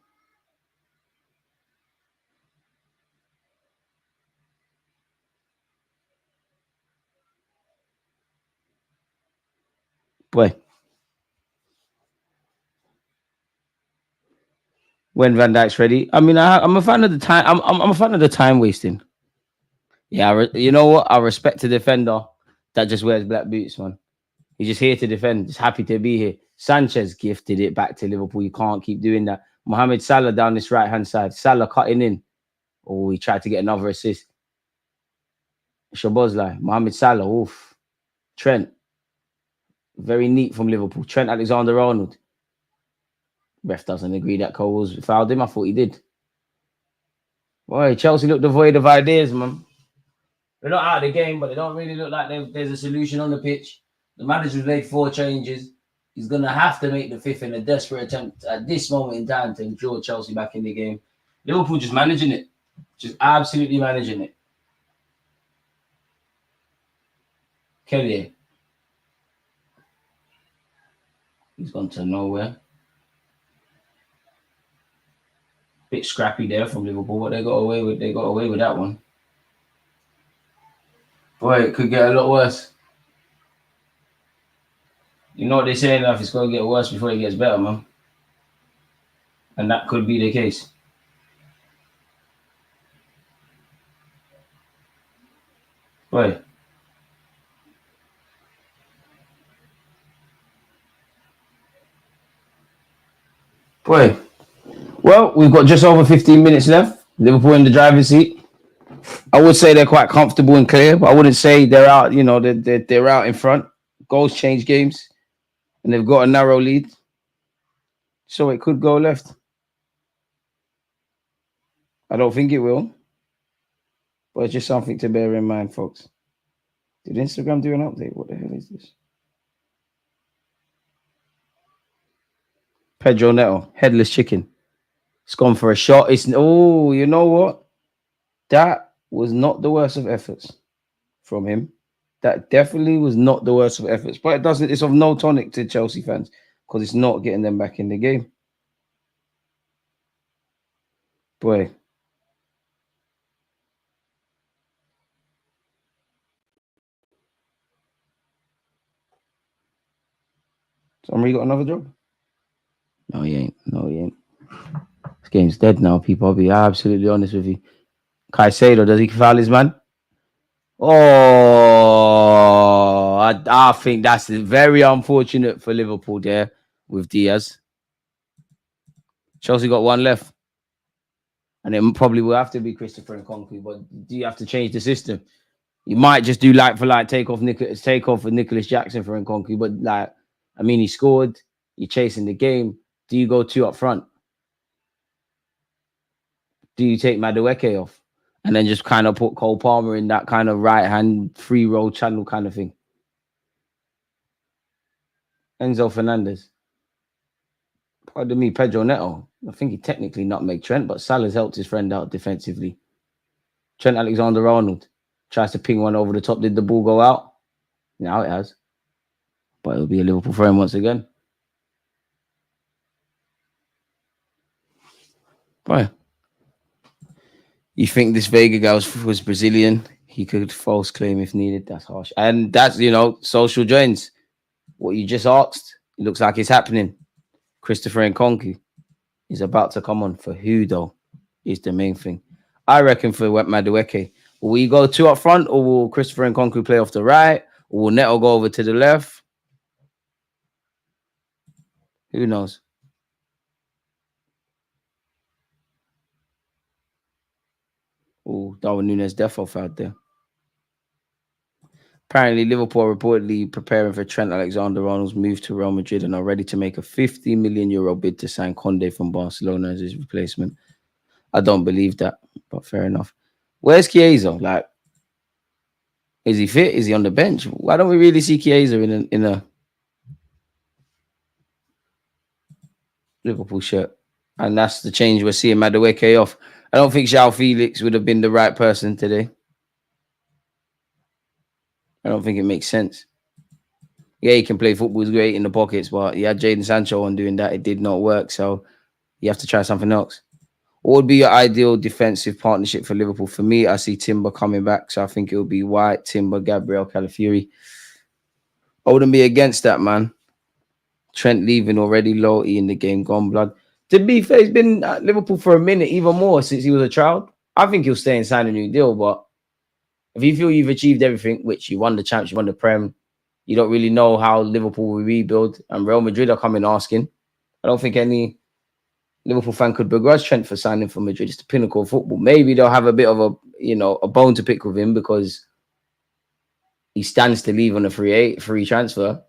When Van Dijk's ready. I mean, I'm a fan of the time. I'm a fan of the time wasting. Yeah, you know what? I respect a defender that just wears black boots, man. He's just here to defend. Just happy to be here. Sanchez gifted it back to Liverpool. You can't keep doing that. Mohamed Salah down this right-hand side. Salah cutting in. Oh, he tried to get another assist. Shabozlai. Mohamed Salah. Oof. Trent. Very neat from Liverpool. Trent Alexander-Arnold. Ref doesn't agree that Cole's fouled him. I thought he did. Boy, Chelsea look devoid of ideas, man. They're not out of the game, but they don't really look like there's a solution on the pitch. The manager's made 4 changes. He's going to have to make the 5th in a desperate attempt at this moment in time to draw Chelsea back in the game. Liverpool just managing it. Just absolutely managing it. Kelly. He's gone to nowhere. Bit scrappy there from Liverpool, but they got away with that one. Boy, it could get a lot worse. You know what they're saying, if it's going to get worse before it gets better, man. And that could be the case. Boy. Well, we've got just over 15 minutes left. Liverpool in the driving seat. I would say they're quite comfortable and clear, but I wouldn't say they're out, you know, they're out in front. Goals change games, and they've got a narrow lead. So it could go left. I don't think it will, but it's just something to bear in mind, folks. Did Instagram do an update? What the hell is this? Pedro Neto, headless chicken. It's gone for a shot. You know what? That was not the worst of efforts from him. That definitely was not the worst of efforts. But it's of no tonic to Chelsea fans because it's not getting them back in the game. Boy. Somebody got another job? No, he ain't. This game's dead now, people. I'll be absolutely honest with you. Caicedo, does he foul his man? Oh, I think that's very unfortunate for Liverpool there with Diaz. Chelsea got one left. And it probably will have to be Christopher Nkunku, but do you have to change the system? You might just do like for like take off with Nicholas Jackson for Nkunku, but like, I mean, he scored. You're chasing the game. Do you go 2 up front? Do you take Madueke off and then just kind of put Cole Palmer in that kind of right-hand free roll channel kind of thing? Enzo Fernandez. Pardon me, Pedro Neto. I think he technically nutmegged Trent, but Salah's helped his friend out defensively. Trent Alexander-Arnold tries to ping one over the top. Did the ball go out? Now it has. But it'll be a Liverpool frame once again. Boy. You think this Vega guy was Brazilian? He could false claim if needed. That's harsh. And that's, social joins. What you just asked, it looks like it's happening. Christopher Nkunku is about to come on. For who, though, is the main thing. I reckon for Madueke. Will we go 2 up front, or will Christopher Nkunku play off the right? Or will Neto go over to the left? Who knows? Oh, Darwin Núñez defo out there. Apparently, Liverpool are reportedly preparing for Trent Alexander-Arnold's move to Real Madrid and are ready to make a €50 million bid to sign Conde from Barcelona as his replacement. I don't believe that, but fair enough. Where's Chiesa? Like, is he fit? Is he on the bench? Why don't we really see Chiesa in a Liverpool shirt? And that's the change we're seeing. Madueke off. I don't think João Felix would have been the right person today. I don't think it makes sense. Yeah, he can play football, he's great in the pockets, but he had Jadon Sancho on doing that. It did not work, so you have to try something else. What would be your ideal defensive partnership for Liverpool? For me, I see Timber coming back, so I think it will be White, Timber, Gabriel, Calafiori. I wouldn't be against that, man. Trent leaving already, loyalty in the game, gone blood. To be fair, he's been at Liverpool for a minute, even more since he was a child. I think he'll stay and sign a new deal, but if you feel you've achieved everything, which you won the Champions, you won the Prem, you don't really know how Liverpool will rebuild, and Real Madrid are coming asking. I don't think any Liverpool fan could begrudge Trent for signing for Madrid. It's the pinnacle of football. Maybe they'll have a bit of a bone to pick with him because he stands to leave on a free transfer.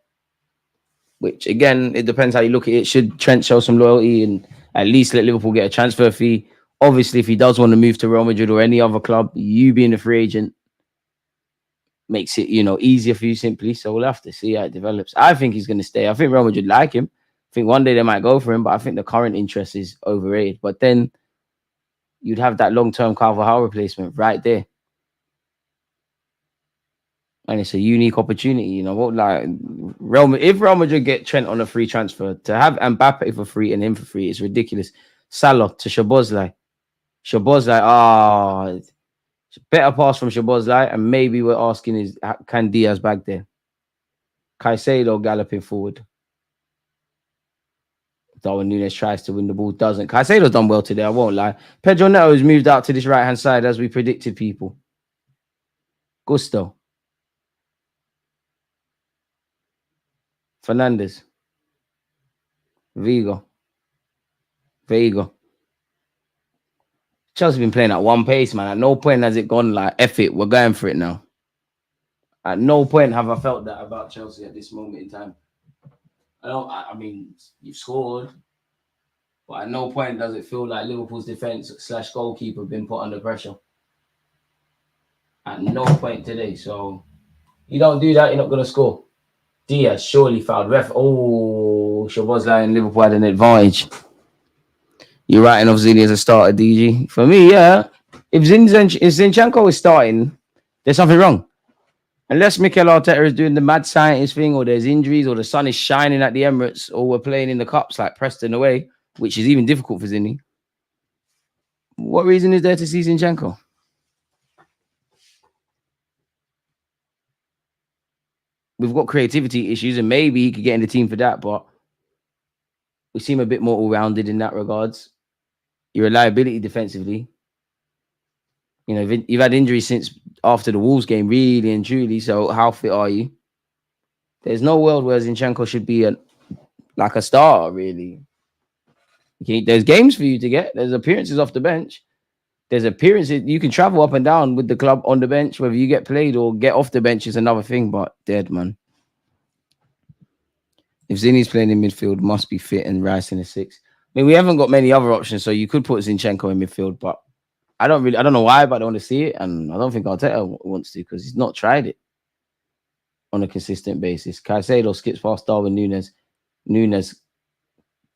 Which again, it depends how you look at it. Should Trent show some loyalty and at least let Liverpool get a transfer fee? Obviously, if he does want to move to Real Madrid or any other club, you being a free agent makes it, easier for you simply. So we'll have to see how it develops. I think he's going to stay. I think Real Madrid like him. I think one day they might go for him, but I think the current interest is overrated. But then you'd have that long-term Carvajal replacement right there. And it's a unique opportunity, if Real Madrid get Trent on a free transfer, to have Mbappe for free and him for free is ridiculous. Salah to Szoboszlai. Better pass from Szoboszlai, and maybe we're asking is, can Diaz back there? Caicedo galloping forward. Darwin Núñez tries to win the ball, doesn't. Caicedo's done well today, I won't lie. Pedro Neto has moved out to this right-hand side as we predicted, people. Gusto. Fernandes. Vigo. Chelsea been playing at one pace, man. At no point has it gone like, F it, we're going for it now. At no point have I felt that about Chelsea at this moment in time. I mean, you've scored, but at no point does it feel like Liverpool's defense / goalkeeper been put under pressure. At no point today. So you don't do that, you're not going to score. Diaz surely fouled. Szoboszlai and Liverpool had an advantage. You're writing off Zini as a starter, DG. For me, yeah. If Zinchenko is starting, there's something wrong. Unless Mikel Arteta is doing the mad scientist thing, or there's injuries, or the sun is shining at the Emirates, or we're playing in the cups like Preston away, which is even difficult for Zini. What reason is there to see Zinchenko? We've got creativity issues, and maybe he could get in the team for that, but we seem a bit more all-rounded in that regards. Your reliability defensively. You've had injuries since after the Wolves game, really and truly, so how fit are you? There's no world where Zinchenko should be a starter, really. There's games for you to get. There's appearances off the bench. There's appearances. You can travel up and down with the club on the bench. Whether you get played or get off the bench is another thing, but dead, man. If Zini's playing in midfield, must be fit and Rice in a 6. I mean, we haven't got many other options, so you could put Zinchenko in midfield, but I don't know why, but I don't want to see it, and I don't think Arteta wants to because he's not tried it on a consistent basis. Caicedo skips past Darwin Núñez. Núñez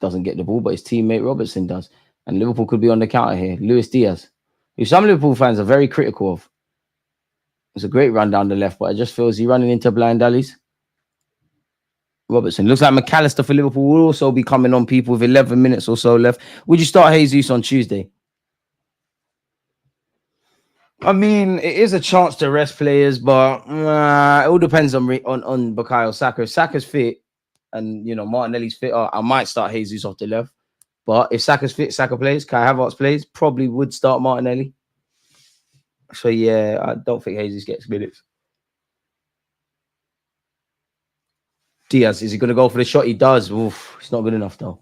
doesn't get the ball, but his teammate Robertson does. And Liverpool could be on the counter here. Luis Diaz, who some Liverpool fans are very critical of. It's a great run down the left, but it just feels he's running into blind alleys. Robertson. Looks like McAllister for Liverpool will also be coming on, people, with 11 minutes or so left. Would you start Jesus on Tuesday? I mean, it is a chance to rest players, but it all depends on Bukayo Saka. If Saka's fit and, Martinelli's fit, I might start Jesus off the left. But if Saka's fit, Saka plays. Kai Havertz plays, probably would start Martinelli. So, yeah, I don't think Jesus gets minutes. Diaz, is he going to go for the shot? He does. Oof, it's not good enough, though.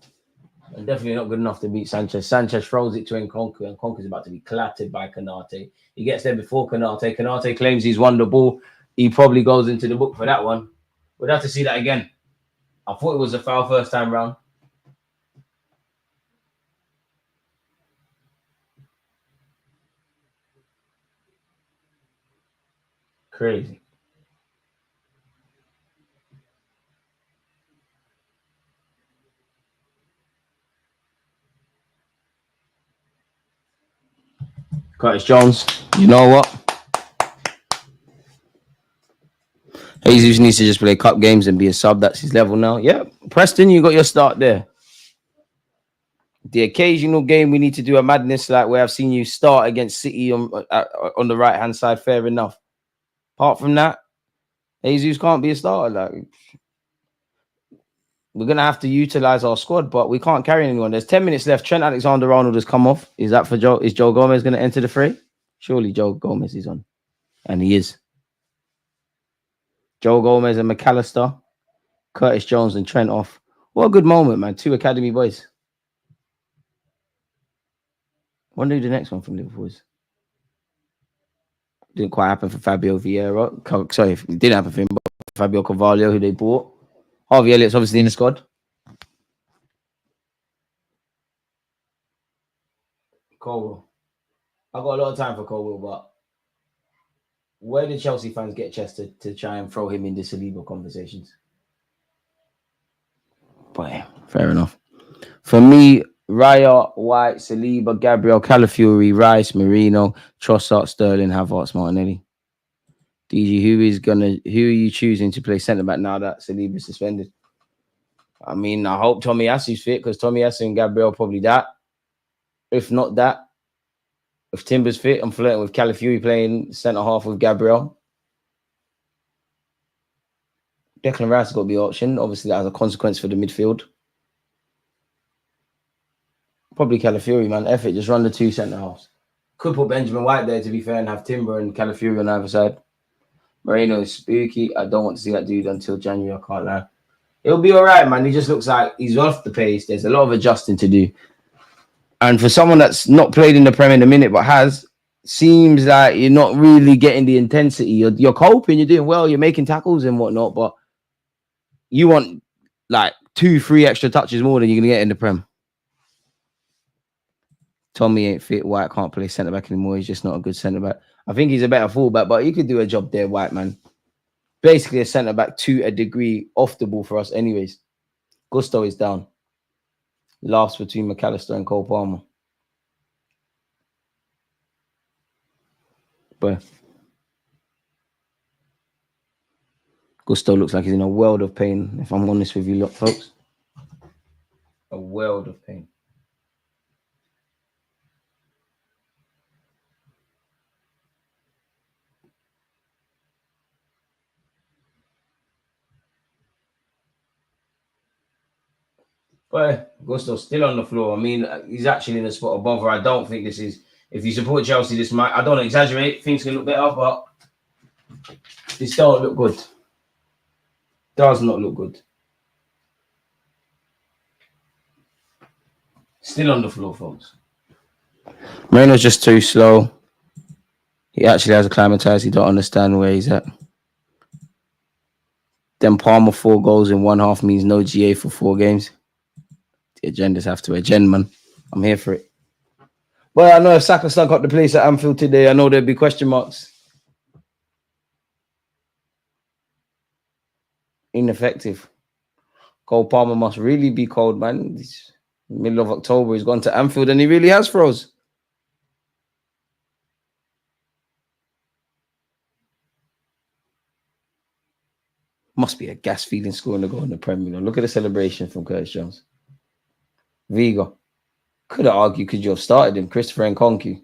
And definitely not good enough to beat Sanchez. Sanchez throws it to Nkunku, and Nkunku's about to be clattered by Konate. He gets there before Konate. Konate claims he's won the ball. he probably goes into the book for that one. We'd have to see that again. I thought it was a foul first time round. Crazy. Curtis Jones, you know what? Jesus needs to just play cup games and be a sub. That's his level now. Yeah, Preston, you got your start there. The occasional game we need to do a madness like where I've seen you start against City on the right hand side. Fair enough. Apart from that, Jesus can't be a starter. Like, we're gonna have to utilize our squad, but we can't carry anyone. There's 10 minutes left. Trent Alexander-Arnold has come off. Is that for Joe? Is Joe Gomez gonna enter the fray? Surely Joe Gomez is on, and he is. Joe Gomez and McAllister, Curtis Jones and Trent off. What a good moment, man. 2 academy boys. Wonder who the next one from Liverpool is. Didn't quite happen for Fabio Vieira. Sorry, it didn't happen for him, but Fabio Carvalho, who they bought. Harvey Elliott's obviously in the squad. Colwell. I've got a lot of time for Colwell, but where did Chelsea fans get Chester to try and throw him in the Saliba conversations? But yeah, fair enough. For me, Raya, White, Saliba, Gabriel, Calafiori, Rice, Marino, Trossard, Sterling, Havertz, Martinelli. DG, who are you choosing to play centre back now that Saliba is suspended? I mean, I hope Tommy Asu's fit because Tommy Asu and Gabriel probably that. If not that, if Timber's fit, I'm flirting with Calafiori playing centre half with Gabriel. Declan Rice has got to be option. Obviously, that has a consequence for the midfield. Probably Calafiori, man. Effort, just run the 2 centre halves. Could put Benjamin White there, to be fair, and have Timber and Calafiori on either side. Moreno is spooky. I don't want to see that dude until January. I can't lie. It'll be all right, man. He just looks like he's off the pace. There's a lot of adjusting to do. And for someone that's not played in the Premier in a minute, but has, seems like you're not really getting the intensity. You're coping, you're doing well, you're making tackles and whatnot, but you want like 2-3 extra touches more than you're going to get in the Prem. Tommy ain't fit. White can't play centre-back anymore. He's just not a good centre-back. I think he's a better full-back, but he could do a job there, White, man. Basically a centre-back to a degree off the ball for us anyways. Gusto is down. Laughs between McAllister and Cole Palmer. But Gusto looks like he's in a world of pain, if I'm honest with you lot, folks. A world of pain. But Gusto's still on the floor. I mean, he's actually in a spot above her. I don't think this is... If you support Chelsea, this might... I don't want to exaggerate. Things can look better, but this don't look good. Does not look good. Still on the floor, folks. Moreno's just too slow. He actually has acclimatized. He don't understand where he's at. Then Palmer 4 goals in 1 half means no GA for 4 games. The agendas have to agenda, man. I'm here for it. Well, I know if Saka stunk up the place at Anfield today, I know there'd be question marks. Ineffective. Cole Palmer must really be cold, man. It's middle of October, he's gone to Anfield and he really has froze. Must be a gas feeling scoring a goal in the Premier League. Look at the celebration from Curtis Jones. Vigo. Could have argued, could you have started him? Christopher Nkunku.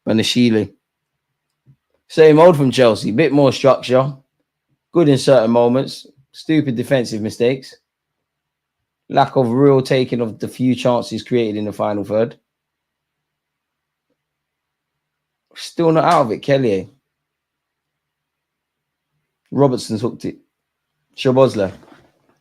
Manashile. Same old from Chelsea. Bit more structure. Good in certain moments. Stupid defensive mistakes. Lack of real taking of the few chances created in the final third. Still not out of it. Kelly. Robertson's hooked it. Szoboszlai.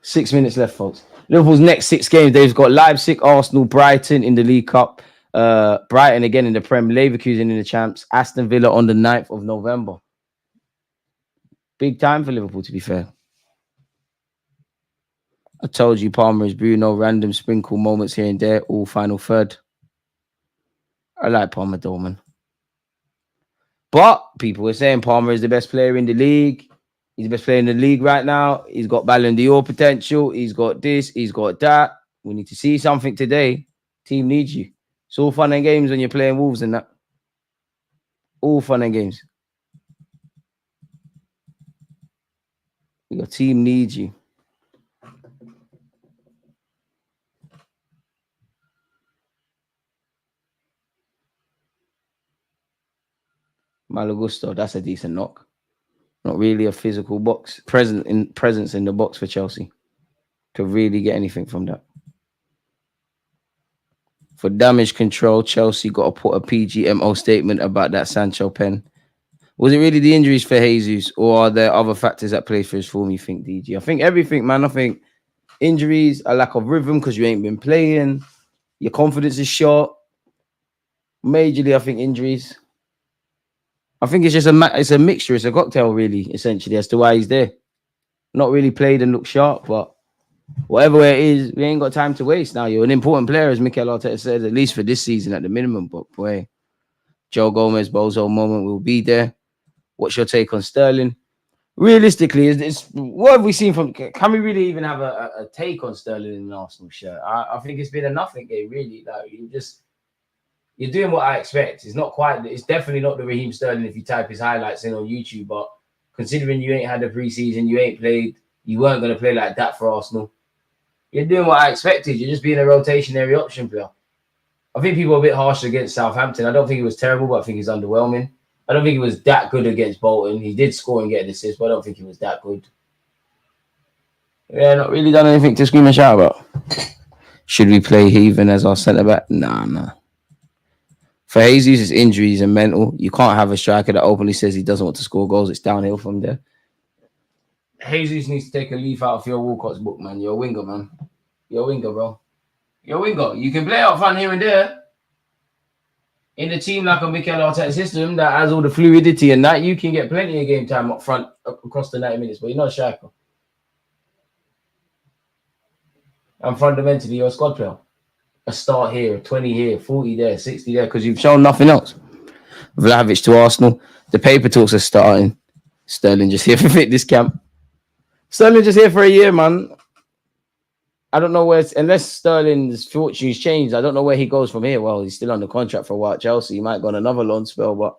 6 minutes left, folks. Liverpool's next 6 games, they've got Leipzig, Arsenal, Brighton in the League Cup, Brighton again in the Prem, Leverkusen in the Champs, Aston Villa on the 9th of November. Big time for Liverpool, to be fair. I told you Palmer is Bruno, random sprinkle moments here and there, all final third. I like Palmer though, man. But people were saying Palmer is the best player in the league. He's the best player in the league right now. He's got Ballon d'Or potential. He's got this. He's got that. We need to see something today. Team needs you. It's all fun and games when you're playing Wolves and that. All fun and games. Your team needs you. Malagusto, that's a decent knock. Not really a physical box presence in the box for Chelsea. To really get anything from that. For damage control, Chelsea got to put a PGMO statement about that Sancho pen. Was it really the injuries for Jesus, or are there other factors that play for his form, you think, DG? I think everything, man. I think injuries, a lack of rhythm because you ain't been playing. Your confidence is short. Majorly, I think injuries. I think it's just it's a mixture. It's a cocktail, really, essentially, as to why he's there. Not really played and looked sharp, but whatever it is, we ain't got time to waste now. You're an important player, as Mikel Arteta said, at least for this season at the minimum. But boy, Joe Gomez, Bozo moment will be there. What's your take on Sterling? Realistically, what have we seen from? Can we really even have a take on Sterling in an Arsenal shirt? I think it's been a nothing game, really. Like you're doing what I expect. It's not quite. It's definitely not the Raheem Sterling if you type his highlights in on YouTube. But considering you ain't had a preseason, you ain't played, you weren't going to play like that for Arsenal. You're doing what I expected. You're just being a rotationary option player. I think people are a bit harsh against Southampton. I don't think it was terrible, but I think he's underwhelming. I don't think he was that good against Bolton. He did score and get an assist, but I don't think he was that good. Yeah, not really done anything to scream and shout about. Should we play Heathen as our centre-back? Nah. For Jesus' injuries and mental, you can't have a striker that openly says he doesn't want to score goals. It's downhill from there. Jesus needs to take a leaf out of your Walcott's book, man. You're a winger, man. You're a winger, bro. You're a winger. You can play up front here and there. In a team like a Mikel Arteta system that has all the fluidity and that, you can get plenty of game time up front across the 90 minutes, but you're not a striker. And fundamentally, you're a squad player. A start here, 20 here, 40 there, 60 there, because you've shown nothing else. Vlahovic to Arsenal. The paper talks are starting. Sterling just here for fitness camp. Sterling just here for a year, man. I don't know where, unless Sterling's fortunes changed, I don't know where he goes from here. Well, he's still under contract for a while at Chelsea. He might go on another loan spell, but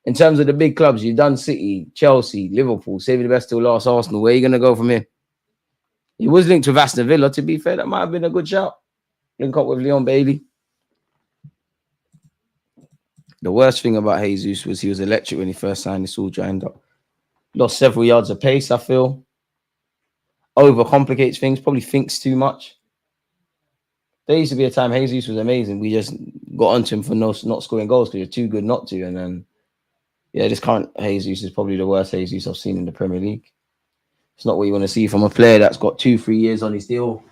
in terms of the big clubs, you've done City, Chelsea, Liverpool, saving the best till last, Arsenal. Where are you going to go from here? He was linked with Aston Villa, to be fair. That might have been a good shout. Link up with Leon Bailey. The worst thing about Jesus was he was electric when he first signed. It's all joined up. Lost several yards of pace, I feel. Overcomplicates things, probably thinks too much. There used to be a time Jesus was amazing. We just got onto him for not scoring goals because you're too good not to. And then, yeah, this current Jesus is probably the worst Jesus I've seen in the Premier League. It's not what you want to see from a player that's got 2-3 years on his deal,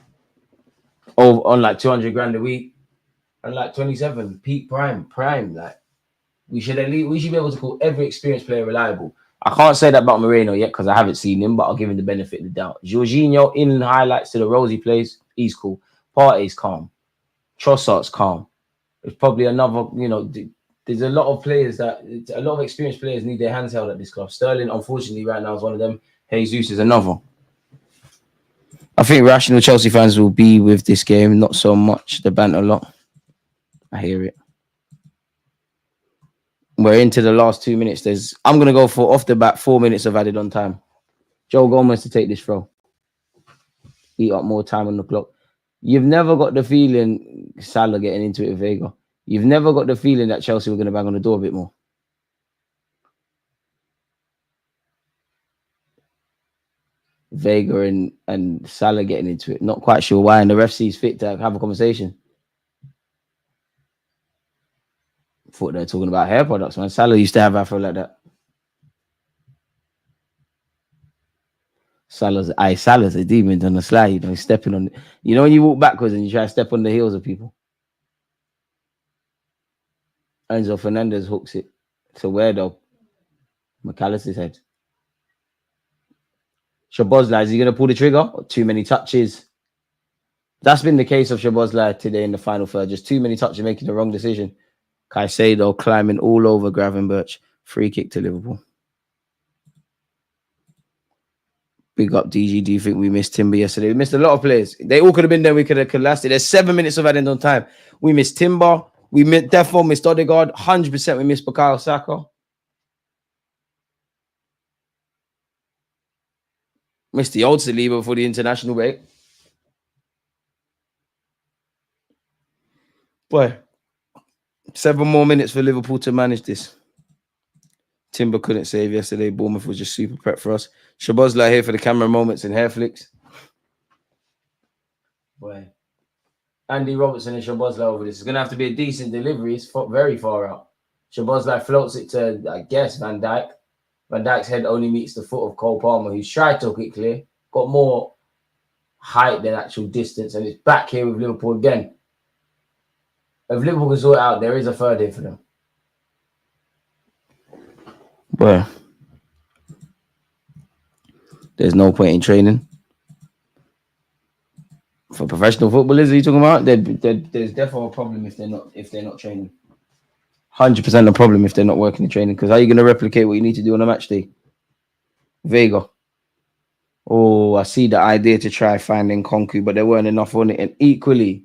on like 200 grand a week, and like 27 peak prime. Like we should be able to call every experienced player reliable. I can't say that about Moreno yet because I haven't seen him, but I'll give him the benefit of the doubt. Jorginho in highlights to the roles he plays, he's cool. Partey's calm. Trossard's calm. There's probably another, there's a lot of players a lot of experienced players need their hands held at this club. Sterling, unfortunately, right now is one of them. Jesus is another. I think rational Chelsea fans will be with this game, not so much the banter a lot. I hear it. We're into the last 2 minutes. I'm going to go for off the bat 4 minutes of added on time. Joe Gomez to take this throw. Eat up more time on the clock. You've never got the feeling, Salah getting into it with Vega. You've never got the feeling that Chelsea were going to bang on the door a bit more. Vega and Salah getting into it. Not quite sure why. And the ref sees fit to have a conversation. Thought they're talking about hair products, man. Salah used to have afro like that. Salah's a demon on the slide, he's stepping on it. When you walk backwards and you try to step on the heels of people. Enzo Fernandez hooks it to where though? McAllister's head. Szoboszlai, is he going to pull the trigger? Or too many touches? That's been the case of Szoboszlai today in the final third. Just too many touches, making the wrong decision. Caicedo climbing all over Gravenberch. Free kick to Liverpool. Big up DG. Do you think we missed Timber yesterday? We missed a lot of players. They all could have been there. We could have collapsed it. There's 7 minutes of added on time. We missed Timber. We definitely missed Odegaard. 100% we missed Bukayo Saka. Missed the old Saliba before the international break. Boy, 7 more minutes for Liverpool to manage this. Timber couldn't save yesterday. Bournemouth was just super prep for us. Szoboszlai here for the camera moments and hair flicks. Boy. Andy Robertson and Szoboszlai over this. It's going to have to be a decent delivery. It's very far out. Szoboszlai floats it to, I guess, Van Dijk. Van Dijk's head only meets the foot of Cole Palmer, who's tried to hook it clear. Got more height than actual distance. And it's back here with Liverpool again. If Liverpool can sort it out, there is a third here for them. Well, there's no point in training. For professional footballers, are you talking about? There's definitely a problem if they're not training. 100% a problem if they're not working in training. Because how are you going to replicate what you need to do on a match day? Vega. Oh, I see the idea to try finding Konku, but there weren't enough on it. And equally,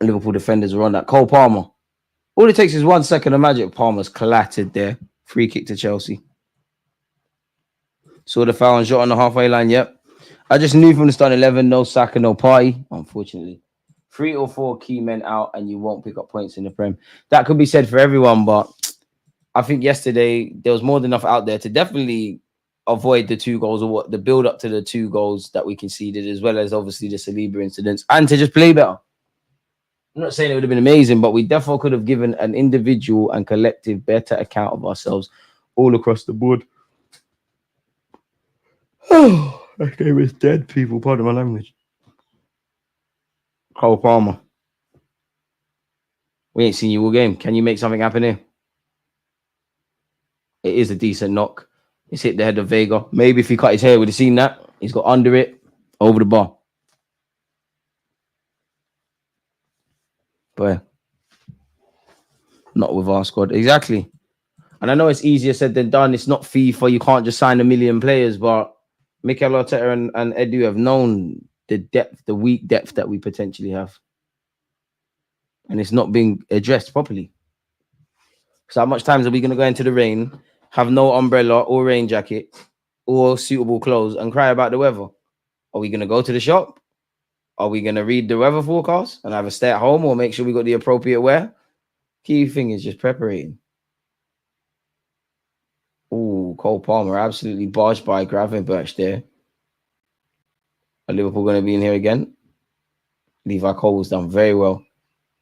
Liverpool defenders were on that. Cole Palmer. All it takes is 1 second of magic. Palmer's clattered there. Free kick to Chelsea. Saw the foul and shot on the halfway line. Yep. I just knew from the start 11, no Saka, no Party. Unfortunately. 3 or 4 key men out and you won't pick up points in the Prem. That could be said for everyone, but I think yesterday there was more than enough out there to definitely avoid the 2 goals or what the build up to the 2 goals that we conceded, as well as obviously the Saliba incidents, and to just play better. I'm not saying it would have been amazing, but we definitely could have given an individual and collective better account of ourselves all across the board. Oh, that game is dead, people. Pardon my language. Cole Palmer. We ain't seen you all game. Can you make something happen here? It is a decent knock. It's hit the head of Vega. Maybe if he cut his hair, we'd have seen that. He's got under it, over the bar. But not with our squad. Exactly. And I know it's easier said than done. It's not FIFA. You can't just sign 1 million players. But Mikel Arteta and Edu have known the depth, the weak depth that we potentially have. And it's not being addressed properly. So how much times are we going to go into the rain, have no umbrella or rain jacket or suitable clothes and cry about the weather? Are we going to go to the shop? Are we going to read the weather forecast and either stay at home or make sure we got the appropriate wear? Key thing is just preparing. Oh, Cole Palmer absolutely barged by Gravenberch there. Are Liverpool going to be in here again? Levi Cole's done very well.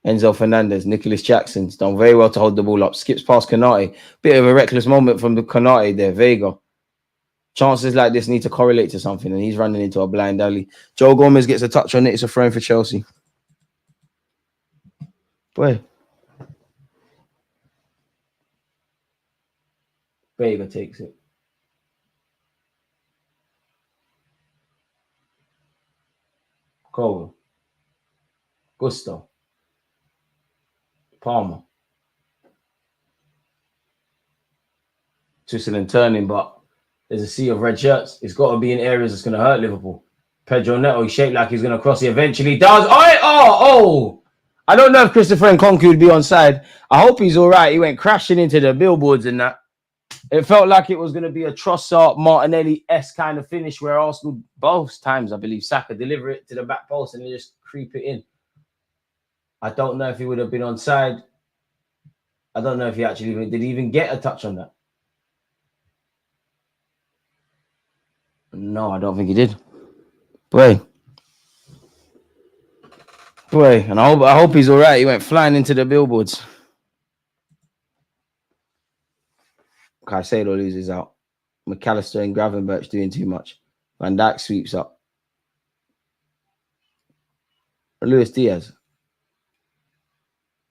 Enzo Fernandez, Nicholas Jackson's done very well to hold the ball up. Skips past Konate. Bit of a reckless moment from the Konate there. Vega. Chances like this need to correlate to something, and he's running into a blind alley. Joe Gomez gets a touch on it. It's a throw for Chelsea. Boy. Vega takes it. Cole. Gusto. Palmer. Twisting and turning, but there's a sea of red shirts. It's got to be in areas that's going to hurt Liverpool. Pedro Neto, he's shaped like he's going to cross. He eventually does. Oh! I don't know if Christopher Nkunku would be on side. I hope he's all right. He went crashing into the billboards and that. It felt like it was going to be a Trossard, Martinelli-esque kind of finish where Arsenal, both times, I believe, Saka deliver it to the back post and they just creep it in. I don't know if he would have been on side. I don't know if he actually did he even get a touch on that. No, I don't think he did. Boy, and I hope he's all right. He went flying into the billboards. Caicedo loses out. McAllister and Gravenberch doing too much. Van Dijk sweeps up. Luis Diaz.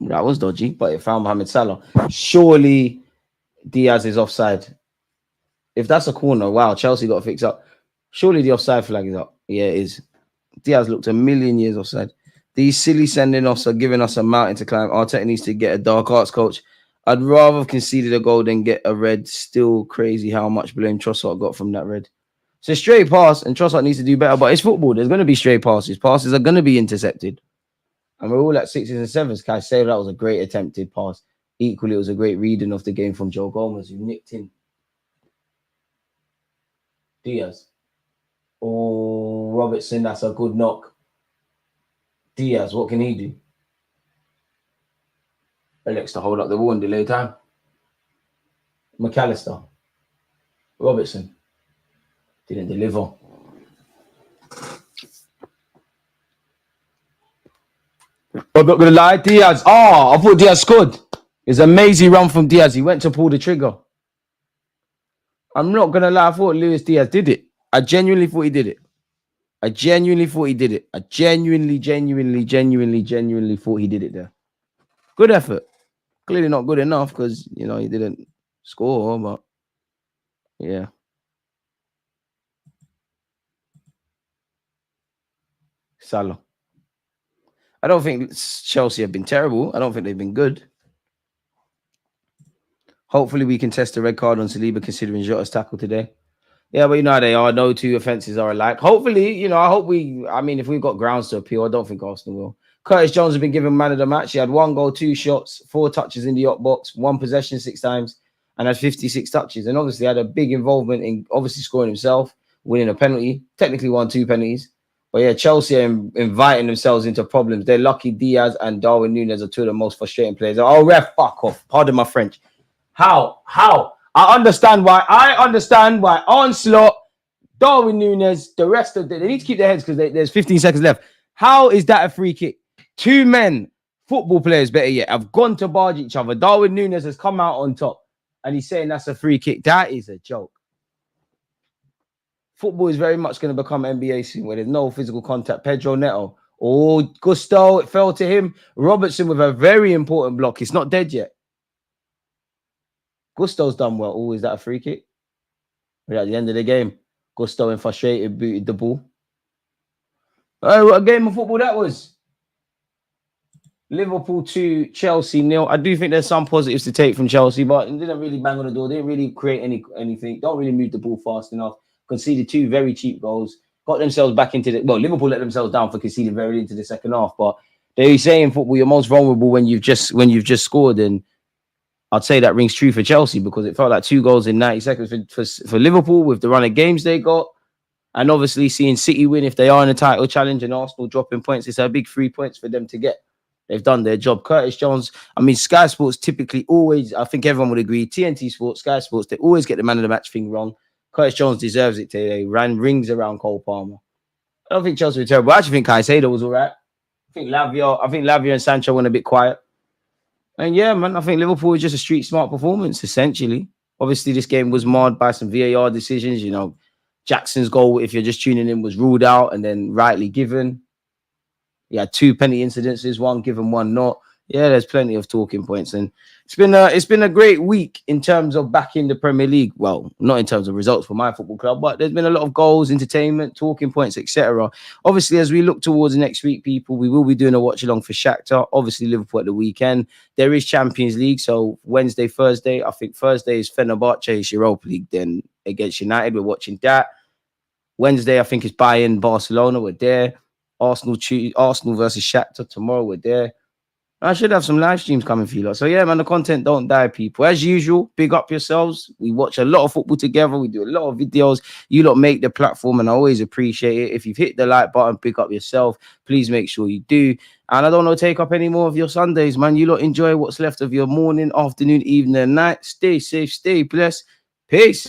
That was dodgy, but it found Mohamed Salah. Surely Diaz is offside. If that's a corner, wow, Chelsea got to fix up. Surely the offside flag is up. Yeah, it is. Diaz looked a million years offside. These silly sending offs are giving us a mountain to climb. Arteta needs to get a dark arts coach. I'd rather have conceded a goal than get a red. Still crazy how much blame Trossard got from that red. It's a straight pass, and Trossard needs to do better. But it's football. There's going to be straight passes. Passes are going to be intercepted. And we're all at 6s and 7s. Can I say that was a great attempted pass? Equally, it was a great reading of the game from Joe Gomez, who nicked in. Diaz. Oh, Robertson, that's a good knock. Diaz, what can he do? Alex to hold up the ball and delay time. McAllister. Robertson. Didn't deliver. I'm not going to lie. Diaz. Oh, I thought Diaz scored. It's an amazing run from Diaz. He went to pull the trigger. I'm not going to lie. I thought Luis Diaz did it. I genuinely thought he did it. I genuinely thought he did it there. Good effort. Clearly not good enough because, you know, he didn't score, but yeah. Salah. I don't think Chelsea have been terrible. I don't think they've been good. Hopefully we can test the red card on Saliba considering Jota's tackle today. Yeah, but you know how they are. No two offences are alike. Hopefully, you know, I mean, if we've got grounds to appeal, I don't think Arsenal will. Curtis Jones has been given man of the match. He had 1 goal, 2 shots, 4 touches in the up box, 1 possession 6 times, and had 56 touches. And obviously had a big involvement in obviously scoring himself, winning a penalty, technically won 2 penalties. But yeah, Chelsea are inviting themselves into problems. They're lucky Diaz and Darwin Núñez are 2 of the most frustrating players. Oh, ref, fuck off. Pardon my French. How? I understand why Onslaught, Darwin Núñez, the rest of they need to keep their heads because there's 15 seconds left. How is that a free kick? 2 men, football players, better yet, have gone to barge each other. Darwin Núñez has come out on top and he's saying that's a free kick. That is a joke. Football is very much going to become NBA soon where there's no physical contact. Pedro Neto. Oh, Gusto, it fell to him. Robertson with a very important block. It's not dead yet. Gusto's done well. Oh, is that a free kick? We're at the end of the game. Gusto and frustrated booted the ball. Oh, what a game of football that was. Liverpool 2, Chelsea 0. I do think there's some positives to take from Chelsea, but it didn't really bang on the door. They didn't really create anything. Don't really move the ball fast enough. Conceded 2 very cheap goals. Got themselves back into the... Well, Liverpool let themselves down for conceding very into the second half, but they say in football you're most vulnerable when you've just scored, and I'd say that rings true for Chelsea because it felt like 2 goals in 90 seconds for Liverpool with the run of games they got. And obviously seeing City win if they are in a title challenge and Arsenal dropping points, it's a big 3 points for them to get. They've done their job. Curtis Jones, I mean, Sky Sports typically always, I think everyone would agree, TNT Sports, Sky Sports, they always get the man of the match thing wrong. Curtis Jones deserves it today. Ran rings around Cole Palmer. I don't think Chelsea were terrible. I actually think Caicedo was all right. I think Lavia and Sancho went a bit quiet. And yeah, man, I think Liverpool was just a street smart performance, essentially. Obviously, this game was marred by some VAR decisions. You know, Jackson's goal, if you're just tuning in, was ruled out and then rightly given. He had 2 penalty incidences, 1 given, 1 not. Yeah, there's plenty of talking points. And it's been a great week in terms of back in the Premier League. Well, not in terms of results for my football club, but there's been a lot of goals, entertainment, talking points, etc. Obviously, as we look towards next week, people, we will be doing a watch along for Shakhtar. Obviously, Liverpool at the weekend. There is Champions League, so Wednesday, Thursday. I think Thursday is Fenerbahce, Europa League, then against United. We're watching that. Wednesday, I think, is Bayern, Barcelona. We're there. Arsenal versus Shakhtar. Tomorrow, we're there. I should have some live streams coming for you lot. So yeah, man, the content don't die, people. As usual, big up yourselves. We watch a lot of football together. We do a lot of videos. You lot make the platform, and I always appreciate it. If you've hit the like button, pick up yourself. Please make sure you do. And I don't want to take up any more of your Sundays, man. You lot enjoy what's left of your morning, afternoon, evening, and night. Stay safe, stay blessed. Peace.